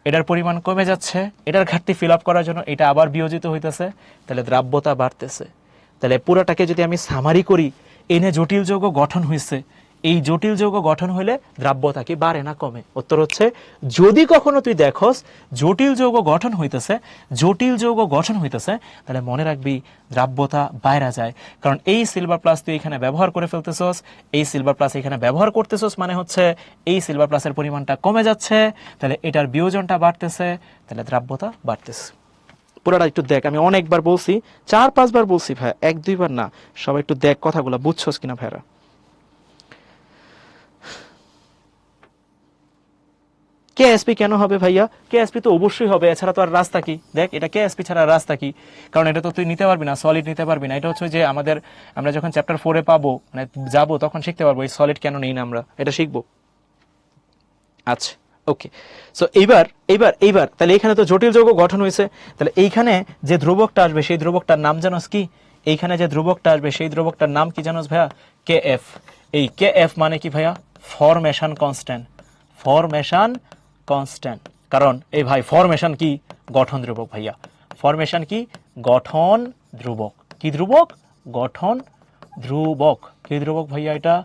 এটার পরিমাণ কমে যাচ্ছে, এটার ঘাটতি ফিল আপ করার জন্য এটা আবার বিয়োজিত হইতেছে, তাহলে দ্রাব্যতা বাড়তেছে। তাহলে পুরোটাকে যদি আমি সামারি করি, এনে জটিল যৌগ গঠন হয়েছে, এই জটিল যৌগ গঠন হলে দ্রাব্যতা কি বাড়ে না কমে? উত্তর হচ্ছে যদি কখনো তুই দেখোস জটিল যৌগ গঠন হইতেছে, জটিল যৌগ গঠন হইতেছে, তাহলে মনে রাখবি দ্রাব্যতা বাইরে যায়। কারণ এই সিলভার প্লাস তুই এখানে ব্যবহার করে ফেলতেছস, এই সিলভার প্লাস এখানে ব্যবহার করতেছস, মানে হচ্ছে এই সিলভার প্লাসের পরিমাণটা কমে যাচ্ছে, তাহলে এটার বিয়োজনটা বাড়তেছে, তাহলে দ্রাব্যতা বাড়তেছে। পুরাটা একটু দেখ, আমি অনেকবার বলছি, 4-5 বার বলছি ভাই, 1-2 বার না। সবাই একটু দেখ কথাগুলো, বুঝছস কিনা ভাইরা? কেএসপি কেন হবে ভাইয়া? কেএসপি তো অবশ্যই হবে, এছাড়া তো আর রাস্তা কি? দেখ এটা কেএসপি ছাড়া রাস্তা কি? কারণ এটা তো তুই নিতে পারবি না, সলিড নিতে পারবি না। এটা হচ্ছে যে আমরা যখন চ্যাপ্টার 4-এ পাবো, মানে যাবো, তখন শিখতে পারবো এই সলিড কেন নেই না, আমরা এটা শিখবো। আচ্ছা ওকে, সো এইবার তাহলে এখানে তো জটিল যৌগ গঠন হয়েছে, তাহলে এইখানে যে ধ্রুবকটা আসবে সেই ধ্রুবকটার নাম জানোস কি? এইখানে যে ধ্রুবকটা আসবে সেই ধ্রুবকটার নাম কি জানোস ভাইয়া? কেএফ। এই কেএফ মানে কি ভাইয়া? Formation constant. Formation constant. কারণ এই ভাই ফরমেশন কি? গঠন ধ্রুবক ভাইয়া। ফরমেশন কি? গঠন ধ্রুবক। কি ধ্রুবক? গঠন ধ্রুবক। কি ধ্রুবক ভাইয়া? এটা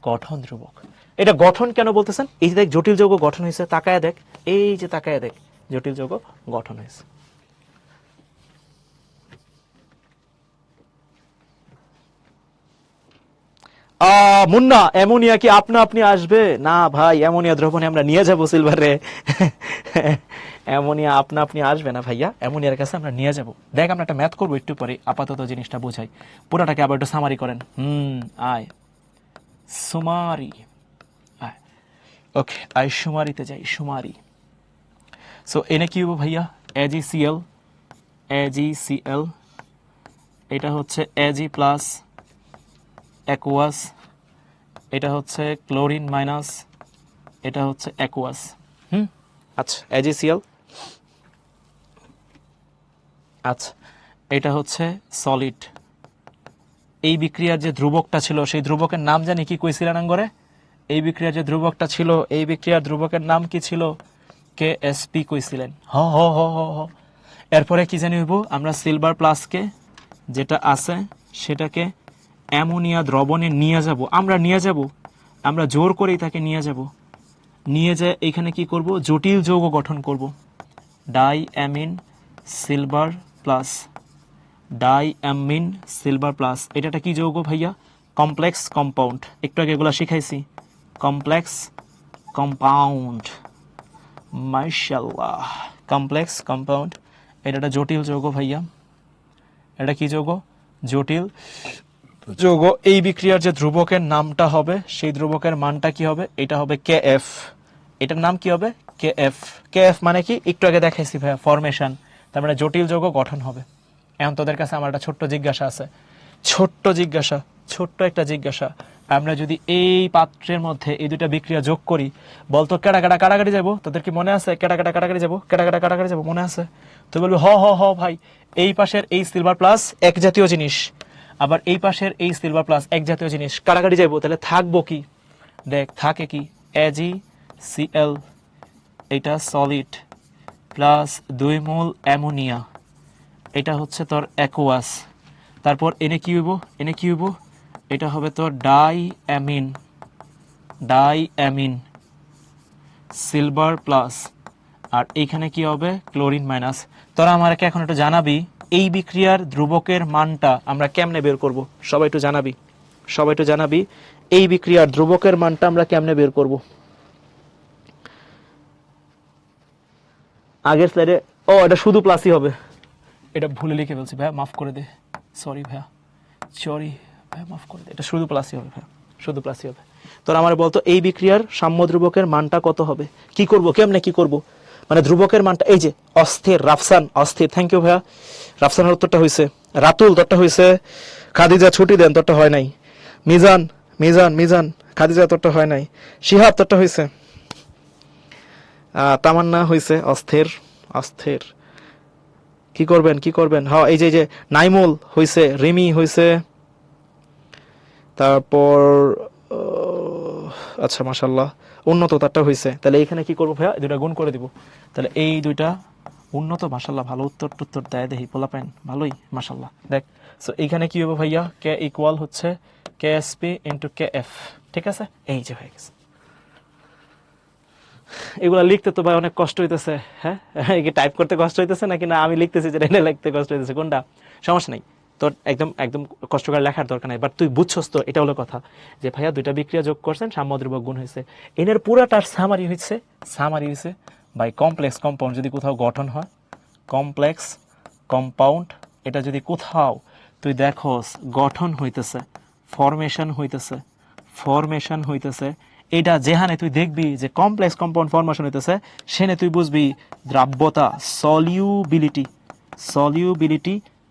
গঠন ধ্রুবক। এটা গঠন কেন বলতেছেন? এই যে দেখ জটিল যৌগ গঠন হয়েছে, তাকায় দেখ, এই যে তাকায় দেখ, জটিল যৌগ গঠন হয়েছে। মুন্না, অ্যামোনিয়া কি আপনা আপনি আসবে? না ভাই, অ্যামোনিয়া দ্রবণে আমরা নিয়ে যাবো সিলভারে। অ্যামোনিয়া আপনা আপনি আসবে না ভাইয়া, অ্যামোনিয়ার কাছে আমরা নিয়ে যাব। দেখ আমরা একটা ম্যাথ করবো একটু পরে, আপাতত জিনিসটা বোঝাই। পুরোটাকে আবার একটু সামারি করেন। আয় সুমারি, আয় ওকে, আয় সুমারিতে যাই, সুমারি। সো এনে কি হবে ভাইয়া? AgCl, AgCl, এটা হচ্ছে Ag প্লাস অ্যাকুয়াস, এটা হচ্ছে ক্লোরিন মাইনাস, এটা হচ্ছে অ্যাকুয়াস। আচ্ছা AgCl, আচ্ছা এটা হচ্ছে সলিড। এই বিক্রিয়ার যে ধ্রুবকটা ছিল সেই ধ্রুবকের নাম জানি কি কইছিলেন আঙ্গরে? এই বিক্রিয়ার যে ধ্রুবকটা ছিল, এই বিক্রিয়ার ধ্রুবকের নাম কি ছিল? কেএসপি কইছিলেন। হ হ হ হ হ, এরপরে কি জানি হইব, আমরা সিলভার প্লাসকে যেটা আছে সেটাকে অ্যামোনিয়া দ্রবণে নিয়ে যাব, আমরা জোর করেই তাকে নিয়ে যাব, নিয়ে যায় এখানে কি করব, জটিল যৌগ গঠন করব, die amine silver plus, die amine silver plus. এটা কি যৌগ ভাইয়া? কমপ্লেক্স কম্পাউন্ড, একটু আগে এগুলো শিখাইছি, কমপ্লেক্স কম্পাউন্ড, মাশাআল্লাহ, কমপ্লেক্স কম্পাউন্ড। এটা একটা জটিল যৌগ ভাইয়া, এটা কি যৌগ? জটিল যৌগ। এই বিক্রিয়ার যে ধ্রুবকের নামটা হবে সেই ধ্রুবকের মানটা কি হবে? এটা হবে কে এফ। এটার নাম কি হবে? K F. কে এফ মানে কি? একটু আগে দেখাইছি ভাইয়া, ফরমেশন, তার মানে জটিল যৌগ গঠন হবে। এখন তোদের কাছে আমার একটা ছোট্ট জিজ্ঞাসা আছে, ছোট্ট একটা জিজ্ঞাসা। আমরা যদি এই পাত্রের মধ্যে এই দুইটা বিক্রিয়া যোগ করি, বলতো কেডা কেডা কাটাকাটি যাবো? তোদের কি মনে আছে কেডা কেডা কাটাকাটি যাবো? কেডা কেডা কাটাকাটি যাবো মনে আছে? তুই বলবি হ হ হ ভাই, এই পাশের এই সিলভার প্লাস এক জাতীয় জিনিস, আবার এই পাশের এই সিলভার প্লাস এক জাতীয় জিনিস, কাটাকাটি যাবো, তাহলে থাকবো কি? দেখ থাকে কি, AgCl, এটা সলিড, প্লাস 2 মোল অ্যামোনিয়া, এটা হচ্ছে তোর অ্যাকোয়াস। তারপর এনে কি হইব? এটা হবে তোর ডাই অ্যামিন সিলভার প্লাস, আর এইখানে কি হবে? Chlorine minus. তোরা আমাকে এখন একটু জানাবি এই বিক্রিয়ার ধ্রুবকের মানটা আমরা কেমনে বের করব? সবাই একটু জানাবি এই বিক্রিয়ার ধ্রুবকের মানটা আমরা কেমনে বের করব? আগের স্লাইডে এটা শুধু প্লাসই হবে, এটা ভুলে লিখে ফেলছি ভাইয়া, মাফ করে দে, সরি ভাইয়া মাফ করে দে, এটা শুধু প্লাসই হবে ভাইয়া, শুধু প্লাসই হবে। তোর আমার বলতো এই বিক্রিয়ার সাম্য ধ্রুবকের মানটা কত হবে? কি করব, কেমনে কি করব? মানে ধ্রুবকের মানটা এই যে অস্থির, রাফসান অস্থির, থ্যাংক ইউ ভাইয়া। রাফসানের উত্তরটা হয়েছে, রাতুল তোরটা হয়েছে, খাদিজা ছুটি দেন তোরটা হয় নাই, মিজান খাদিজা তোরটা হয় নাই, শিহাব তোরটা হয়েছে, তামান্না হয়েছে অস্থির। কি করবেন? হ্যাঁ এই যে নাইমুল হয়েছে, রিমি হয়েছে, তারপর আচ্ছা মাশাআল্লাহ উন্নত তারটা হয়েছে। তাহলে এখানে কি করবো ভাইয়া? দুইটা গুণ করে দিব, তাহলে এই দুইটা উন্নত, মাশাআল্লাহ ভালো উত্তর দেয়, দেখি পোলাপেন ভালোই মাশাআল্লাহ। দেখ সো এইখানে কি হবে ভাইয়া? কে ইকুয়াল হচ্ছে KSP ইন্টু KF, ঠিক আছে? এই যে হয়ে গেছে। এগুলা লিখতে তো ভাই অনেক কষ্ট হইতেছে, হ্যাঁ টাইপ করতে কষ্ট হইতেছে নাকি না আমি লিখতেছি যেটা এটা লিখতে কষ্ট হইতেছে, কোনটা? সমস্যা নেই তোর, একদম কষ্ট করে লেখার দরকার নাই, বাট তুই বুঝছস তো এটা হলো কথা, যে ভাইয়া দুইটা বিক্রিয়া যোগ করছেন, সাম্য ধ্রুবক গুণ হয়েছে। এনের পুরাটার সামারি হয়েছে বাই কমপ্লেক্স কম্পাউন্ড যদি কোথাও গঠন হয়, কমপ্লেক্স কম্পাউন্ড, এটা যদি কোথাও তুই দেখোস গঠন হইতেছে, ফরমেশন হইতেছে, এটা যেখানে তুই দেখবি যে কমপ্লেক্স কম্পাউন্ড ফরমেশন হইতেছে, সেখানে তুই বুঝবি দ্রাব্যতা, সলিউবিলিটি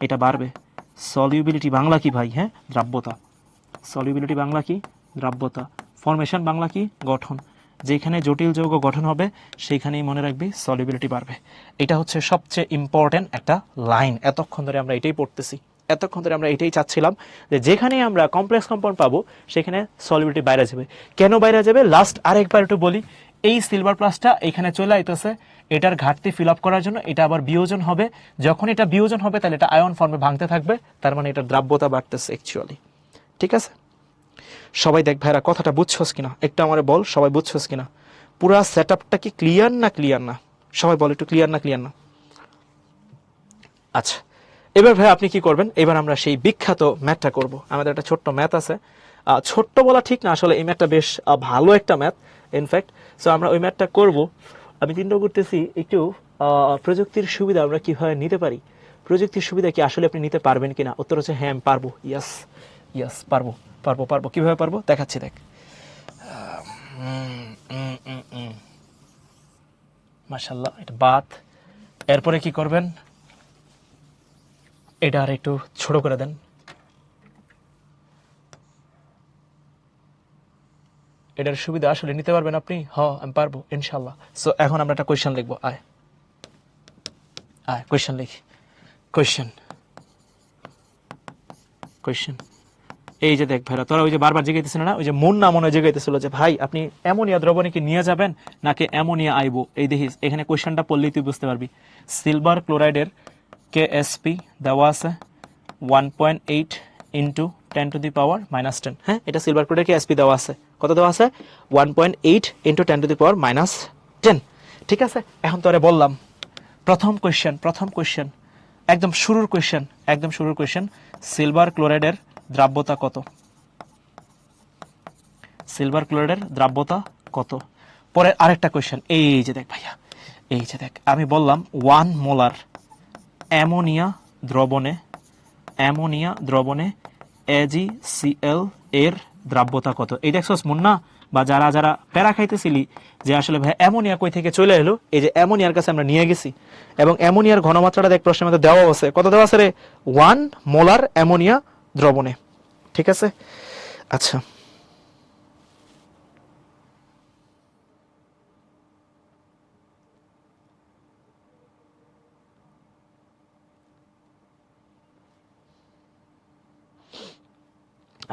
এটা বাড়বে। সলিউবিলিটি বাংলা কি ভাই? হ্যাঁ, দ্রাব্যতা। সলিউবিলিটি বাংলা কি? দ্রাব্যতা। ফরমেশন বাংলা কি? গঠন। যেখানে জটিল যৌগ গঠন হবে সেইখানেই মনে রাখবি সলিউবিলিটি বাড়বে। এটা হচ্ছে সবচেয়ে ইম্পর্টেন্ট একটা লাইন। এতক্ষণ ধরে আমরা এটাই চাচ্ছিলাম, যে যেখানে আমরা কমপ্লেক্স কম্পাউন্ড পাবো সেখানে সলিউবিলিটি বাইরে যাবে। কেন বাইরে যাবে? লাস্ট আরেকবার একটু বলি, এই সিলভার প্লাসটা এখানে চলে আইতেছে, এটার ঘাটতি ফিল আপ করার জন্য এটা আবার বিয়োজন হবে। যখন এটা বিয়োজন হবে তাহলে এটা আয়ন ফর্মে ভাঙতে থাকবে, তার মানে এটা দ্রাব্যতা বাড়তেছে অ্যাকচুয়ালি। ঠিক আছে, সবাই দেখ ভাইরা কথাটা বুঝছস কিনা একটু আমারে বল, সবাই বুঝছস কিনা? পুরা সেটআপটা কি ক্লিয়ার না? সবাই বল একটু ক্লিয়ার না? আচ্ছা, এবার ভাই আপনি কি করবেন? এবার আমরা সেই বিখ্যাত ম্যাথটা করব। আমাদের একটা ছোট্ট ম্যাথ আছে, ছোট্ট বলা ঠিক না, আসলে এই ম্যাথটা বেশ ভালো একটা ম্যাথ ইনফ্যাক্ট। সো আমরা ওই ম্যাথটা করব। আমি চিন্তা করতেছি একটু প্রযুক্তির সুবিধা আমরা কিভাবে নিতে পারি, প্রযুক্তির সুবিধা কি আসলে আপনি নিতে পারবেন কিনা? উত্তর হচ্ছে হ্যাঁ আমি পারবো, ইয়াস পারবো। কিভাবে পারবো দেখাচ্ছি, দেখ। মাশাআল্লাহ, এটা বাত। এরপরে কি করবেন? এটা আর একটু ছোট করে দেন। এটার সুবিধা আসলে নিতে পারবেন আপনি? হ্যাঁ আমি পারবো ইনশাল্লাহ। সো এখন আমরা একটা কোয়েশ্চেন লিখবো। আয় কোয়েশ্চেন লিখি। কোয়েশ্চেন এই যে দেখ ভাইরা, তোরা ওই যে বারবার জিগাইতেছিল না, ওই যে মন না মনে জিগাইতেছিল যে ভাই আপনি অ্যামোনিয়া দ্রবণে কি নিয়ে যাবেন নাকি অ্যামোনিয়া আইবো? এই দেখিস এখানে কোয়েশ্চেনটা পড়লেই তুই বুঝতে পারবি। সিলভার ক্লোরাইডের কেএসপি দেওয়া আছে 1.8 ইন্টু 10⁻⁻10। হ্যাঁ, এটা সিলভার ক্লোরাইডের কেএসপি দেওয়া আছে, কত দেওয়া আছে 1.8 ইন্টু 10⁻10। ঠিক আছে, এখন তোরে বললাম প্রথম কোয়েশ্চেন একদম শুরুর কোয়েশ্চেন, সিলভার ক্লোরাইডের দ্রাব্যতা কত? সিলভার ক্লোরাইডের দ্রাব্যতা কত? পরে আরেকটা কোয়েশ্চেন, এই যে দেখ ভাইয়া, এই যে দেখ, আমি বললাম 1 মোলার অ্যামোনিয়া দ্রবণে AgCl এর দ্রাব্যতা কত? এই দেখছস মুন্না, বা যারা যারা প্যারা খাইতেছিলি যে আসলে ভাই অ্যামোনিয়া কই থেকে চলে এলো, এই যে অ্যামোনিয়ার কাছে আমরা নিয়ে গেছি, এবং অ্যামোনিয়ার ঘনমাত্রাটা দেখ প্রশ্নের মধ্যে দেওয়া আছে, কত দেওয়া আছে রে? 1 মোলার অ্যামোনিয়া দ্রবণে। ঠিক আছে, আচ্ছা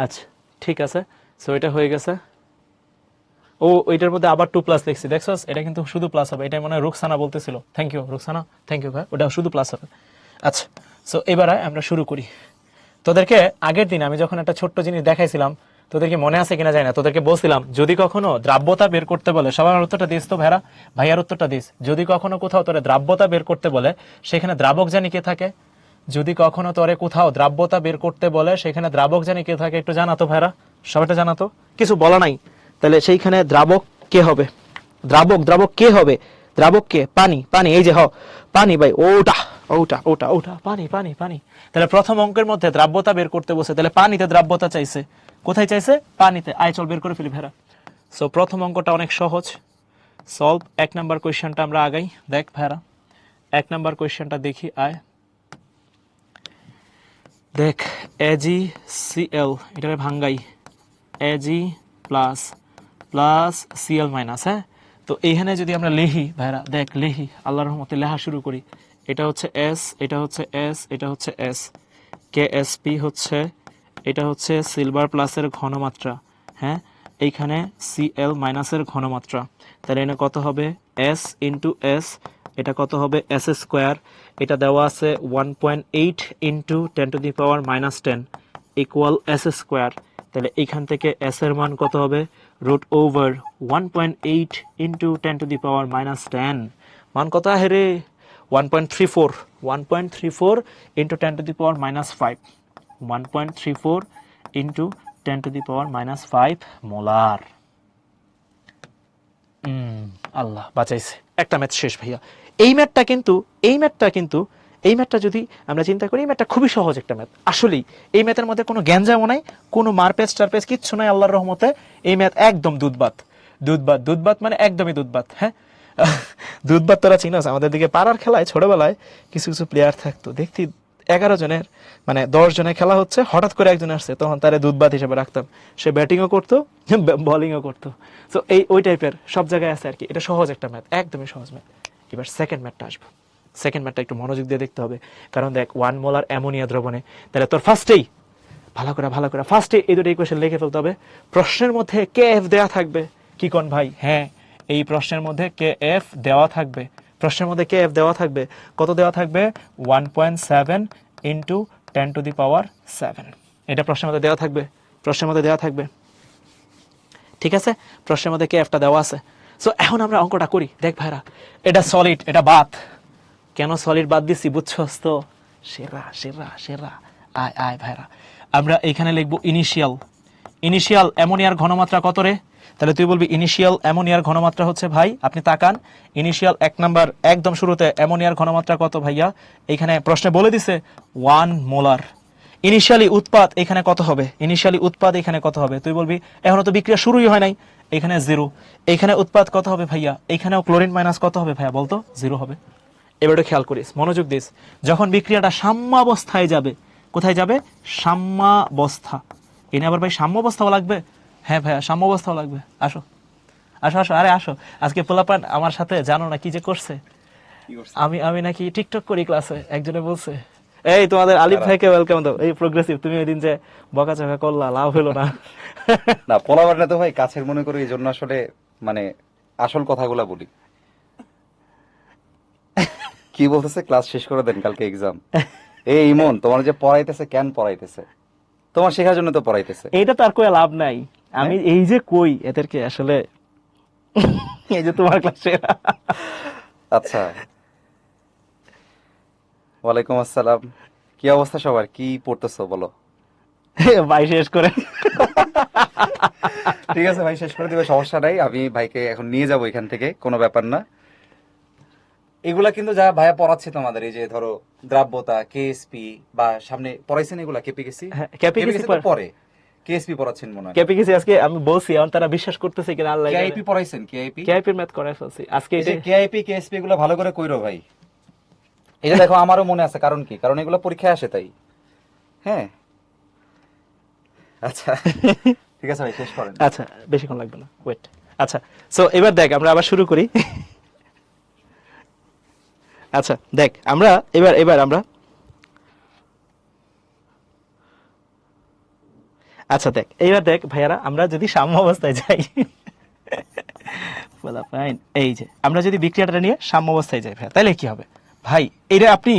আচ্ছা ঠিক আছে, সো এটা হয়ে গেছে। ও ওইটার মধ্যে আবার 2+ লিখছি, দেখছস, এটা কিন্তু শুধু প্লাস হবে, এটা মনে হয় রুকসানা বলতেছিল। Thank you Ruksana, thank you ভাই, ওটা শুধু প্লাস হবে। আচ্ছা, সো এবারে আমরা শুরু করি। তোদেরকে আগের দিন আমি যখন একটা ছোট্ট জিনিস দেখাইছিলাম, তোদেরকে মনে আছে কিনা জানি না, তোদেরকে বলছিলাম যদি কখনো দ্রাব্যতা বের করতে বলে, সবার উত্তরটা দিস তো ভাইয়ার উত্তরটা দিস, যদি কখনো কোথাও তোরে দ্রাব্যতা বের করতে বলে সেখানে দ্রাবক জানি কে থাকে? যদি কখনো তোরে কোথাও দ্রাব্যতা বের করতে বলে সেখানে দ্রাবক জানি কে থাকে? একটু জানাতো ভাইরা, সবাইটা জানাতো। কিছু বলা নাই, তাহলে সেইখানে দ্রাবক কে হবে? দ্রাবক কে হবে? দ্রাবক কে? পানি, এই যে পানি ভাই, ওটা পানি। তাহলে প্রথম অঙ্কের মধ্যে দ্রাব্যতা বের করতে বসে, তাহলে পানিতে দ্রাব্যতা চাইছে, কোথায় চাইছে? পানিতে। আয় চল বের করে ফেলি ভেরা। সো প্রথম অঙ্কটা অনেক সহজ, সলভ। 1 নাম্বার কোয়েশ্চেনটা আমরা আগাই, দেখ ভেরা 1 নাম্বার কোয়েশ্চেনটা দেখি, আয় দেখ, AgCl এটারে ভাঙ্গাই, Ag প্লাস Cl মাইনাস। হ্যাঁ, তো এইখানে যদি আমরা লিখি ভাইরা, দেখ লিখি, আল্লাহর রহমতে লেখা শুরু করি। এটা হচ্ছে S, এটা হচ্ছে S, এটা হচ্ছে S, KSP হচ্ছে, এটা হচ্ছে সিলভার প্লাসের ঘনমাত্রা। হ্যাঁ, এইখানে Cl মাইনাসের ঘনমাত্রা, তাহলে এখানে কত হবে? S ইন্টু S, এটা কত হবে? S স্কোয়ার, এটা দেওয়া আছে 1.8 ইন্টু 10⁻⁻10 ইকুয়াল S স্কোয়ার। তাহলে এইখান থেকে S এর মান কত হবে? √ওভার 1.8 ইন্টু 10⁻⁻10, মান কত আহে রে? 1.34 ইন্টু 10⁻⁻5, 1.34 ইন্টু 10⁻⁻5 মোলার। আল্লাহ বাঁচাইছে, একটা ম্যাথ শেষ ভাইয়া। এই ম্যাথটা যদি আমরা চিন্তা করি, এই ম্যাথটা খুবই সহজ একটা ম্যাথ আসলেই। এই ম্যাথের মধ্যে কোনো গ্যাঞ্জামও নাই, কোনো মারপেচ টারপেচ কিচ্ছু নাই, আল্লাহর রহমতে এই ম্যাথ একদম দুধবাত মানে একদমই দুধবাত। হ্যাঁ, দুধবাত তোরা চিনস, আমাদের দিকে পাড়ার খেলায় ছোটবেলায় কিছু কিছু প্লেয়ার থাকতো, দেখতি 11 জনের মানে 10 জনের খেলা হচ্ছে, হঠাৎ করে একজন আসছে, তখন তারে দুধবাত হিসেবে রাখতাম। সে ব্যাটিংও করতো, বোলিংও করতো। তো ওই টাইপের সব জায়গায় আছে আর কি। এটা সহজ একটা ম্যাথ, একদমই সহজ ম্যাথ। এবার সেকেন্ড ম্যাথটা আসবো। সেকেন্ড ম্যাথটা একটু মনোযোগ দিয়ে দেখতে হবে, কারণ দেখ 1 মোলার অ্যামোনিয়া দ্রবণে, তাহলে তোর ফার্স্টেই ভালো করে ফার্স্টে এই দুটো ইকুয়েশন লিখে ফেলতে হবে। প্রশ্নের মধ্যে KF দেওয়া থাকবে, কি কোন ভাই? হ্যাঁ, এই প্রশ্নের মধ্যে KF দেওয়া থাকবে, কত দেওয়া থাকবে? 1.7 ইন্টু 10⁻7। এটা প্রশ্নের মধ্যে দেওয়া থাকবে, ঠিক আছে? প্রশ্নের মধ্যে KFটা দেওয়া আছে। সো এখন আমরা অঙ্কটা করি। দেখ ভাইরা, এটা সলিড, এটা বাদ। কেন সলিড বাদ দিছি বুঝছস তো? সেরা আয় ভাইরা, আমরা এখানে লিখবো ইনিশিয়াল অ্যামোনিয়ার ঘনমাত্রা কত রে? তাহলে তুই বলবি ইনিশিয়াল অ্যামোনিয়ার ঘনমাত্রা হচ্ছে, ভাই আপনি তাকান, ইনিশিয়াল 1 নাম্বার একদম শুরুতে অ্যামোনিয়ার ঘনমাত্রা কত ভাইয়া? এইখানে প্রশ্নে বলে দিছে 1 মোলার। ইনিশিয়ালি উৎপাদ এখানে কত হবে? তুই বলবি এখনো তো বিক্রিয়া শুরুই হয় নাই, এখানে 0। এইখানে উৎপাদ কত হবে ভাইয়া? এইখানেও ক্লোরিন মাইনাস কত হবে ভাইয়া বলতো? 0 হবে। এবারে খেয়াল করিস, মনোযোগ দিস, যখন বিক্রিয়াটা সাম্যাবস্থায় যাবে, কোথায় যাবে? সাম্যাবস্থা। এনে আবার ভাই সাম্যাবস্থাও লাগবে? হ্যাঁ ভাইয়া, সাম্যাবস্থাও লাগবে। আসো, আরে আসো। আজকে পোলাপান আমার সাথে জানো না কি যে করছে? আমি নাকি টিকটক করি ক্লাসে, একজনে বলছে, এই তোমাদের আলিফ ভাইকে ওয়েলকাম দাও, এই প্রোগ্রেসিভ, তুমি ওই দিন যে বকাঝকা করলা, লাভ হলো না। না, পোলাপানটা তো ভাই কাছের মনে করি, এই জন্য আসলে মানে আসল কথাগুলা বলি। কি বলতেছে ক্লাস শেষ করে দেন কালকে এক্সাম। এই ইমন তোমার যে পড়াইতেছে কেন পড়াইতেছে? তোমার শেখার জন্য তো পড়াইতেছে। এইটা তো আর কই লাভ নাই, আমি এই যে কই এদেরকে আসলে এই যে তোমার ক্লাসে আচ্ছা, ওয়ালাইকুম আসসালাম। কি অবস্থা সবার? কি পড়তেছো বলো? ভাই শেষ করে ঠিক আছে ভাই, শেষ করে দিবে, সমস্যা নাই। আমি ভাইকে এখন নিয়ে যাবো এখান থেকে, কোনো ব্যাপার না। এগুলা কিন্তু যা ভাইয়া পড়াচ্ছে তোমাদের, এই যে ধরো দ্রাব্যতা, কেএসপি বা সামনে পড়াইছেন এগুলা, কেপিকেসি হ্যাঁ, KPKC তো পরে কেএসপি পড়াচ্ছেন মনে হয়। কেপিকেসি আজকে আমি বলছি, এখন তারা বিশ্বাস করতেছে কিনা আল্লাহ জানে। কেআইপি পড়াইছেন? কেআইপি কেআইপির ম্যাথ করাই ফেলছি আজকে। এই এটা যে কেআইপি কেএসপি এগুলো ভালো করে কইরো ভাই। এই যে দেখো আমারও মনে আছে, কারণ কি, কারণ এগুলো পরীক্ষায় আসে তাই। হ্যাঁ আচ্ছা ঠিক আছে ভাই, শেষ করেন। আচ্ছা বেশিক্ষণ লাগবে না, ওয়েট। আচ্ছা সো এবার দেখ আমরা আবার শুরু করি। আচ্ছা দেখ আমরা এবার আমরা আচ্ছা দেখ এইবার দেখ ভাইয়ারা, আমরা যদি সাম্য অবস্থায় যাই বলা ফাইন, এই যে আমরা যদি বিক্রিয়াটা নিয়ে সাম্য অবস্থায় যাই ভাই, তাহলে কি হবে ভাই? এটা আপনি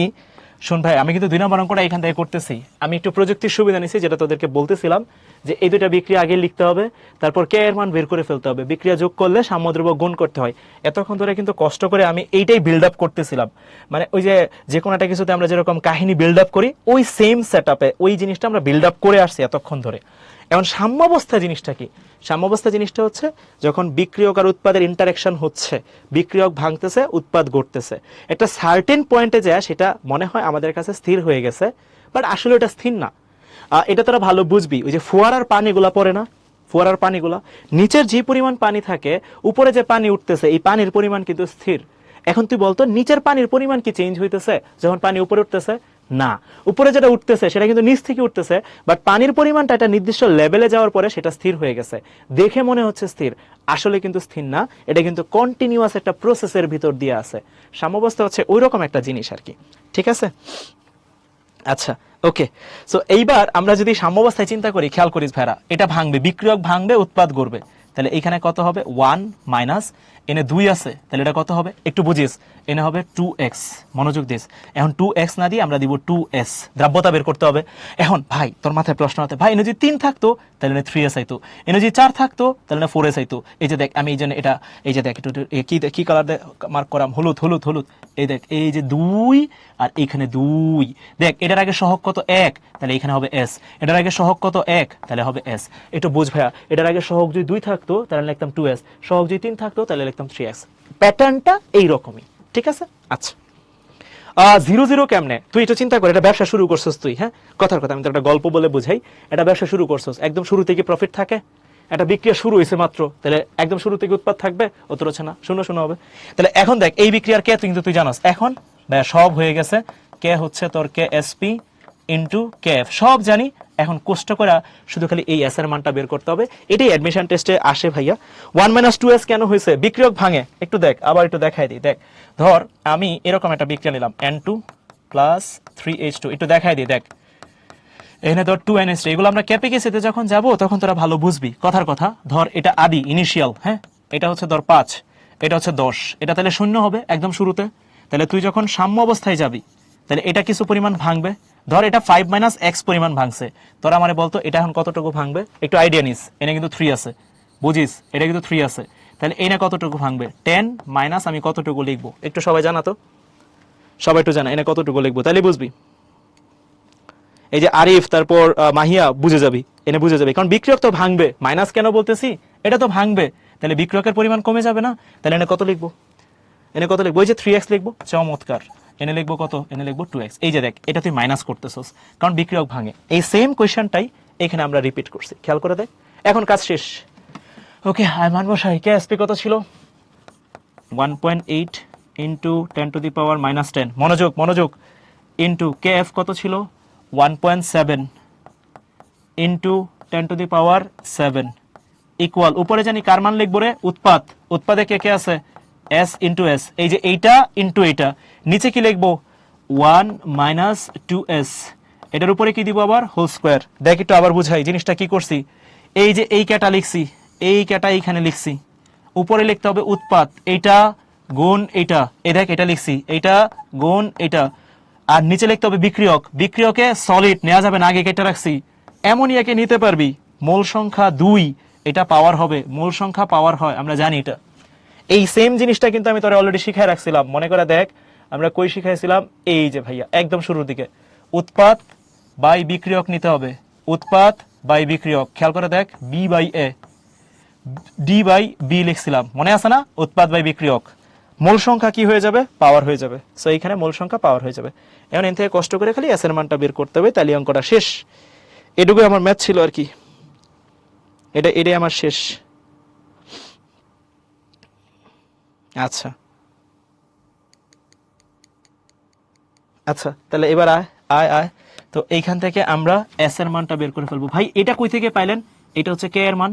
শোন ভাই, আমি কিন্তু 2 নম্বর অঙ্কটা এখান থেকে করতেছি। আমি একটু প্রযুক্তির সুবিধা নিছি, যেটা তোদেরকে বলতেছিলাম যে এই দুইটা বিক্রিয়া আগে লিখতে হবে, তারপর কে এর মান বের করে ফেলতে হবে, বিক্রিয়া যোগ করলে সাম্যদ্রব্য গুণ করতে হয়। এতক্ষণ ধরে কিন্তু কষ্ট করে আমি এইটাই বিল্ড আপ করতেছিলাম, মানে ওই যে কোনো একটা কিছুতে আমরা যেরকম কাহিনী বিল্ড আপ করি, ওই সেম সেট আপে ওই জিনিসটা আমরা বিল্ড আপ করে আসছি এতক্ষণ ধরে। এখন সাম্যাবস্থা জিনিসটা কি? সাম্যাবস্থা জিনিসটা হচ্ছে যখন বিক্রিয়ক আর উৎপাদের ইন্টারাকশন হচ্ছে, বিক্রিয়ক ভাঙতেছে, উৎপাদ গড়তেছে, একটা সার্টেন পয়েন্টে যায় সেটা মনে হয় আমাদের কাছে স্থির হয়ে গেছে, বাট আসলে এটা স্থির না। এটা তোরা ভালো বুঝবি, ওই যে ফোয়ারার পানিগুলা পড়ে না, ফোয়ারার পানিগুলা নিচের যে পরিমাণ পানি থাকে, উপরে যে পানি উঠতেছে, এই পানির পরিমাণ কিন্তু স্থির। এখন তুই বলতো নিচের পানির পরিমাণ কি চেঞ্জ হইতেছে যখন পানি উপরে উঠতেছে? না, উপরে যেটা উঠতেছে সেটা কিন্তু নিচ থেকে উঠতেছে, বাট পানির পরিমাণটা একটা নির্দিষ্ট লেভেলে যাওয়ার পরে সেটা স্থির হয়ে গেছে। দেখে মনে হচ্ছে স্থির, আসলে কিন্তু স্থির না, এটা কিন্তু কন্টিনিউয়াস একটা প্রসেসের ভিতর দিয়ে আছে। সাম্যাবস্থা হচ্ছে ওই রকম একটা জিনিস আর কি, ঠিক আছে? আচ্ছা ওকে, সো এইবার আমরা যদি সাম্যাবস্থায় চিন্তা করি, খেয়াল করিস ভাইরা, এটা ভাঙবে, বিক্রিয়ক ভাঙবে, উৎপাদ গড়বে, তাহলে এখানে কত হবে? 1 মাইনাস এনে 2 আছে, তাহলে এটা কত হবে একটু বুঝিস, এনে হবে 2x। মনোযোগ দিস, এখন 2x না দিয়ে আমরা দিব 2s, দ্রাব্যতা বের করতে হবে। এখন ভাই তোর মাথায় প্রশ্ন হতে, ভাই এনে যদি 3 থাকতো তাহলে এনে 3s আইতো, এনে যদি 4 থাকতো তাহলে এনে 4s আইতো। এই যে দেখ আমি এই জন্য এটা, এই যে দেখ একটু কি কালার মার্ক করাম, হলুদ হলুদ হলুদ, এই দেখ এই যে 2 আর এখানে 2, দেখ এটার আগে সহগ কত 1, তাহলে এখানে হবে s, এটার আগে সহগ কত 1, তাহলে হবে s। একটু বুঝ ভাইয়া, এটার আগে সহগ যদি 2 থাকতো তাহলে লিখতাম 2s, সহগ যদি 3 থাকতো তাহলে লিখতাম 3x। প্যাটার্নটা এইরকমই, ঠিক আছে? আচ্ছা 0 কেমনে? তুই একটু চিন্তা কর, এটা ব্যবসা শুরু করছিস তুই, হ্যাঁ কথার কথা, আমি তো একটা গল্প বলে বুঝাই। এটা ব্যবসা শুরু করছিস, একদম শুরু থেকে প্রফিট থাকে, একটা বিক্রিয়া শুরু হয়েছে মাত্র, তাহলে একদম শুরু থেকে উৎপাদ থাকবে? অত রচ্ছে না, শূন্য হবে। তাহলে এখন দেখ এই বিক্রিয়ার কে কিন্তু তুই জানাস, এখন সব হয়ে গেছে, কে হচ্ছে তোর কে এসপি ইন্টু কে এফ, সব জানি। এখন কষ্ট করে শুধু খালি এই এস এর মানটা বের করতে হবে, এটাই অ্যাডমিশন টেস্টে আসে ভাইয়া। 1 মাইনাস 2s কেন হয়েছে? বিক্রিয়ক ভাঙে, একটু দেখ, আবার একটু দেখাই দিই। দেখ ধর আমি এরকম একটা বিক্রিয়া নিলাম N2 প্লাস 3H2, একটু দেখাই দিই। দেখ এখানে ধর 2NH3, এগুলো আমরা ক্যাপিকেসিতে যখন যাব তখন তোরা ভালো বুঝবি কথার কথা। ধর এটা আদি ইনিশিয়াল, হ্যাঁ এটা হচ্ছে ধর 5, এটা হচ্ছে 10, এটা তাহলে 0 হবে একদম শুরুতে। তাহলে তুই যখন সাম্য অবস্থায় যাবি তাহলে এটা কিছু পরিমাণ ভাঙবে, ধর এটা 5 মাইনাস x পরিমাণ ভাঙছে, তোরা মানে বলতো এটা এখন কতটুকু ভাঙবে, একটু আইডিয়া নিস। এনে কিন্তু 3 আছে, বুঝিস এটা কিন্তু 3 আছে, তাহলে এনে কতটুকু ভাঙবে? 10 মাইনাস আমি কতটুকু লিখবো একটু সবাই জানা তো, সবাই একটু জানা, এনে কতটুকু লিখবো তাহলে বুঝবি। এই যে আরিফ তারপর মাহিয়া বুঝে যাবি, এনে বুঝে যাবি, কারণ বিক্রিয়ক তো ভাঙবে। মাইনাস কেন বলতেছি, এটা তো ভাঙবে, তাহলে বিক্রিয়কের পরিমাণ কমে যাবে না? তাহলে এনে কত লিখবো? এনে কত লিখবো? ওই যে 3x লিখবো, চমৎকার। এনে লিখবো কত? এনে লিখবো 2x। এই যে দেখ এটা তুই মাইনাস করতেছস কারণ বিক্রিয়ক ভাঙে। এই সেম কোয়েশ্চেনটাই এখানে আমরা রিপিট করছি, খেয়াল করে দেখ। এখন কাজ শেষ, ওকে আয় মানবো সাই। কে এসপি কত ছিল? 1.8 into 10 to the power minus 10, মনোযোগ ইন্টু কে এফ কত ছিল? 1.7 into 10 to the power 7 equal, উপরে জানি কার মান লিখবো রে? উৎপাদে কে কে আছে? s ইন্টু s, এই যে এইটা ইন্টু এইটা, নিচে কি লিখবো? 1 মাইনাস 2s, এটার উপরে কি দিব আবার? Whole square. দেখ একটু আবার বুঝাই জিনিসটা কি করছি। এই যে এই ক্যাটা লিখছি, এই ক্যাটা এইখানে লিখছি, উপরে লিখতে হবে উৎপাদ, এইটা গুণ এটা, এই দেখ এটা লিখছি, এইটা গুণ এটা, আর নিচে লিখতে হবে বিক্রিয়ক। বিক্রিয়কে সলিড নেওয়া যাবে না, আগে কেটে রাখছি। অ্যামোনিয়াকে নিতে পারবি, মোল সংখ্যা 2, এটা পাওয়ার হবে, মোল সংখ্যা পাওয়ার হয়, আমরা জানি এটা। এই সেম জিনিসটা কিন্তু আমি তোরে অলরেডি শিখাই রাখছিলাম, মনে করে দেখ আমরা কই শিখাইছিলাম, এই যে ভাইয়া একদম শুরুর দিকে, উৎপাদ বাই বিক্রিয়ক নিতে হবে, উৎপাদ বাই বিক্রিয়ক, খেয়াল করে দেখ, B by A, D by B লিখছিলাম, মনে আছে না? উৎপাদ বাই বিক্রিয়ক, মোল সংখ্যা কি হয়ে যাবে? পাওয়ার হয়ে যাবে। সো এইখানে মোল সংখ্যা পাওয়ার হয়ে যাবে। এখন এন থেকে কষ্ট করে খালি এস এর মানটা বের করতে হবে, তাহলে অঙ্কটা শেষ। এটুকুই আমার ম্যাথ ছিল আর কি, এটাই আমার শেষ। আচ্ছা আচ্ছা, তাহলে এবার আয় আয় আয়। তো এইখান থেকে আমরা এস এর মানটা বের করে ফেলবো। ভাই এটা কই থেকে পাইলেন? এটা হচ্ছে কে এর মান,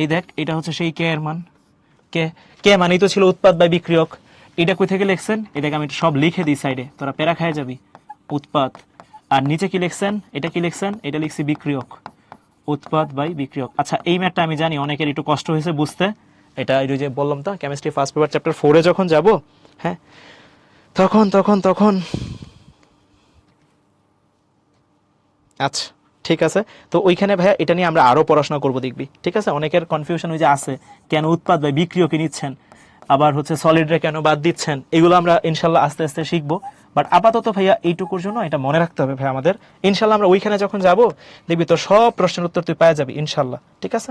এই দেখ এটা হচ্ছে সেই কে এর মান। কে কে মানেই তো ছিল উৎপাদ বাই বিক্রিয়ক। এটা কই থেকে লিখছেন? এটাকে আমি সব লিখে দিই সাইডে, তোরা প্যারা খায় যাবি। উৎপাদ, আর নিচে কি লিখছেন? এটা কি লিখছেন? এটা লিখছি বিক্রিয়ক, উৎপাদ বাই বিক্রিয়ক। আচ্ছা এই ম্যাথটা আমি জানি অনেকের একটু কষ্ট হয়েছে বুঝতে, এটা এই যে বললাম তো কেমিস্ট্রি ফার্স্ট পেপার চ্যাপ্টার 4-এ যখন যাব, হ্যাঁ তখন তখন তখন আচ্ছা ঠিক আছে। তো ওইখানে ভাইয়া এটা নিয়ে আমরা আরো পড়াশোনা করবো দেখবি, ঠিক আছে? অনেকের কনফিউশন ওই যে আছে, কেন উৎপাদ বাই বিক্রিয়কে নিচ্ছেন, আবার হচ্ছে সলিডরে কেন বাদ দিচ্ছেন, এগুলো আমরা ইনশাল্লাহ আস্তে আস্তে শিখবো। বাট আপাতত ভাইয়া এইটুকুর জন্য এটা মনে রাখতে হবে ভাই আমাদের। ইনশাল্লাহ আমরা ওইখানে যখন যাব দেখবি তো সব প্রশ্নের উত্তর তুই পাওয়া যাবি ইনশাল্লাহ, ঠিক আছে?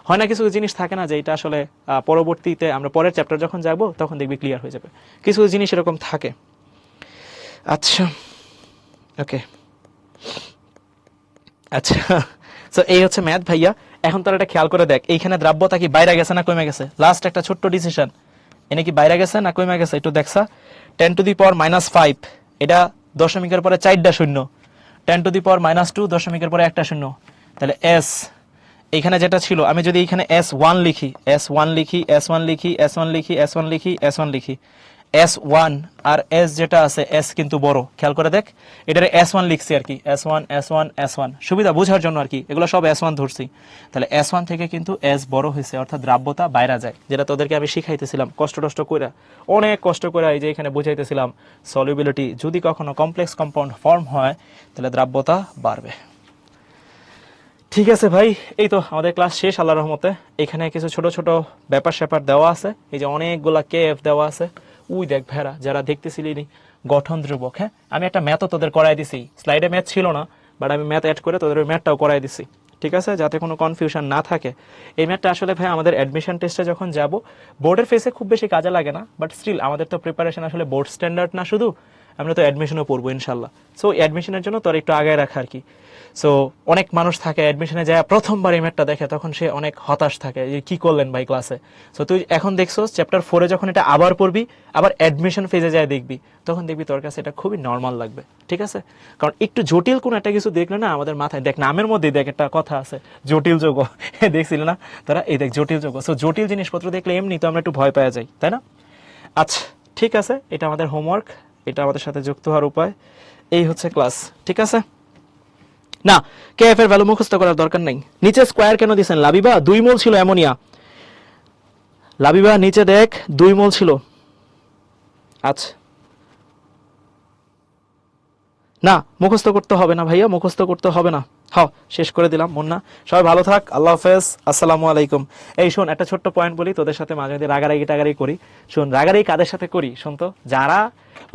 হয় না কিছু জিনিস থাকে না যে এটা আসলে পরবর্তীতে আমরা পরের চ্যাপ্টার যখন যাব তখন দেখবি ক্লিয়ার হয়ে যাবে, কিছু জিনিস এরকম থাকে। আচ্ছা ওকে, আচ্ছা সো এই হচ্ছে ম্যাথ ভাইয়া। এখন তোর এটা খেয়াল করে দেখ, এইখানে দ্রাব্যতা কি বাইরে গেছে না কমে গেছে? লাস্ট একটা ছোট্ট ডিসিশন, এনে কি বাইরে গেছে না কমে গেছে একটু দেখছা? 10⁻⁻5, এটা দশমিকের পরে 4টা শূন্য, 10⁻⁻2 দশমিকের পরে একটা শূন্য, তাহলে এস এখানে যেটা ছিল, আমি যদি এখানে S1 লিখি, S1 লিখি, S1 লিখি, S1 লিখি, S1 লিখি, S1 লিখি, S1 আর S যেটা আছে, S কিন্তু বড়, খেয়াল করে দেখ, এটারে S1 লিখছি আর কি, S1 S1 S1 সুবিধা বোঝার জন্য আর কি, এগুলো সব S1 ধরছি। তাহলে S1 থেকে কিন্তু S বড় হয়েছে, অর্থাৎ দ্রাব্যতা বাইরে যায়, যেটা তোদেরকে আমি শিখাইতেছিলাম কষ্ট কইরা, অনেক কষ্ট করে, এই যে এখানে বুঝাইতেছিলাম সলিউবিলিটি, যদি কখনো কমপ্লেক্স কম্পাউন্ড ফর্ম হয় তাহলে দ্রাব্যতা বাড়বে। ঠিক আছে ভাই, এই তো আমাদের ক্লাস শেষ আল্লাহর রহমতে। এখানে কিছু ছোট ছোট ব্যাপার স্যাপার দেওয়া আছে, এই যে অনেকগুলা কেএফ দেওয়া আছে, উই দেখ ভেড়া যারা দেখতেছিলি গঠন ধ্রুবক। হ্যাঁ আমি একটা ম্যাথও তোদের করাই দিছি, স্লাইডে ম্যাথ ছিল না বাট আমি ম্যাথ অ্যাড করে তোদের ওই ম্যাথটাও করাই দিছি, ঠিক আছে, যাতে কোনো কনফিউশন না থাকে। এই ম্যাথটা আসলে ভাই আমাদের অ্যাডমিশন টেস্টে যখন যাব, বোর্ডের ফেসে খুব বেশি কাজে লাগে না, বাট স্টিল আমাদের তো প্রিপারেশন আসলে বোর্ড স্ট্যান্ডার্ড না শুধু, আমরা তো অ্যাডমিশনও পড়বো ইনশাল্লাহ। সো অ্যাডমিশনের জন্য তোর একটু আগে রাখা আর কি। সো অনেক মানুষ থাকে অ্যাডমিশনে যায় প্রথমবার এই ম্যাথটা দেখে, তখন সে অনেক হতাশ থাকে যে কি করলেন ভাই ক্লাসে। সো তুই এখন দেখছো চ্যাপ্টার 4-এ যখন এটা আবার পড়বি, আবার অ্যাডমিশন ফেজে যায় দেখবি, তখন দেখবি তোর কাছে এটা খুবই নর্মাল লাগবে, ঠিক আছে? কারণ একটু জটিল কোনো একটা কিছু দেখলে না আমাদের মাথায়, দেখ নামের মধ্যে দেখ একটা কথা আছে জটিল যোগ, দেখছিল না তোরা? এই দেখ জটিল যোগ। সো জটিল জিনিসপত্র দেখলে এমনি তো আমরা একটু ভয় পাওয়া যাই, তাই না? আচ্ছা ঠিক আছে, এটা আমাদের হোমওয়ার্ক, এটা আমাদের সাথে যুক্ত হওয়ার উপায়, এই হচ্ছে ক্লাস, ঠিক আছে? না কেএফ এর ভ্যালু মুখস্থ করার দরকার নেই। নিচে স্কয়ার কেন দিয়েছেন? লাবিবা 2 মোল ছিল অ্যামোনিয়া, লাবিবা নিচে দেখ 2 মোল ছিল। আচ্ছা না মুখস্থ করতে হবে না ভাইয়া, মুখস্থ করতে হবে না। হ্যাঁ শেষ করে দিলাম মুন্না, সবাই ভালো থাক, আল্লাহ হাফেজ, আসসালামু আলাইকুম। এই শোন একটা ছোট্ট পয়েন্ট বলি, তোদের সাথে মাঝে মাঝে রাগারাগি টাগারি করি, শোন রাগারাগি কাদের সাথে করি শোন তো, যারা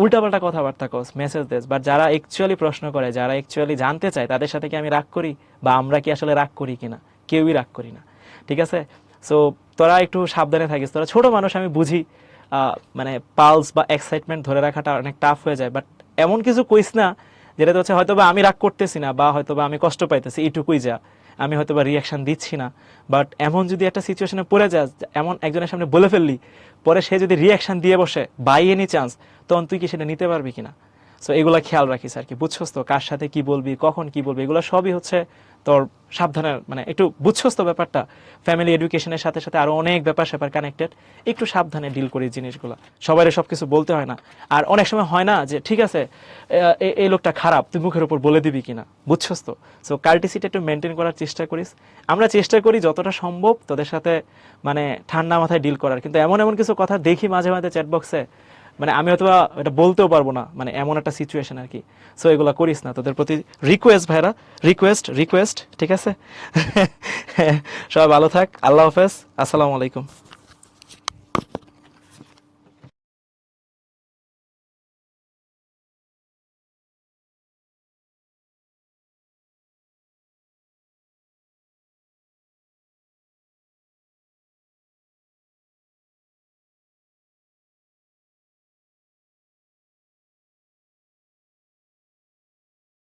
উল্টাপাল্টা কথাবার্তা কস মেসেজ দেস, বাট যারা অ্যাকচুয়ালি প্রশ্ন করে, যারা অ্যাকচুয়ালি জানতে চায়, তাদের সাথে কি আমি রাগ করি বা আমরা কি আসলে রাগ করি কিনা? কেউই রাগ করি না, ঠিক আছে? সো তোরা একটু সাবধানে থাকিস, তোরা ছোট মানুষ আমি বুঝি, মানে পালস বা এক্সাইটমেন্ট ধরে রাখাটা অনেক টাফ হয়ে যায়, বাট এমন কিছু কইস না যেটা হচ্ছে হয়তো বা আমি রাগ করতেছি না বা হয়তো বা আমি কষ্ট পাইতেছি, এইটুকুই যা, আমি হয়তো বা রিয়াকশন দিচ্ছি না। বাট এমন যদি একটা সিচুয়েশনে পড়ে যাস, এমন একজনের সামনে বলে ফেললি, পরে সে যদি রিয়াকশন দিয়ে বসে বাই এনি চান্স, তখন তুই কি সেটা নিতে পারবি কিনা? সো এগুলো খেয়াল রাখিস আর কি, বুঝছস তো? কার সাথে কি বলবি, কখন কি বলবি, এগুলো সবই হচ্ছে তোর সাবধানে মানে একটু বুঝছস তো ব্যাপারটা, ফ্যামিলি এডুকেশনের সাথে সাথে আরো অনেক ব্যাপার স্যাপার কানেক্টেড, একটু সাবধানে ডিল করি জিনিসগুলো, সবাই সবকিছু বলতে হয় না। আর অনেক সময় হয় না যে ঠিক আছে এই লোকটা খারাপ, তুই মুখের উপর বলে দিবি কিনা, বুঝছস তো। সো কার্টিসিটা একটু মেনটেন করার চেষ্টা করিস। আমরা চেষ্টা করি যতটা সম্ভব তোদের সাথে মানে ঠান্ডা মাথায় ডিল করার, কিন্তু এমন এমন কিছু কথা দেখি মাঝে মাঝে চ্যাট বক্সে, মানে আমি হয়তো এটা বলতেও পারবো না, মানে এমন একটা সিচুয়েশন আর কি। সো এগুলো করিস না, তোদের প্রতি রিকোয়েস্ট ভাইরা, রিকোয়েস্ট, ঠিক আছে? সবাই ভালো থাক, আল্লাহ হাফেজ, আসসালামু আলাইকুম।